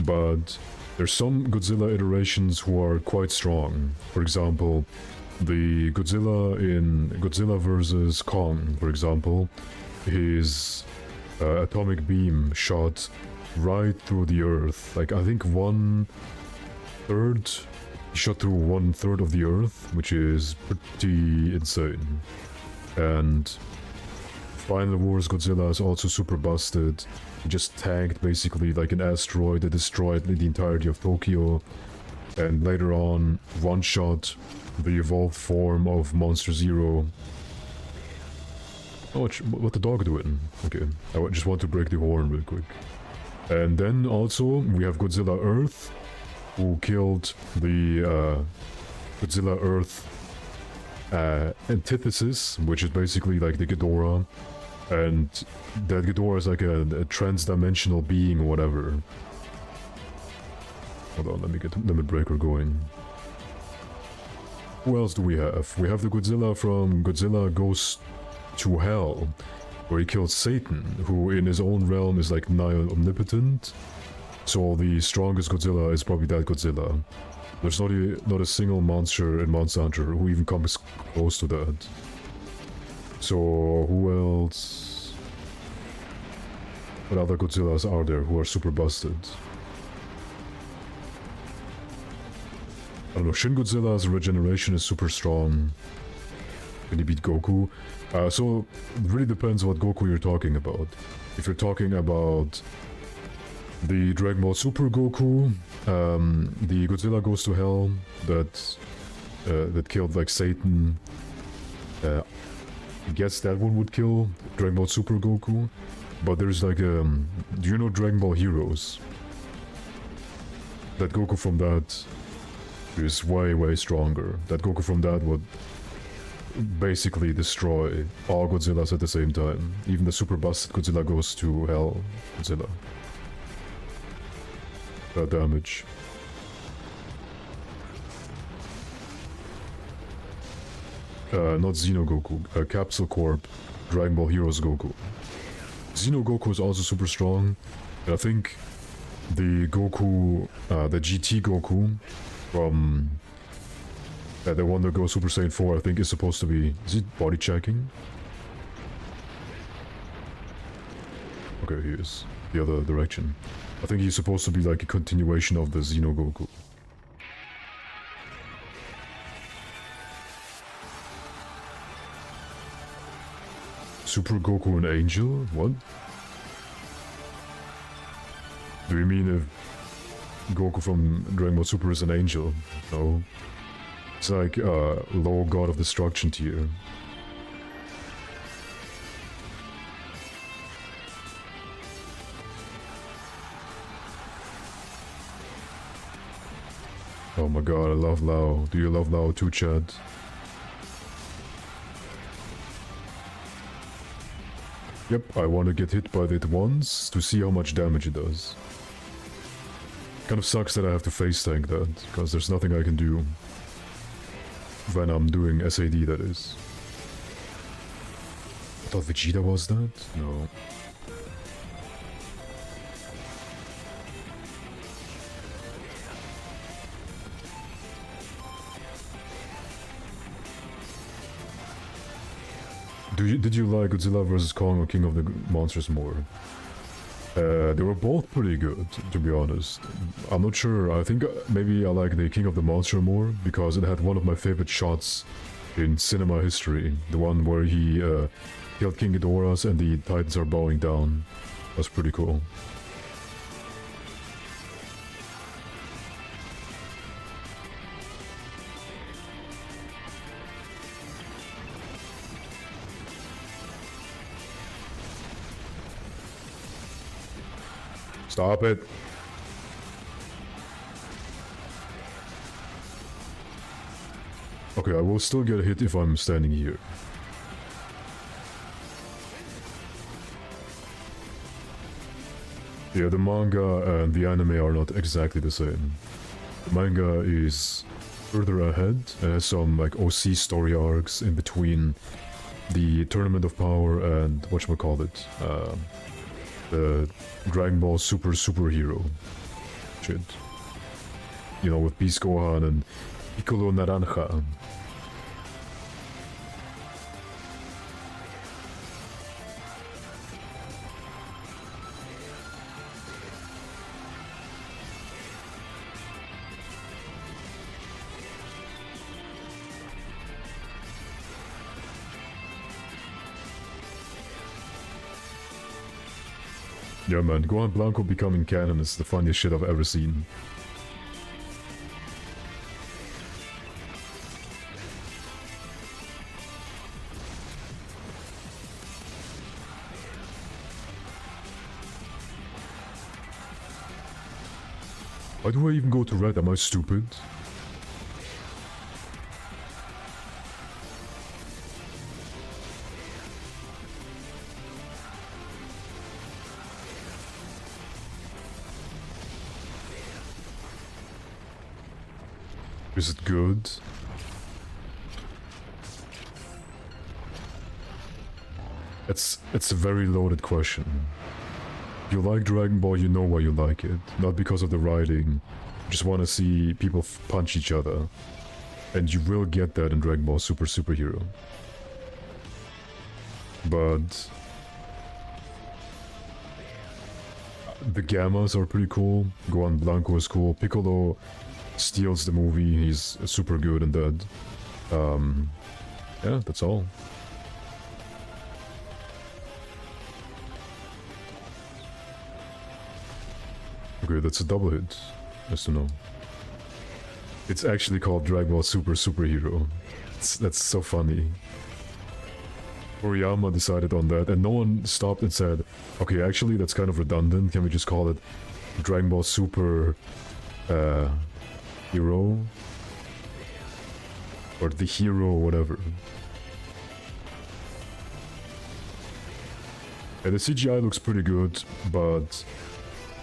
but there's some Godzilla iterations who are quite strong. For example, the Godzilla in Godzilla vs. Kong, for example, his atomic beam shot right through the earth. Like, I think 1/3, he shot through 1/3 of the earth, which is pretty insane. And Final Wars Godzilla is also super busted. He just tanked basically like an asteroid that destroyed the entirety of Tokyo. And later on, one-shot the evolved form of Monster Zero. Oh, what the dog doing? Okay, I just want to break the horn real quick. And then also, we have Godzilla Earth, who killed the Godzilla Earth antithesis, which is basically like the Ghidorah. And that Ghidorah is like a trans-dimensional being or whatever. Hold on, let me get the limit breaker going. Who else do we have? We have the Godzilla from Godzilla Goes to Hell, where he killed Satan, who in his own realm is like nigh omnipotent. So the strongest Godzilla is probably that Godzilla. There's not a single monster in Monster Hunter who even comes close to that. So, who else? What other Godzillas are there who are super busted? I don't know, Shin Godzilla's regeneration is super strong. When he beat Goku. So, it really depends what Goku you're talking about. If you're talking about the Dragon Ball Super Goku, the Godzilla Goes to Hell, that killed like Satan, I guess that one would kill Dragon Ball Super Goku. But there's like do you know Dragon Ball Heroes? That Goku from that is way stronger. That Goku from that would basically destroy all Godzillas at the same time. Even the super busted Godzilla Goes to Hell Godzilla. That damage. Not Xenogoku, Capsule Corp, Dragon Ball Heroes Goku. Xenogoku is also super strong, and I think the Goku, the GT Goku from the one that goes Super Saiyan 4, I think is supposed to be, is it body checking? Okay, he is. The other direction. I think he's supposed to be like a continuation of the Xenogoku. Super Goku an angel? What? Do you mean if Goku from Dragon Ball Super is an angel? No. It's like low god of destruction tier. Oh my god, I love Lao. Do you love Lao too, Chad? Yep, I want to get hit by it once to see how much damage it does. Kind of sucks that I have to face tank that, because there's nothing I can do when I'm doing SAD, that is. I thought Vegeta was that? No. Did you like Godzilla vs. Kong or King of the Monsters more? They were both pretty good, to be honest. I'm not sure, I think maybe I like the King of the Monster more, because it had one of my favorite shots in cinema history. The one where he killed King Ghidorahs and the Titans are bowing down. That's pretty cool. Stop it. Okay, I will still get hit if I'm standing here. Yeah, the manga and the anime are not exactly the same. The manga is further ahead and has some like OC story arcs in between the Tournament of Power and whatchamacallit, the Dragon Ball Superhero shit. You know, with Beast Gohan and Piccolo Naranja. Yeah man, Gohan Blanco becoming canon is the funniest shit I've ever seen. Why do I even go to red? Am I stupid? Is it good? It's a very loaded question. If you like Dragon Ball, you know why you like it. Not because of the writing. You just want to see people punch each other. And you will get that in Dragon Ball Superhero. But the Gammas are pretty cool. Gohan Blanco is cool. Piccolo steals the movie. He's super good in that. Yeah, that's all. Okay, that's a double hit. Nice to know. It's actually called Dragon Ball Superhero. That's so funny. Toriyama decided on that, and no one stopped and said, okay, actually that's kind of redundant. Can we just call it Dragon Ball Super Hero? Or the hero, whatever. And the CGI looks pretty good, but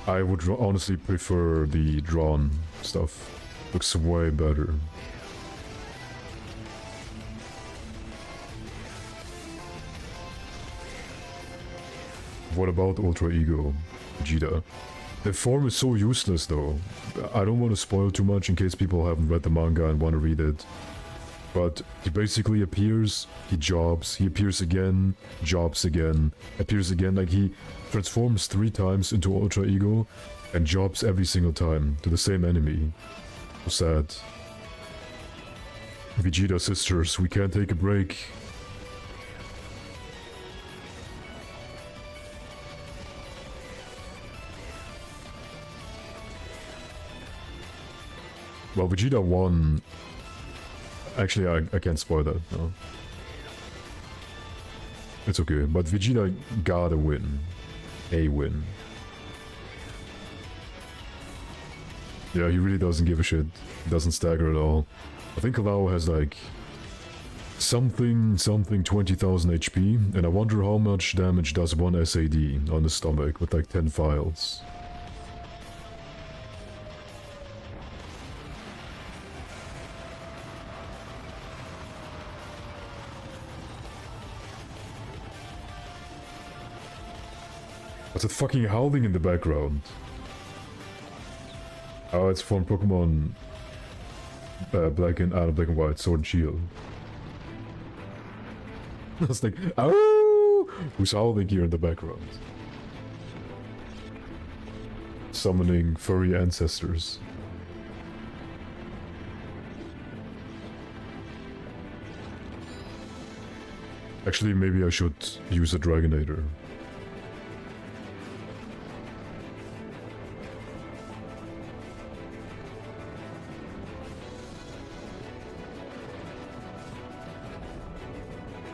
I would honestly prefer the drawn stuff. Looks way better. What about Ultra Ego, Vegeta? The form is so useless though. I don't want to spoil too much in case people haven't read the manga and want to read it. But he basically appears, he jobs, he appears again, jobs again, appears again. Like he transforms 3 times into Ultra Ego and jobs every single time to the same enemy. So sad. Vegeta sisters, we can't take a break. Well, Vegeta won. Actually, I can't spoil that. No. It's okay, but Vegeta got a win. A win. Yeah, he really doesn't give a shit. Doesn't stagger at all. I think Lao has like something 20,000 HP, and I wonder how much damage does one SAD on the stomach with like 10 files. What's that fucking howling in the background? Oh, it's from Pokemon Black and White, Sword and Shield. I was like, oh, who's howling here in the background? Summoning furry ancestors. Actually, maybe I should use a Dragonator.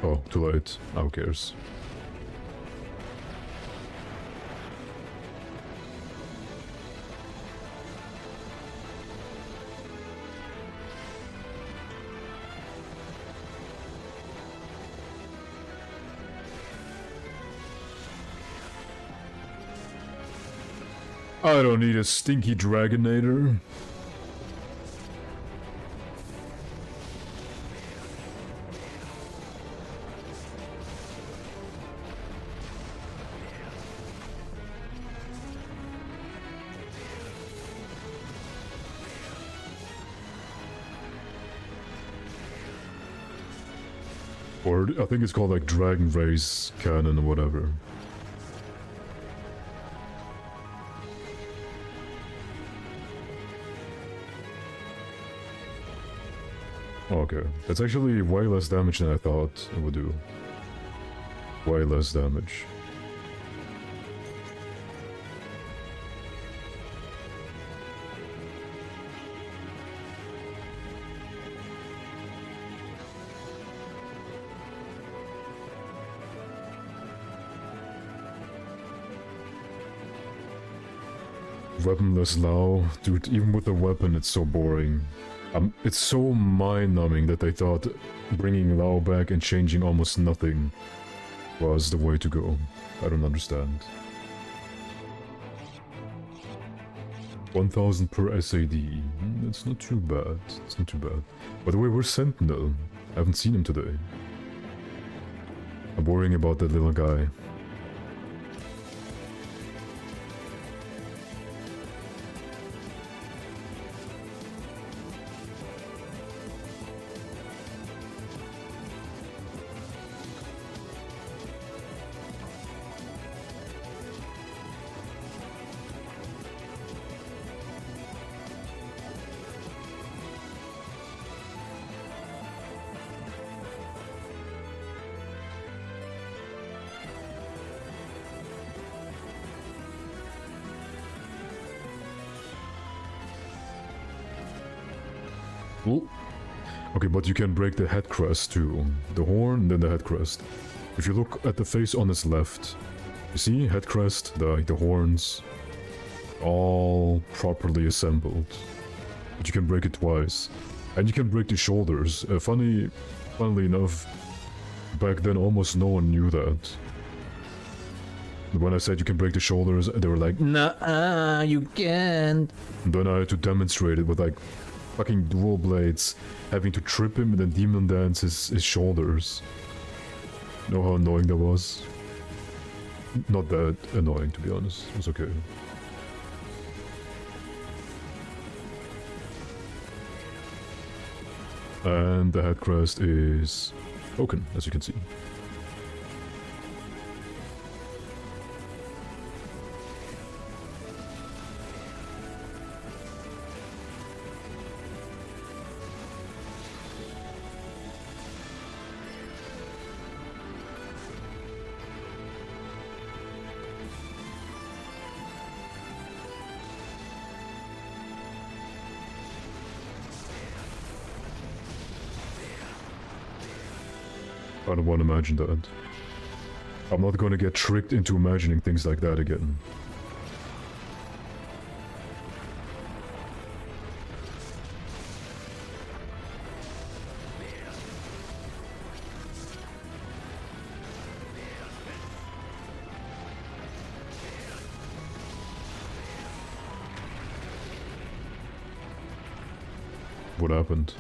Oh, too late. Who cares? I don't need a stinky Dragonator. Or I think it's called like Dragon Race Cannon or whatever. Okay, that's actually way less damage than I thought it would do. Way less damage. Weaponless Lao? Dude, even with a weapon it's so boring. It's so mind-numbing that they thought bringing Lao back and changing almost nothing was the way to go. I don't understand. 1000 per SAD. That's not too bad. It's not too bad. By the way, where's Sentinel? I haven't seen him today. I'm worrying about that little guy. Ooh. Okay, but you can break the head crest too. The horn, then the head crest. If you look at the face on his left, you see head crest, the horns, all properly assembled. But you can break it twice. And you can break the shoulders. Funnily enough, back then almost no one knew that. When I said you can break the shoulders, they were like, nah, you can't. And then I had to demonstrate it with like fucking dual blades, having to trip him and then demon dance his shoulders. Know how annoying that was? Not that annoying, to be honest. It was okay. And the head crest is broken, as you can see. I don't want to imagine that. I'm not gonna get tricked into imagining things like that again. What happened?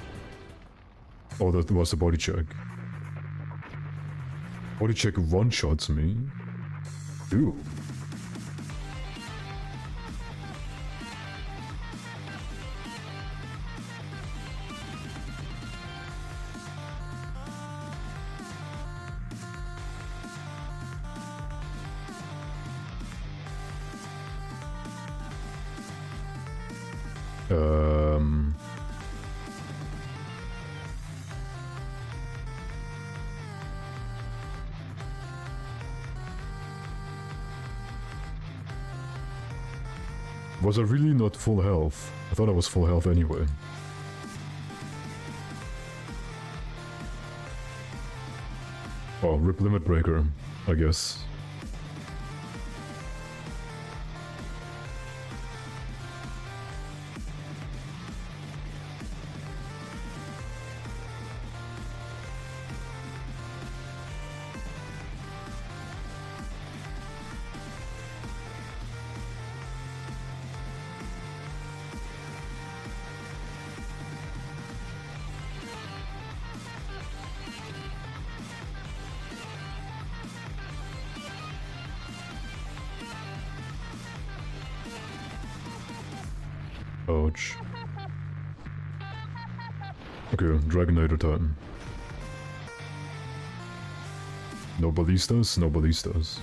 Oh, that was a body check. Body check one-shots me? Ew. Um... Was I really not full health? I thought I was full health anyway. Oh, rip limit breaker, I guess. Ouch. Okay, Dragonator time. No ballistas, no ballistas.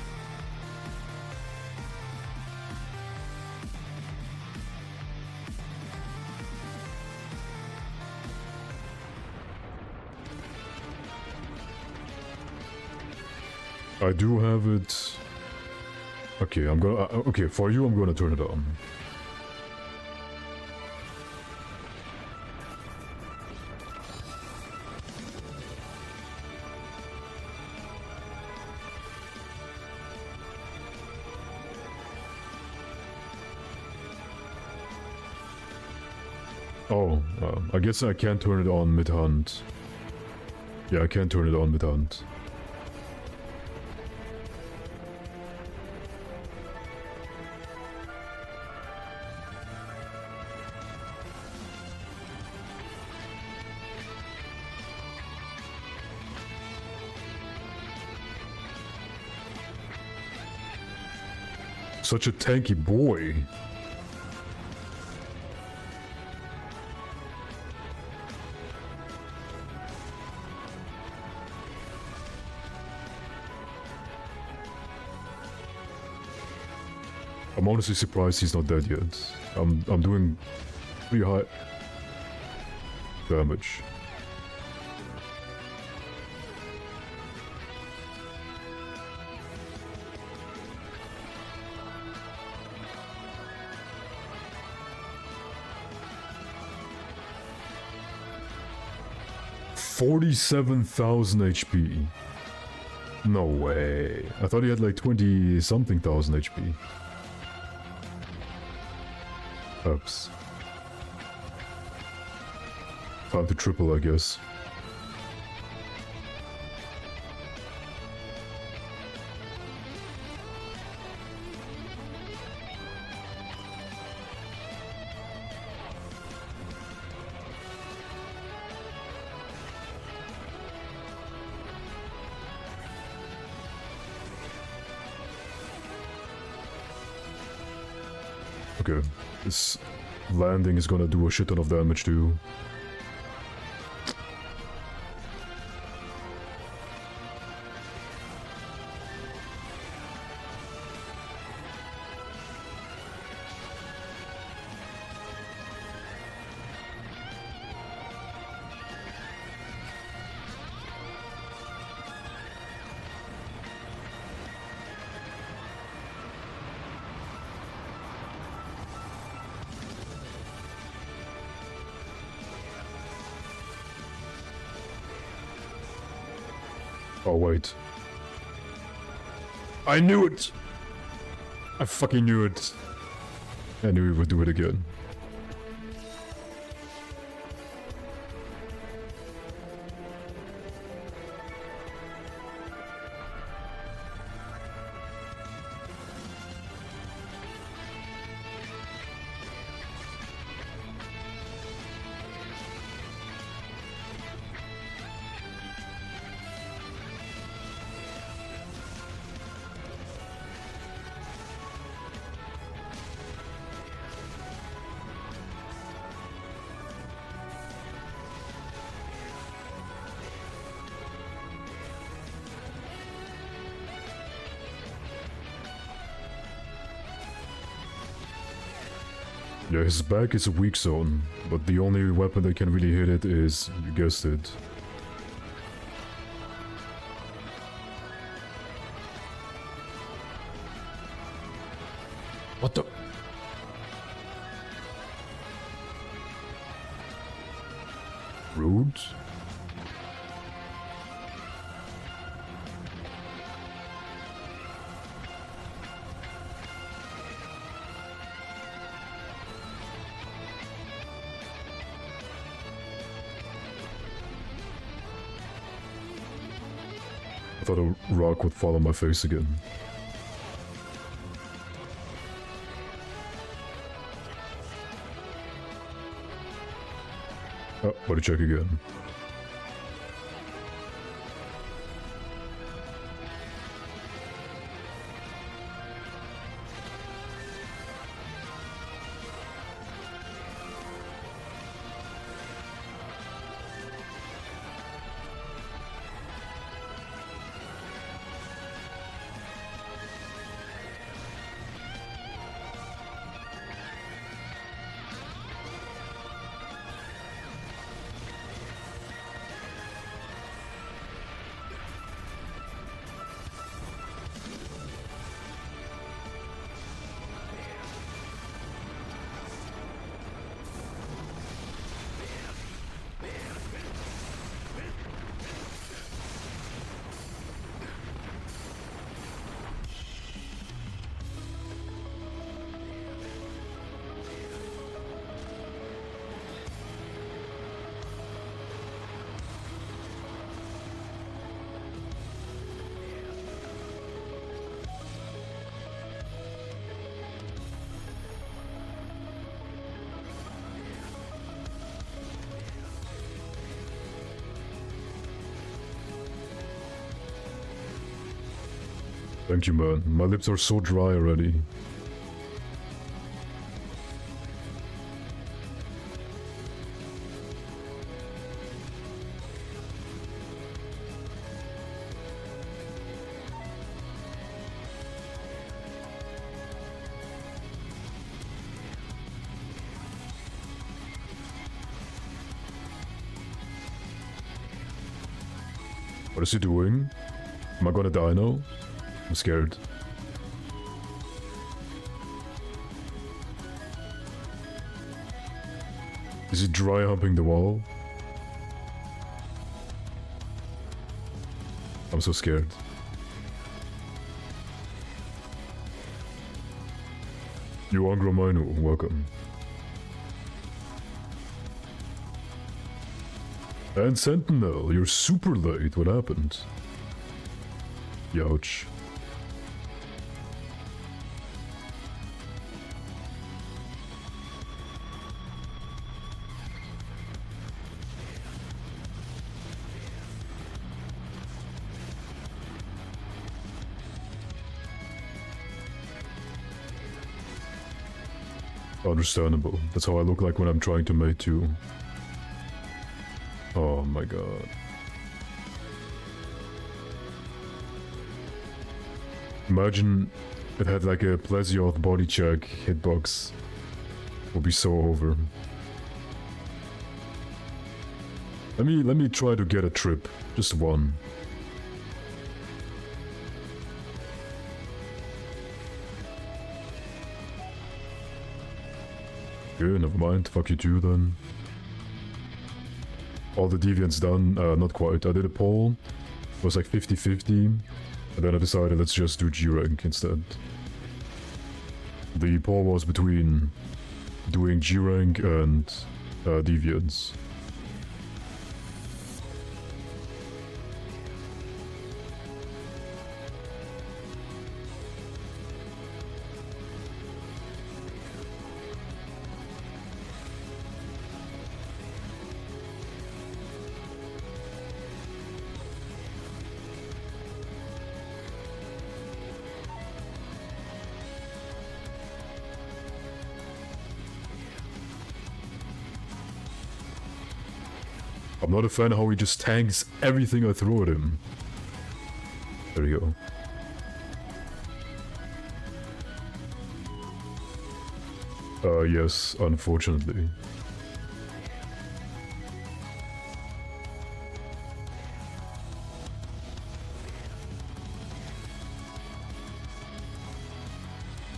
I do have it. Okay, I'm gonna. Okay, for you, I'm gonna turn it on. Oh, I guess I can't turn it on mid-hunt. Yeah, I can't turn it on mid-hunt. Such a tanky boy. I'm honestly surprised he's not dead yet. I'm doing pretty high damage. $47,000 HP. No way. I thought he had like 20 something thousand HP. Oops. Time to triple, I guess. Okay, this landing is gonna do a shit ton of damage too. Oh, wait. I knew it! I fucking knew it. I knew he would do it again. Yeah, his back is a weak zone, but the only weapon that can really hit it is, you guessed it. What the? Rude? I thought a rock would fall on my face again. Oh, body check again. Thank you, man. My lips are so dry already. What is he doing? Am I gonna die now? I'm scared. Is he dry humping the wall? I'm so scared. You Angromino, welcome. And Sentinel, you're super late. What happened? Youch. Understandable. That's how I look like when I'm trying to mate too. Oh my god. Imagine it had like a Plesioth body check hitbox. Would be so over. Let me try to get a trip. Just one. Okay, never mind. Fuck you too then. All the deviants done? Not quite. I did a poll. It was like 50-50, and then I decided let's just do G-Rank instead. The poll was between doing G-Rank and Deviants. I'm not a fan of how he just tanks everything I throw at him. There you go. Yes, unfortunately.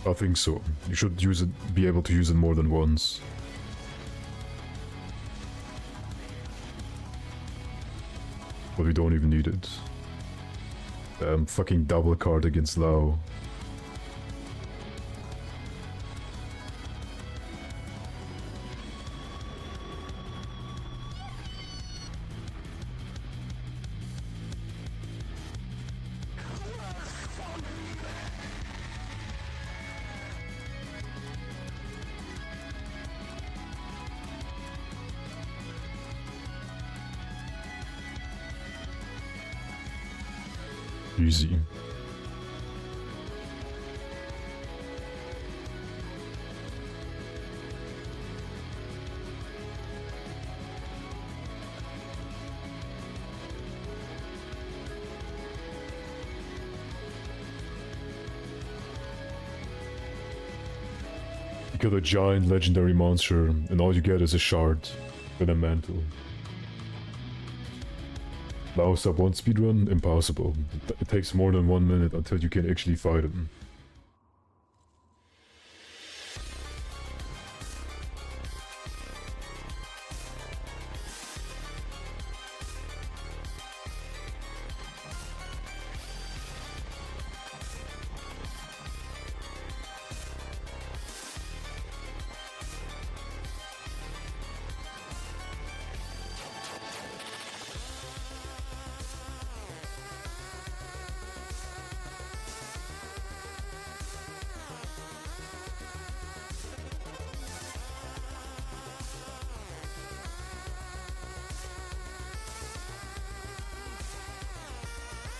I think so. You should use it, be able to use it more than once. But we don't even need it. Fucking double card against Lao. Easy. You get a giant legendary monster, and all you get is a shard with a mantle. Lao sub 1 speedrun? Impossible. It takes more than 1 minute until you can actually fight him.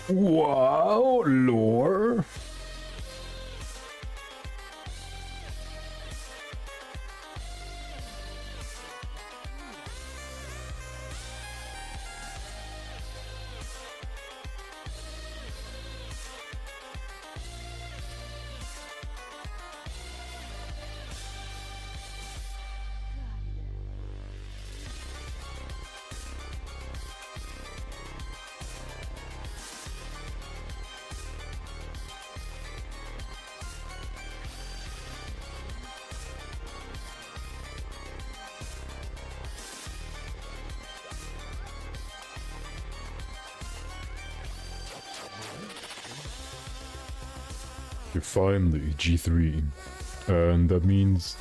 Wow, lore. You're finally G3, and that means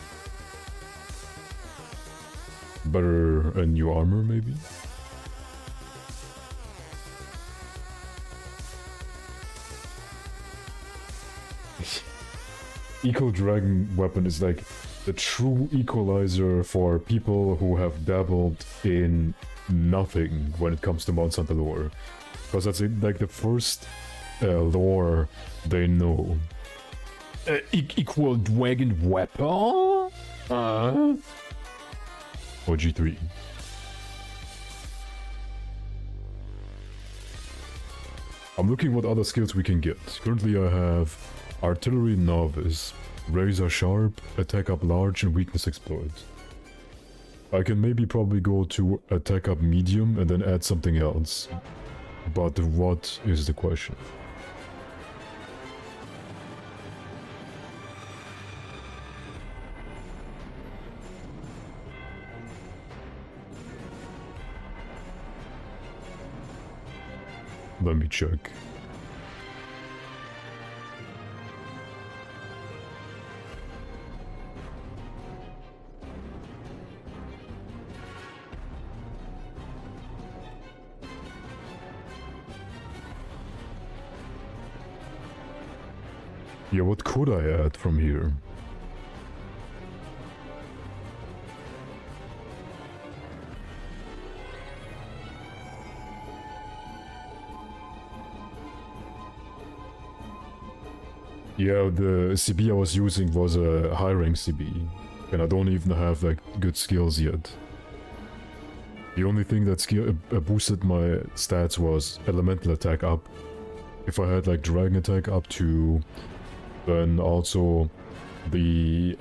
better and new armor, maybe? Eco Dragon weapon is like the true equalizer for people who have dabbled in nothing when it comes to Monster Hunter lore. Because that's like the first lore they know. Equal dragon weapon? Or G3. I'm looking what other skills we can get. Currently I have Artillery Novice, Razor Sharp, Attack Up Large, and Weakness Exploit. I can maybe probably go to Attack Up Medium and then add something else. But what is the question? Let me check. Yeah, what could I add from here? Yeah, the CB I was using was a high rank CB, and I don't even have like good skills yet. The only thing that boosted my stats was elemental attack up. If I had like dragon attack up to, then also the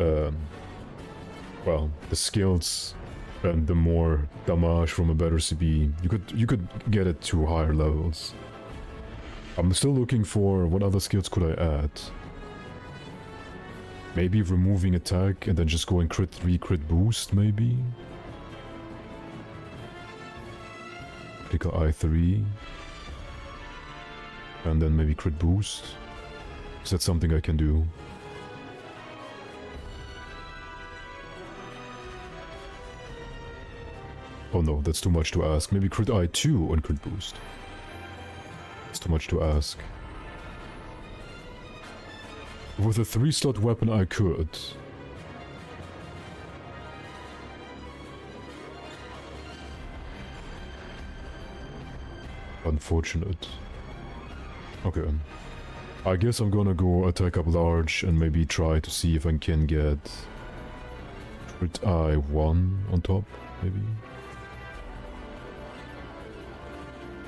well, the skills and the more damage from a better CB, you could get it to higher levels. I'm still looking for what other skills could I add. Maybe removing attack and then just going crit 3 crit boost, maybe? Critical I3. And then maybe crit boost. Is that something I can do? Oh no, that's too much to ask. Maybe crit I2 on crit boost. It's too much to ask. With a 3-slot weapon I could. Unfortunate. Okay. I guess I'm gonna go attack up large and maybe try to see if I can get crit I1 on top, maybe?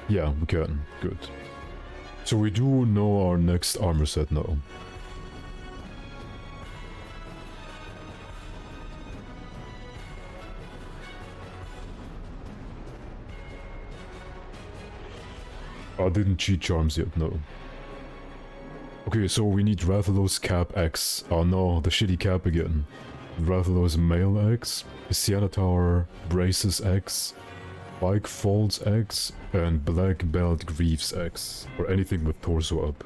Yeah, we can. Good. So we do know our next armor set now. I didn't cheat charms yet, no. Okay, so we need Rathalos Cap X. Oh no, the shitty cap again. Rathalos Mail X, Sienna Tower Braces X, Bike Folds X, and Black Belt Greaves X. Or anything with torso up.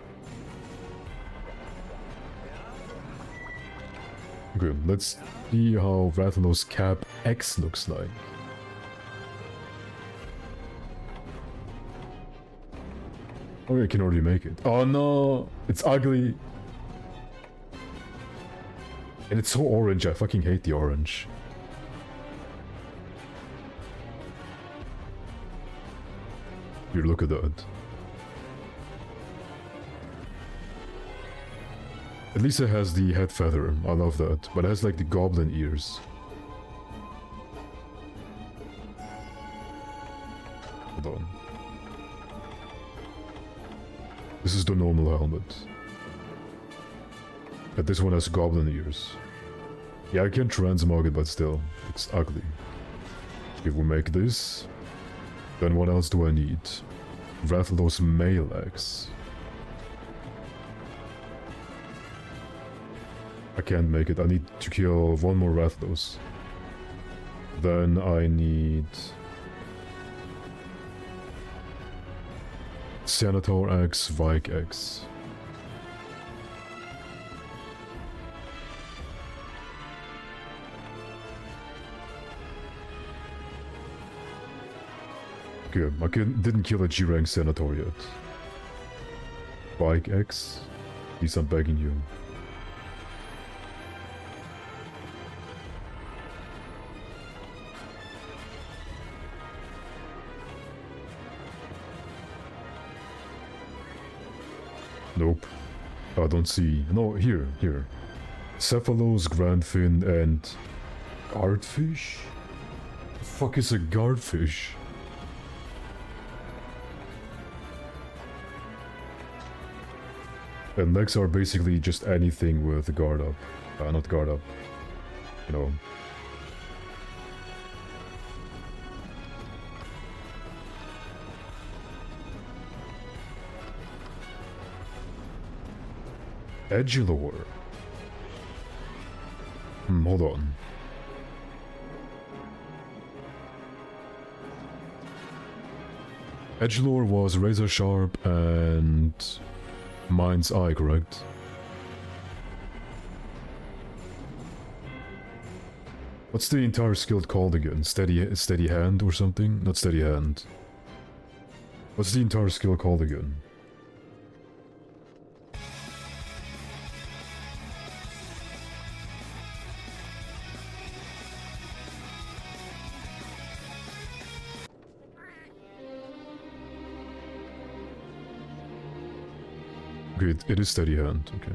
Okay, let's see how Rathalos Cap X looks like. Oh, I can already make it. Oh no, it's ugly. And it's so orange, I fucking hate the orange. Here, look at that. At least it has the head feather, I love that. But it has like the goblin ears. Hold on. This is the normal helmet. But this one has goblin ears. Yeah, I can transmog it, but still, it's ugly. If we make this, then what else do I need? Rathalos Mail X. I can't make it, I need to kill one more Rathalos. Then I need... Senator X, Vike X. Okay, I didn't kill a G-rank Senator yet. Vike X? Please, I'm begging you. Nope. I don't see. No, here. Cephalos, Grandfin, and... Guardfish? The fuck is a guardfish? And legs are basically just anything with guard up. Not guard up. You know. Edgelore. Hold on. Edgelord was Razor Sharp and Mind's Eye, correct? What's the entire skill called again? Steady Hand or something? Not Steady Hand. What's the entire skill called again? Okay, it is Steady Hand, okay.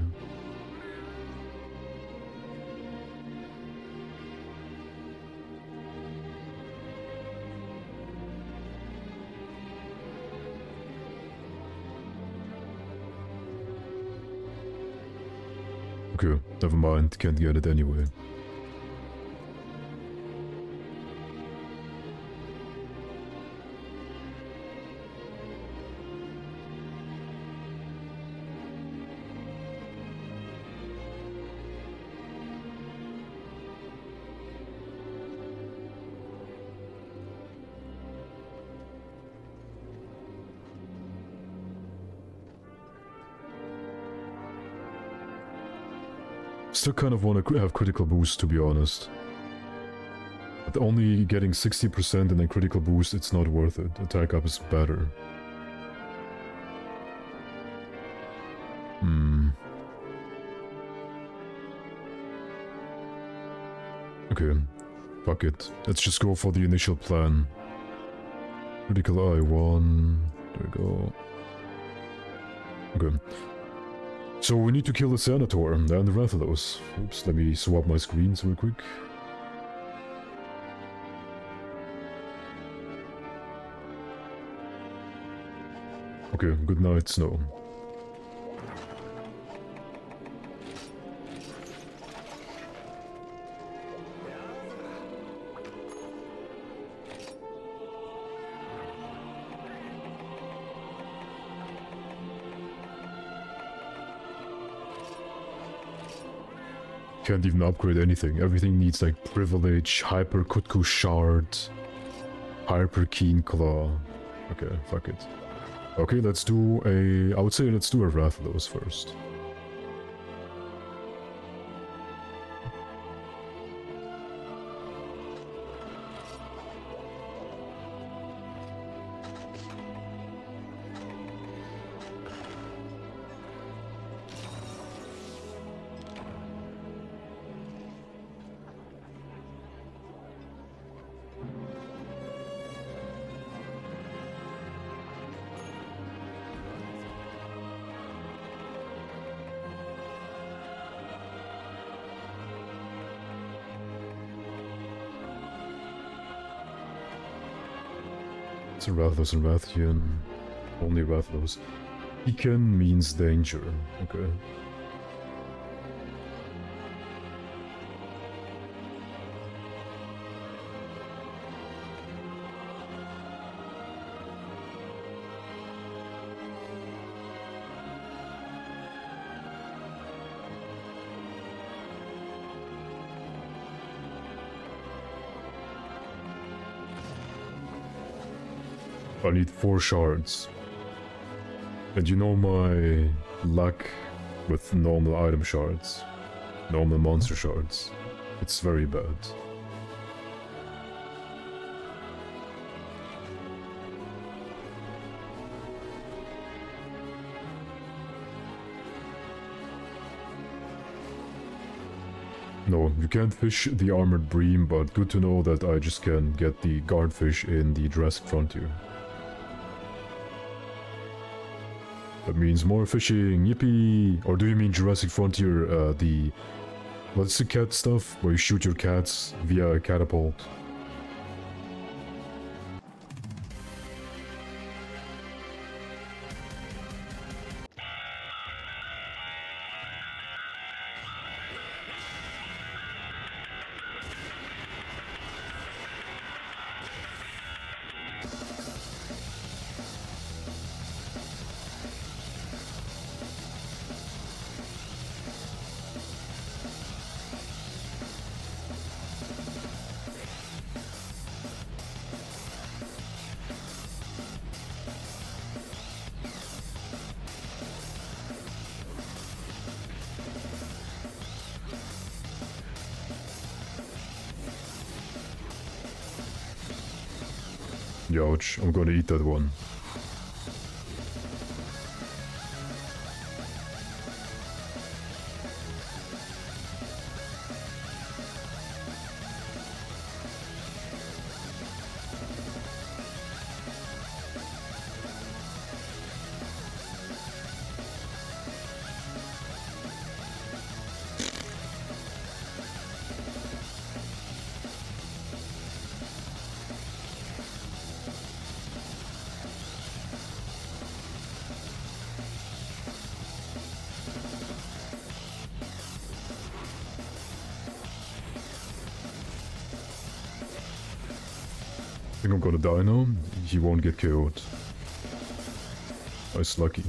Okay, never mind, can't get it anyway. Still kind of want to have critical boost, to be honest. But only getting 60% and then critical boost, it's not worth it. Attack up is better. Okay, fuck it. Let's just go for the initial plan. Critical eye 1. There we go. Okay. So we need to kill the Senator and the Rathalos. Oops, let me swap my screens real quick. Okay, good night, Snow. Can't even upgrade anything. Everything needs like privilege, hyper Kutku shard, hyper keen claw. Okay, fuck it. Okay, let's do a... I would say let's do a Rathalos first. It's a Rathalos and Rathian. Only Rathalos. Beacon means danger. Okay. I need 4 shards. And you know my luck with normal item shards. Normal monster shards. It's very bad. No, you can't fish the Armored Bream, but good to know that I just can get the Guardfish in the Jurassic Frontier. That means more fishing, yippee! Or do you mean Jurassic Frontier, the... What's the cat stuff? Where you shoot your cats via a catapult? Ouch, I'm gonna eat that one. I think I'm gonna die now. He won't get killed. That's lucky.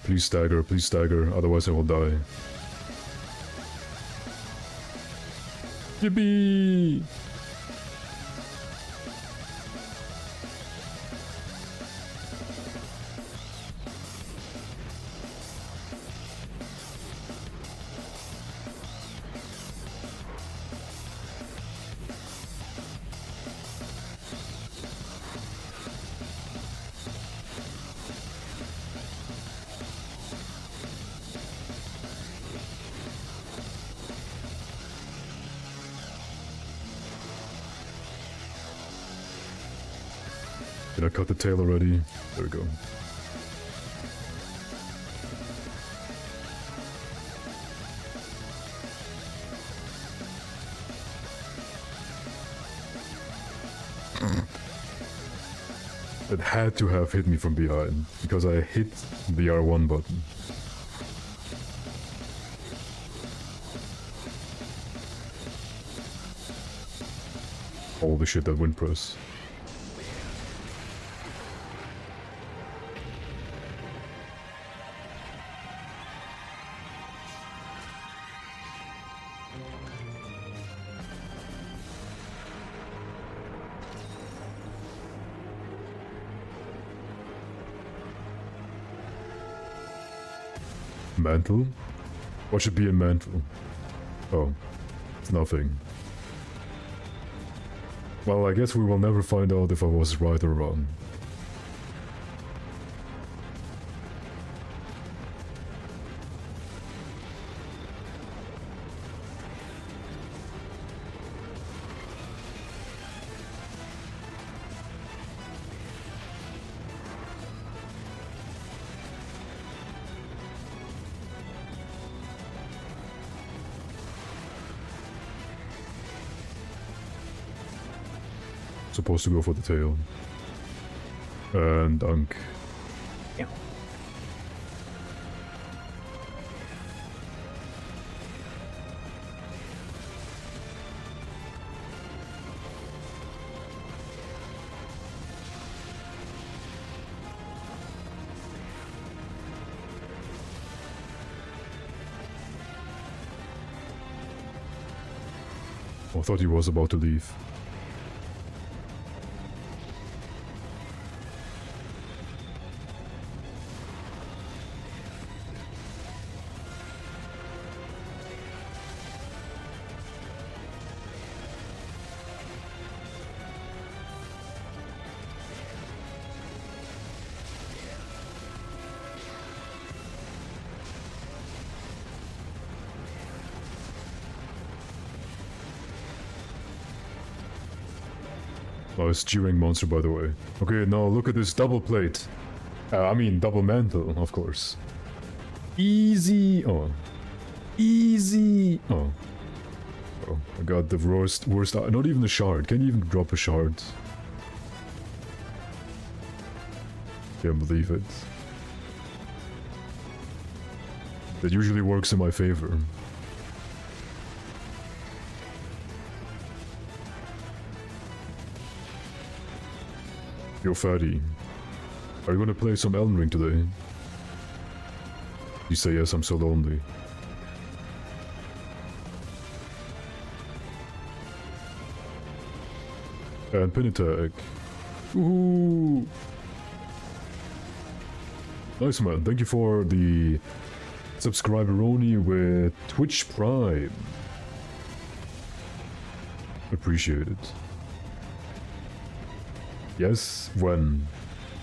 Please stagger, otherwise I will die. Yippee! Did I cut the tail already? There we go. It had to have hit me from behind, because I hit the R1 button. Holy shit, that wind press. Mantle? What should be a mantle? Oh, it's nothing. Well, I guess we will never find out if I was right or wrong. Supposed to go for the tail. And dunk. Yeah. I thought he was about to leave. Nice chewing monster, by the way. Okay, now look at this double plate. I mean, double mantle, of course. Easy. Oh. Easy. Oh. Oh, I got the worst, not even a shard. Can't even drop a shard. Can't believe it. That usually works in my favor. Yo, fatty. Are you gonna play some Elden Ring today? You say yes, I'm so lonely. And pin attack. Ooh. Nice, man. Thank you for the subscriberoni with Twitch Prime. Appreciate it. Yes, when?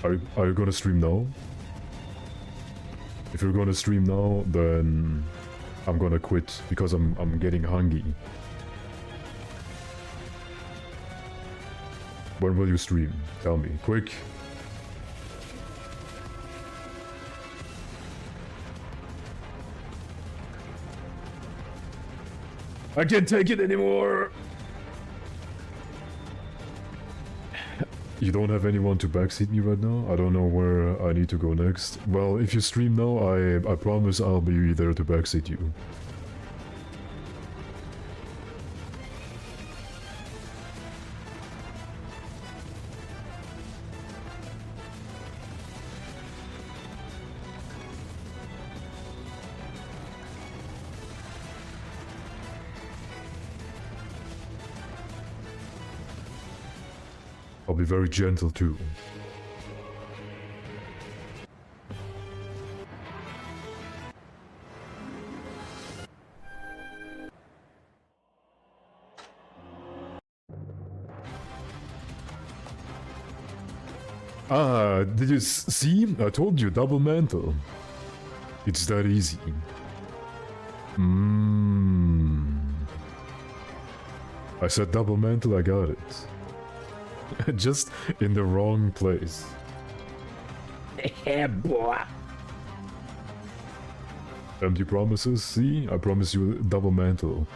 Are you gonna stream now? If you're gonna stream now, then I'm gonna quit because I'm getting hungry. When will you stream? Tell me, quick. I can't take it anymore! You don't have anyone to backseat me right now? I don't know where I need to go next. Well, if you stream now, I promise I'll be there to backseat you. I'll be very gentle too. Ah, did you see? I told you, double mantle. It's that easy. I said double mantle, I got it. Just in the wrong place. Yeah, boy. Empty promises? See? I promise you a double mantle.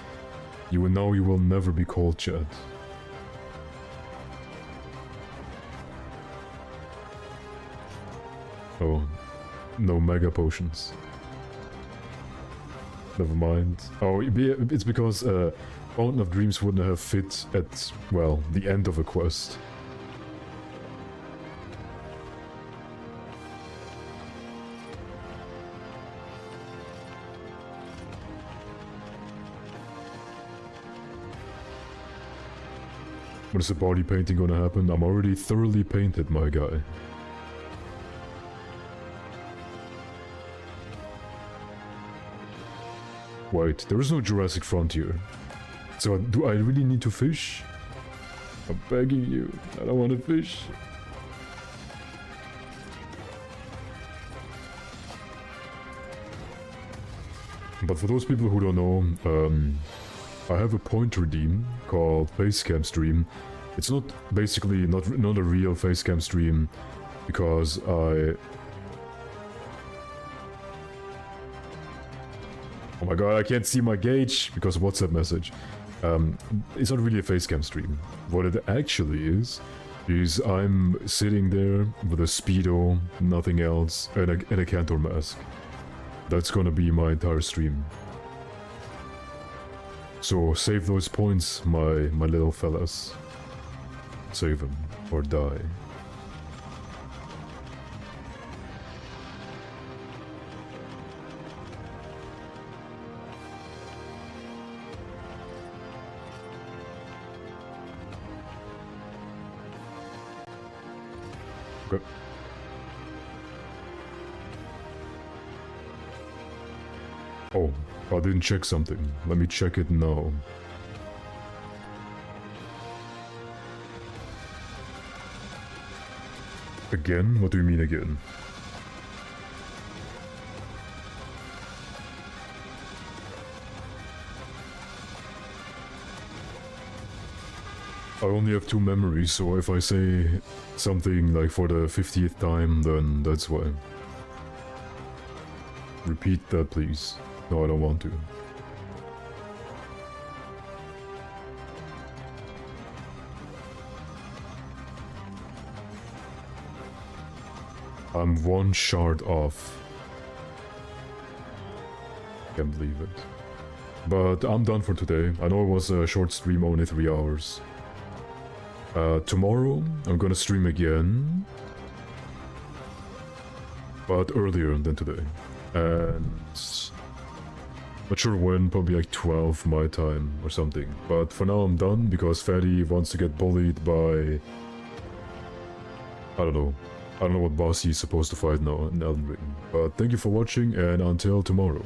You will know you will never be cold, Chad. Oh, no mega potions. Never mind. Oh, it's because Fountain of Dreams wouldn't have fit at, well, the end of a quest. When is the body painting gonna happen? I'm already thoroughly painted, my guy. Wait, there is no Jurassic Frontier. So do I really need to fish? I'm begging you, I don't want to fish. But for those people who don't know, I have a point redeem called Facecam Stream. It's not basically not a real Facecam stream because oh my god, I can't see my gauge because of WhatsApp message. It's not really a facecam stream. What it actually is I'm sitting there with a Speedo, nothing else, and a Kantor mask. That's gonna be my entire stream. So save those points, my little fellas. Save them, or die. Okay. Oh, I didn't check something. Let me check it now. Again? What do you mean again? I only have 2 memories, so if I say something like for the 50th time, then that's why. Repeat that, please. No, I don't want to. I'm one shard off. Can't believe it. But I'm done for today. I know it was a short stream, only 3 hours. Tomorrow, I'm gonna stream again. But earlier than today. And... not sure when, probably like 12 my time or something. But for now I'm done, because Fatty wants to get bullied by... I don't know what boss he's supposed to fight now in Elden Ring. But thank you for watching, and until tomorrow.